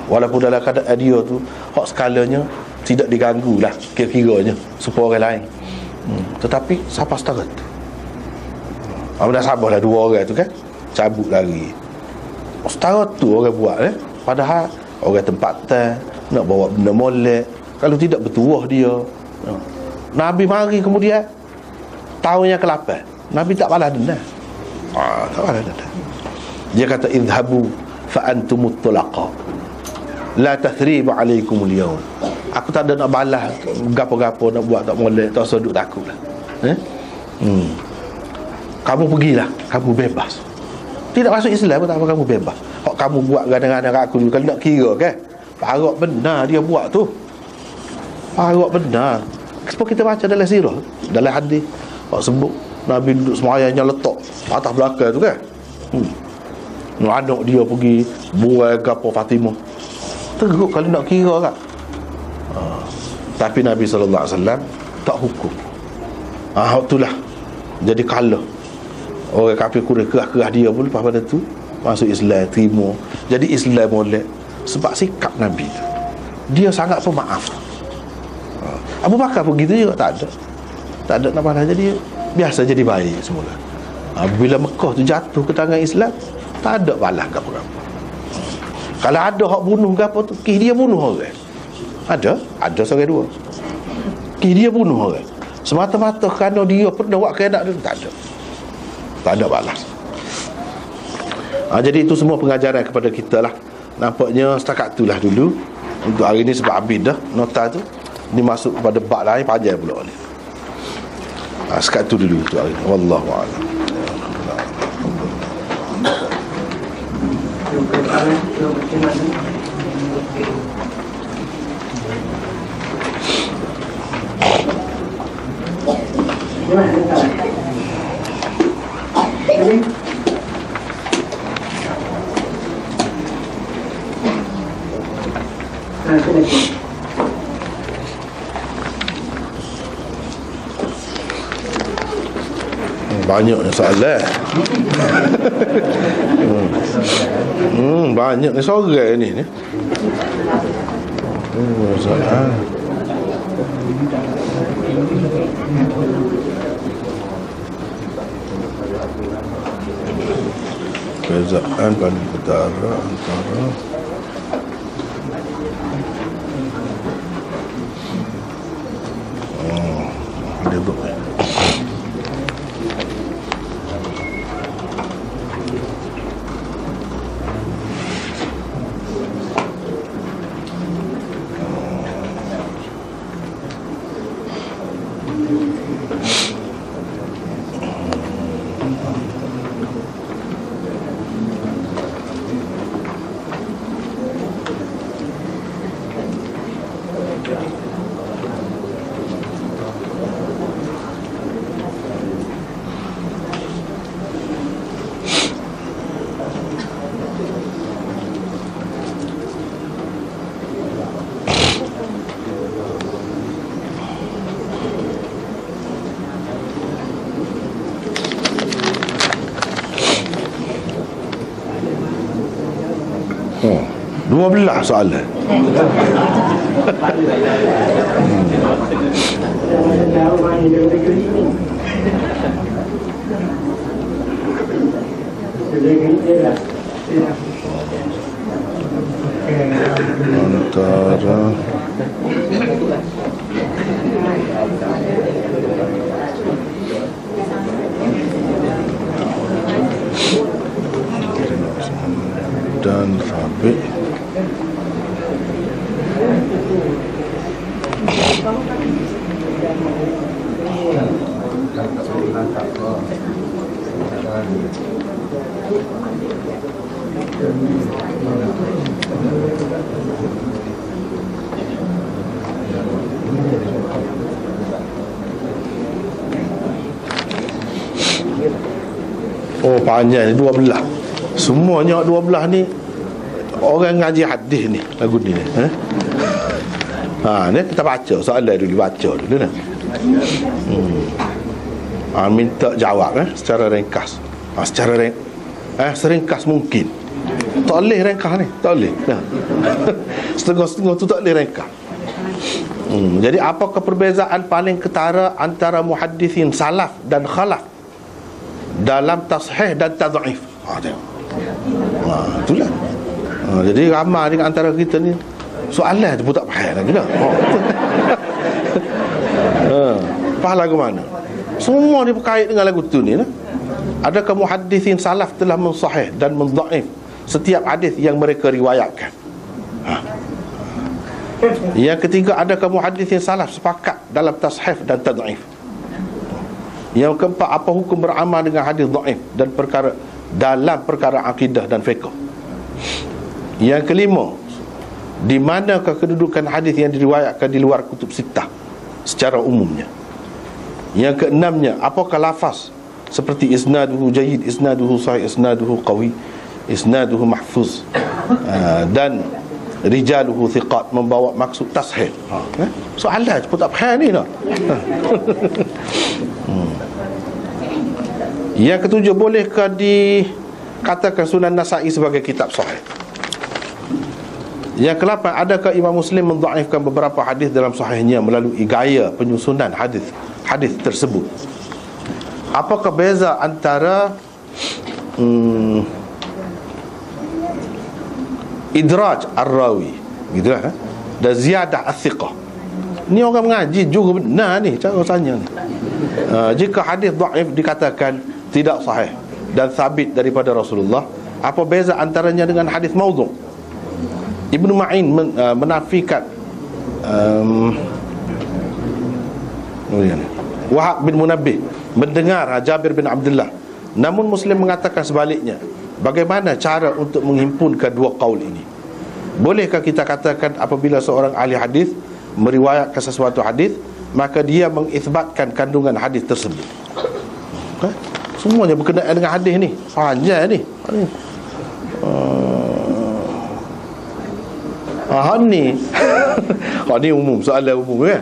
Walaupun dalam keadaan dia tu hak skalanya tidak diganggu lah kira-kiranya supaya orang lain. Tetapi siapa setara tu, dah sabarlah dua orang tu kan, cabut lagi. Setara tu orang buat padahal orang tempatan nak bawa benda molek, kalau tidak bertuah dia. Nabi mari kemudian tahun yang ke-8, Nabi tak balas dendam. Tak balas dendam. Dia kata idhabu fa antumut tulaqa la tathriba alaikumul yawm. Aku tak ada nak balas gapo-gapo nak buat tak molek, tak usah duk takutlah. Kamu pergilah, kamu bebas. Tidak masuk Islam pun tak apa, kamu bebas. Hak kamu buat kadang-kadang aku dulu, kalau nak kira kan, parok benar dia buat tu. Parok benar. Sebab kita baca dalam sirah, dalam hadis, hak sebut Nabi duduk semayangnya letak atas belakang tu kan. Anak dia pergi buai gapo Fatimah. Teruk kalau nak kira kan. Tapi Nabi SAW tak hukum. Itulah jadi kalah. Orang kafir Quraisy kerah-kerah dia pun lepas pada tu masuk Islam, terima. Jadi Islam molek sebab sikap Nabi tu. Dia sangat pemaaf. Abu Bakar begitu juga tak ada nak balas, jadi biasa, jadi baik semula. Bila Mekah tu jatuh ke tangan Islam, tak ada balas apa-apa. Kalau ada hak bunuh ke apa tu, dia bunuh orang. Ada seorang dua. Dia bunuh orang. Semata-mata kerana dia pernah buat kehendak dia, tak ada balas. Jadi itu semua pengajaran kepada kita lah. Nampaknya setakat itulah dulu untuk hari ni, sebab habis dah nota tu. Ni masuk kepada bab lain panjang pula ni. Setakat tu dulu untuk hari ni. Wallahu a'lam. Banyaknya soalan. Banyak ni soalan ni. Soalan. Perbezaan pada antara dia tu. Oh, 12 soalan. Antara dan Rabi'. Oh, panjang ni 12. Semuanya 12 ni orang ngaji hadis ni, lagu ni. Ni kita baca soalan dulu, baca dulu nah. Minta jawab secara ringkas. Secara seringkas mungkin. Tak boleh ringkas ni, tak boleh. Setengah-setengah tu tak boleh ringkas. Jadi apakah perbezaan paling ketara antara muhaddithin salaf dan khalaf dalam tashih dan tad'if? Tengok. Itulah. Jadi ramai dengan antara kita ni soalan tu pun tak faham lagi dah. Faham lagu mana? Semua ni berkait dengan lagu tu ni. Adakah muhaddithin salaf telah mensahih dan mendhaif setiap hadis yang mereka riwayatkan? Yang ketiga, adakah muhaddithin salaf sepakat dalam tashih dan tad'if? Yang keempat, apa hukum beramal dengan hadis dhaif dan perkara dalam perkara akidah dan fiqh? Yang kelima, di manakah kedudukan hadis yang diriwayatkan di luar kutub sittah secara umumnya? Yang keenamnya, apakah lafaz seperti isnaduhu jayyid, isnaduhu sahih, isnaduhu qawi, isnaduhu mahfuz, dan rijaluhu thiqat membawa maksud tashih? Soalan pun tak faham ni lah. Yang ketujuh, bolehkah dikatakan Sunan Nasa'i sebagai kitab sahih? Yang ke-8, adakah Imam Muslim mendhaifkan beberapa hadis dalam sahihnya melalui gaya penyusunan hadis tersebut? Apakah beza antara idraj ar-rawi gitulah dan ziyadah as-siqah? Ni orang mengaji juga benar ni cara tanya ni. Jika hadis dhaif dikatakan tidak sahih dan sabit daripada Rasulullah, apa beza antaranya dengan hadis maudhu'? Ibnu Ma'in menafikan Wahab bin Munabbih mendengar Jabir bin Abdullah, namun Muslim mengatakan sebaliknya. Bagaimana cara untuk menghimpunkan dua qaul ini? Bolehkah kita katakan apabila seorang ahli hadis meriwayatkan sesuatu hadis, maka dia mengisbatkan kandungan hadis tersebut? Semuanya berkenaan dengan hadis ni. Panjang ni. Ni umum, soalan umum kan.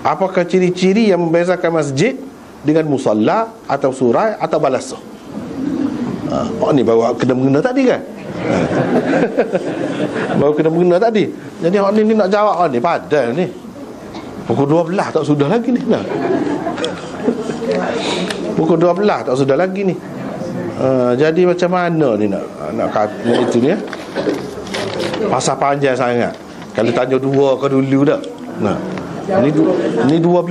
Apakah ciri-ciri yang membezakan masjid dengan musalla atau surau atau balasah? Ni baru kena mengena tadi kan. Baru kena mengena tadi. Jadi ni nak jawab ni padahal ni pukul 12 tak sudah lagi ni. Pukul 12 tak sudah lagi ni. Jadi macam mana ni nak kata itu ni pasal panjang sangat. Kalau tanya dua ke dulu dah. Ni 12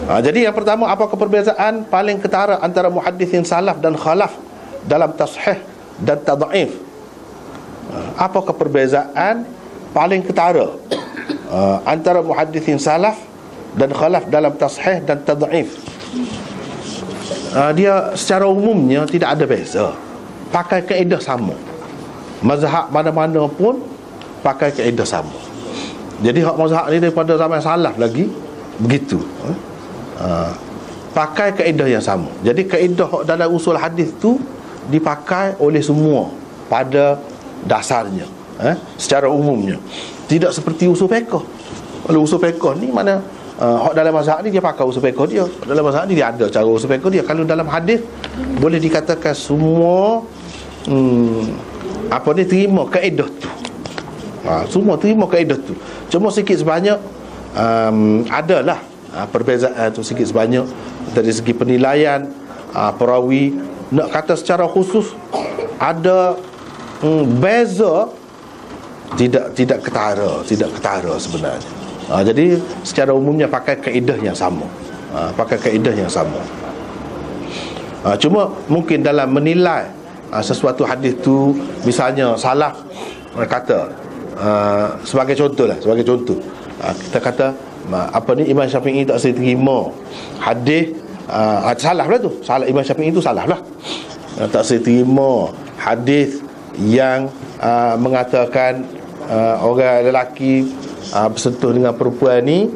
jadi yang pertama, apakah perbezaan paling ketara antara muhaddithin salaf dan khalaf dalam tashih dan tad'if? Apakah perbezaan paling ketara antara muhaddithin salaf dan khalaf dalam tashih dan tad'if? Dia secara umumnya tidak ada beza, pakai kaedah sama. Mazhab mana-mana pun pakai kaedah sama. Jadi hak mazhab ni daripada zaman salaf lagi begitu. Pakai kaedah yang sama. Jadi kaedah dalam usul hadis tu dipakai oleh semua pada dasarnya, secara umumnya. Tidak seperti usul fiqh. Kalau usul fiqh ni mana hak dalam mazhab ni dia pakai usul fiqh dia. Dalam mazhab ni dia ada cara usul fiqh dia. Kalau dalam hadis boleh dikatakan semua terima kaedah tu. Semua terima kaedah tu. Cuma sikit sebanyak adalah perbezaan tu sikit sebanyak dari segi penilaian perawi. Nak kata secara khusus ada beza, tidak ketara sebenarnya. Jadi secara umumnya pakai kaedah yang sama. Cuma mungkin dalam menilai sesuatu hadis tu, misalnya salah, kata sebagai contoh kita kata Imam Syafi'i tak boleh terima hadis, salah pula tu, Imam Syafi'i tu salah lah, tak boleh terima hadis yang mengatakan orang lelaki bersentuh dengan perempuan ni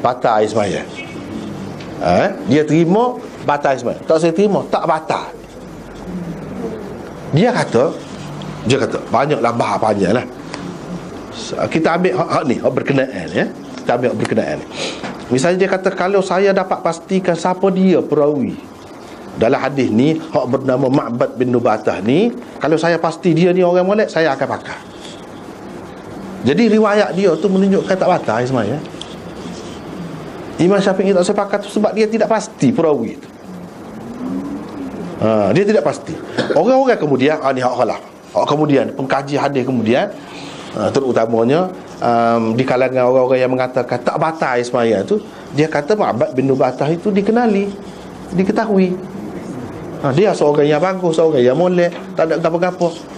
batal air sembahyang. Dia terima batal air sembahyang. Tak saya terima, tak batal. Dia kata banyaklah bahas panjang lah. Kita ambil hak ni, hak berkenaan ya. Kita ambil hak berkenaan ni. Misalnya dia kata, kalau saya dapat pastikan siapa dia perawi dalam hadis ni, hak bernama Ma'bad bin Nubatah ni, kalau saya pasti dia ni orang molek, saya akan pakai. Jadi riwayat dia tu menunjukkan tak batal sebenarnya. Imam Syafi'i tak sepakat sebab dia tidak pasti perawi itu. Dia tidak pasti. Orang-orang kemudian ni hak khalaf. Hak kemudian pengkaji hadis kemudian terutamanya di kalangan orang-orang yang mengatakan tak batal sebenarnya tu, dia kata Ma'bad bin Nubatah itu diketahui. Dia seorang yang bagus, seorang yang molek, tak ada apa-apa.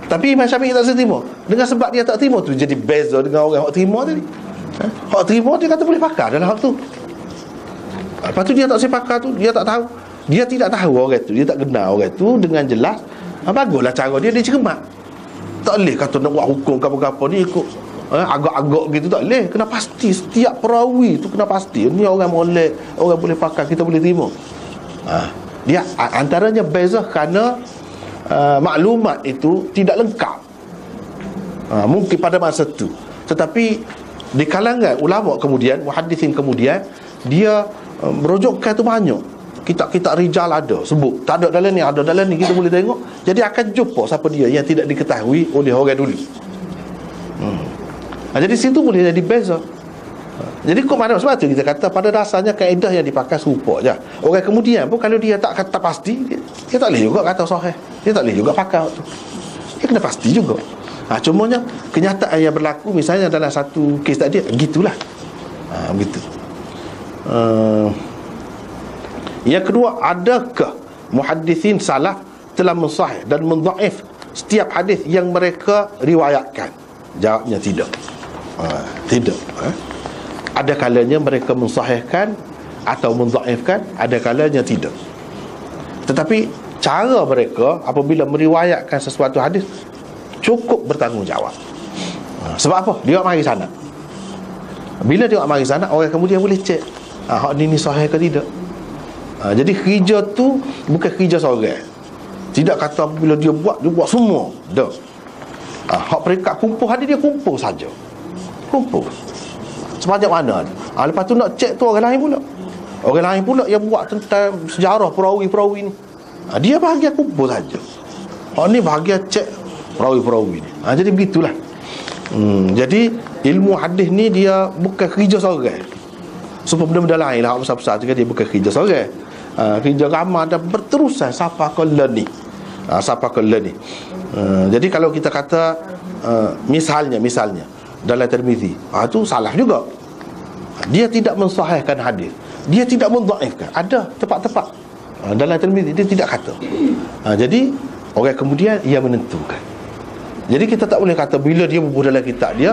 Tapi Imam Syafi'i tak terima. Dengan sebab dia tak terima tu, jadi beza dengan orang hak terima tadi. Hak terima dia kata boleh pakai dalam hak tu. Lepas tu dia tak sepakat tu, dia tak tahu. Dia tidak tahu orang tu, dia tak kenal orang tu dengan jelas. Baguslah cara dia cermat. Tak boleh kata nak buat hukum apa-apa ni ikut agak-agak gitu, tak boleh. Kena pasti, setiap perawi tu kena pasti ni orang molek, orang boleh pakai, kita boleh terima. Dia antaranya beza kerana maklumat itu tidak lengkap, mungkin pada masa tu. Tetapi di kalangan ulama kemudian, muhaddisin kemudian, dia merujukkan tu banyak. Kitab-kitab rijal ada sebut, tak ada dalam ni, ada dalam ni, kita boleh tengok. Jadi akan jumpa siapa dia yang tidak diketahui oleh orang dulu. Jadi situ boleh jadi beza. Jadi kok mana sebab tu kita kata pada dasarnya kaedah yang dipakai serupa je. Orang kemudian pun kalau dia tak kata pasti, dia tak boleh juga kata sahih. Dia tak boleh juga pakai tu. Dia kena pasti juga. Cumanya kenyataan yang berlaku misalnya dalam satu kes tadi, gitulah. Begitu. Yang kedua, adakah muhaddisin salaf telah mensahih dan mendhaif setiap hadis yang mereka riwayatkan? Jawabnya tidak. Tidak. Ada kalanya mereka mensahihkan atau mendhaifkan, ada kalanya tidak. Tetapi cara mereka apabila meriwayatkan sesuatu hadis cukup bertanggungjawab. Sebab apa? Dia mari sana. Bila dia mari sana, orang kemudian boleh cek hak ni sahih ke tidak. Jadi kerja tu bukan kerja seorang. Tidak kata apabila dia buat semua. Dah. Hak peringkat kumpul hadis, dia kumpul saja. Kumpul sebanyak mana. Lepas tu nak cek tu orang lain pula. Orang lain pula yang buat tentang sejarah perawi-perawi ni. Dia bahagian kumpul saja. Hak ni bahagian cek perawi-perawi ni. Jadi begitulah. Jadi ilmu hadis ni dia bukan kerja seorang. Sebab benda-benda lain lah, besar-besar juga dia bukan kerja seorang. Kerja ramai dan berterusan sampai ke learning. Jadi kalau kita kata misalnya dalam Tirmizi, itu salah juga. Dia tidak mensahihkan hadis, dia tidak mendhaifkan. Ada tepat-tepat dalam Tirmizi dia tidak kata. Jadi orang kemudian ia menentukan. Jadi kita tak boleh kata bila dia bubuh dalam kitab dia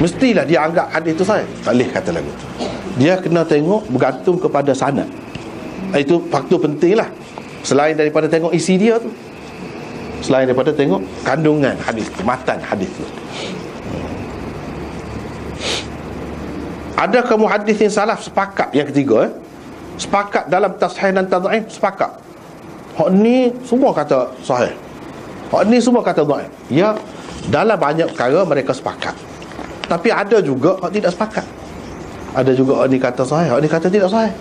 mestilah dia anggap hadis itu sahih. Tak boleh kata lagu tu. Dia kena tengok bergantung kepada sanad. Itu faktor penting lah. Selain daripada tengok isi dia tu, selain daripada tengok kandungan hadis tu, matan hadis tu. Adakah muhaddisin salaf sepakat? Yang ketiga, sepakat dalam tashih dan tadhaif, sepakat. Hak ni semua kata sahih, hak ni semua kata dhaif. Ya, dalam banyak perkara mereka sepakat. Tapi ada juga hak tidak sepakat. Ada juga orang ni kata sahih, orang ni kata tidak sahih.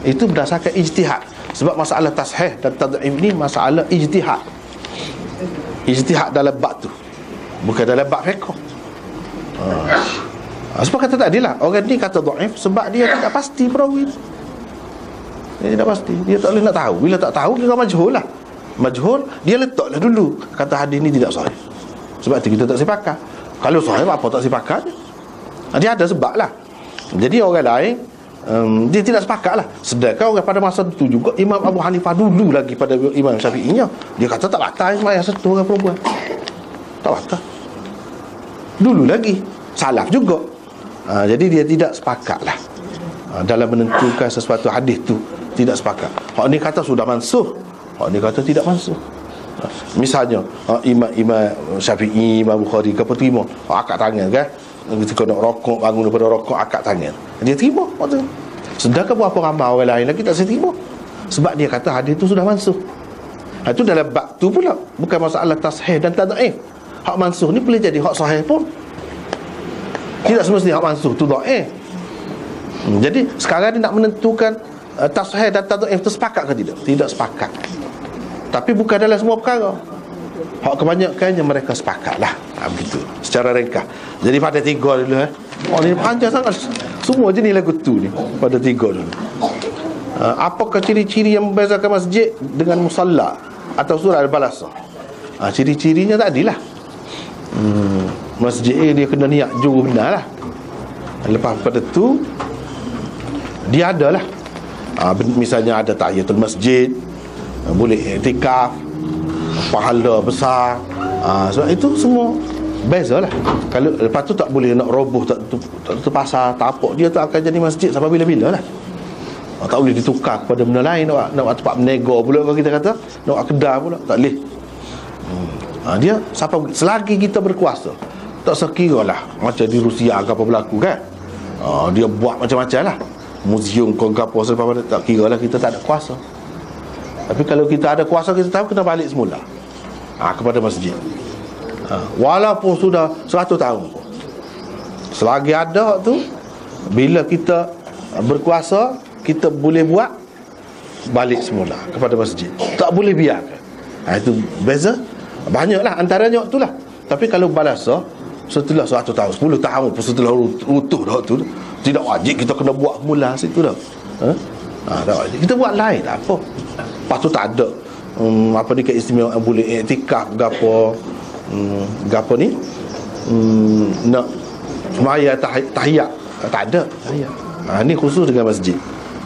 Itu berdasarkan ijtihad. Sebab masalah tashih dan tad'if ni masalah ijtihad. Ijtihad dalam bab tu, bukan dalam bab fiqh. Sebab kata tadi lah, orang ni kata dhaif sebab dia tidak pasti perawi. Dia tidak pasti, dia tak boleh nak tahu. Bila tak tahu, dia majhul lah. Majhul, dia letaklah dulu kata hadis ni tidak sahih. Sebab tu kita tak sepakat. Kalau sahih, apa tak sepakat? Dia ada sebab lah. Jadi orang lain dia tidak sepakat lah. Sedangkan orang pada masa itu juga, Imam Abu Hanifah dulu lagi pada Imam Syafi'inya, dia kata tak batal sembahyang satu orang perempuan. Tak batal. Dulu lagi salaf juga. Jadi dia tidak sepakat lah dalam menentukan sesuatu hadis tu. Tidak sepakat. Hak ni kata sudah mansuh, hak ni kata tidak mansuh. Misalnya Imam Syafi'i, Imam Bukhari ke terima akad tangan kan, ketika nak rokok, bangun daripada rokok akad tangan, dia terima waktu. Sedangkan berapa ramai orang lain lagi tak terima, sebab dia kata hadis tu sudah mansuh. Itu dalam bab tu pula, bukan masalah tashih dan tad'if. Hak mansuh ni boleh jadi hak sahih pun. Tidak semestinya hak mansuh tu dhaif. Jadi sekarang dia nak menentukan tashih dan tad'if tu sepakat ke tidak? Tidak sepakat. Tapi bukan dalam semua perkara. Hak kebanyakannya mereka sepakat lah. Begitu, secara ringkas. Jadi pada tiga dulu oh ni panjang sangat. Semua jenis lagu tu ni pada tiga dulu. Apakah ciri-ciri yang membezakan masjid dengan musalla atau surah al-balasah? Ciri-cirinya tadilah. Masjid dia kena niat juru benar lah. Lepas pada tu dia adalah misalnya ada tahiyatul masjid, boleh iktikaf, pahala besar. Sebab itu semua bezalah. Kalau lepas tu tak boleh nak roboh, tak terpasar tapak dia tu akan jadi masjid sampai bila-bila lah. Tak boleh ditukar kepada benda lain. Nak tempat berniaga pula, kalau kita kata nak kedai pula tak boleh. Dia sampai selagi kita berkuasa, tak sekira lah macam di Rusia ke apa berlaku kan. Dia buat macam-macam lah, muzium ke apa selepas pada, tak kira lah kita tak ada kuasa. Tapi kalau kita ada kuasa, kita tahu kena balik semula kepada masjid. Walaupun sudah 100 tahun pun, selagi ada tu, bila kita berkuasa, kita boleh buat balik semula kepada masjid. Tak boleh biarkan. Itu beza. Banyaklah antaranya tu lah. Tapi kalau balasa setelah 100 tahun, 10 tahun pun setelah rutuh dah tu, tidak wajib kita kena buat mula situ dah. Tak wajib. Kita buat lain tak apa. Lepas tu tak ada apa ni keistimewaan boleh iktikaf gapo gapo ni nak semaya tahiyat tak ada tahiyat. Ni khusus dengan masjid.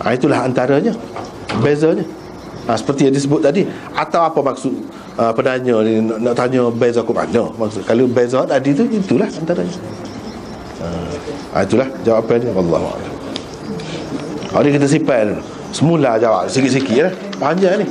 Itulah antaranya bezanya. Seperti yang disebut tadi. Atau apa maksud penanya ni nak tanya beza ke mana maksud? Kalau beza tadi tu, itulah antaranya. Itulah jawapannya. Wallahu a'lam. Hari kita simpan semula jawab sikit-sikit lah. Panjang ni.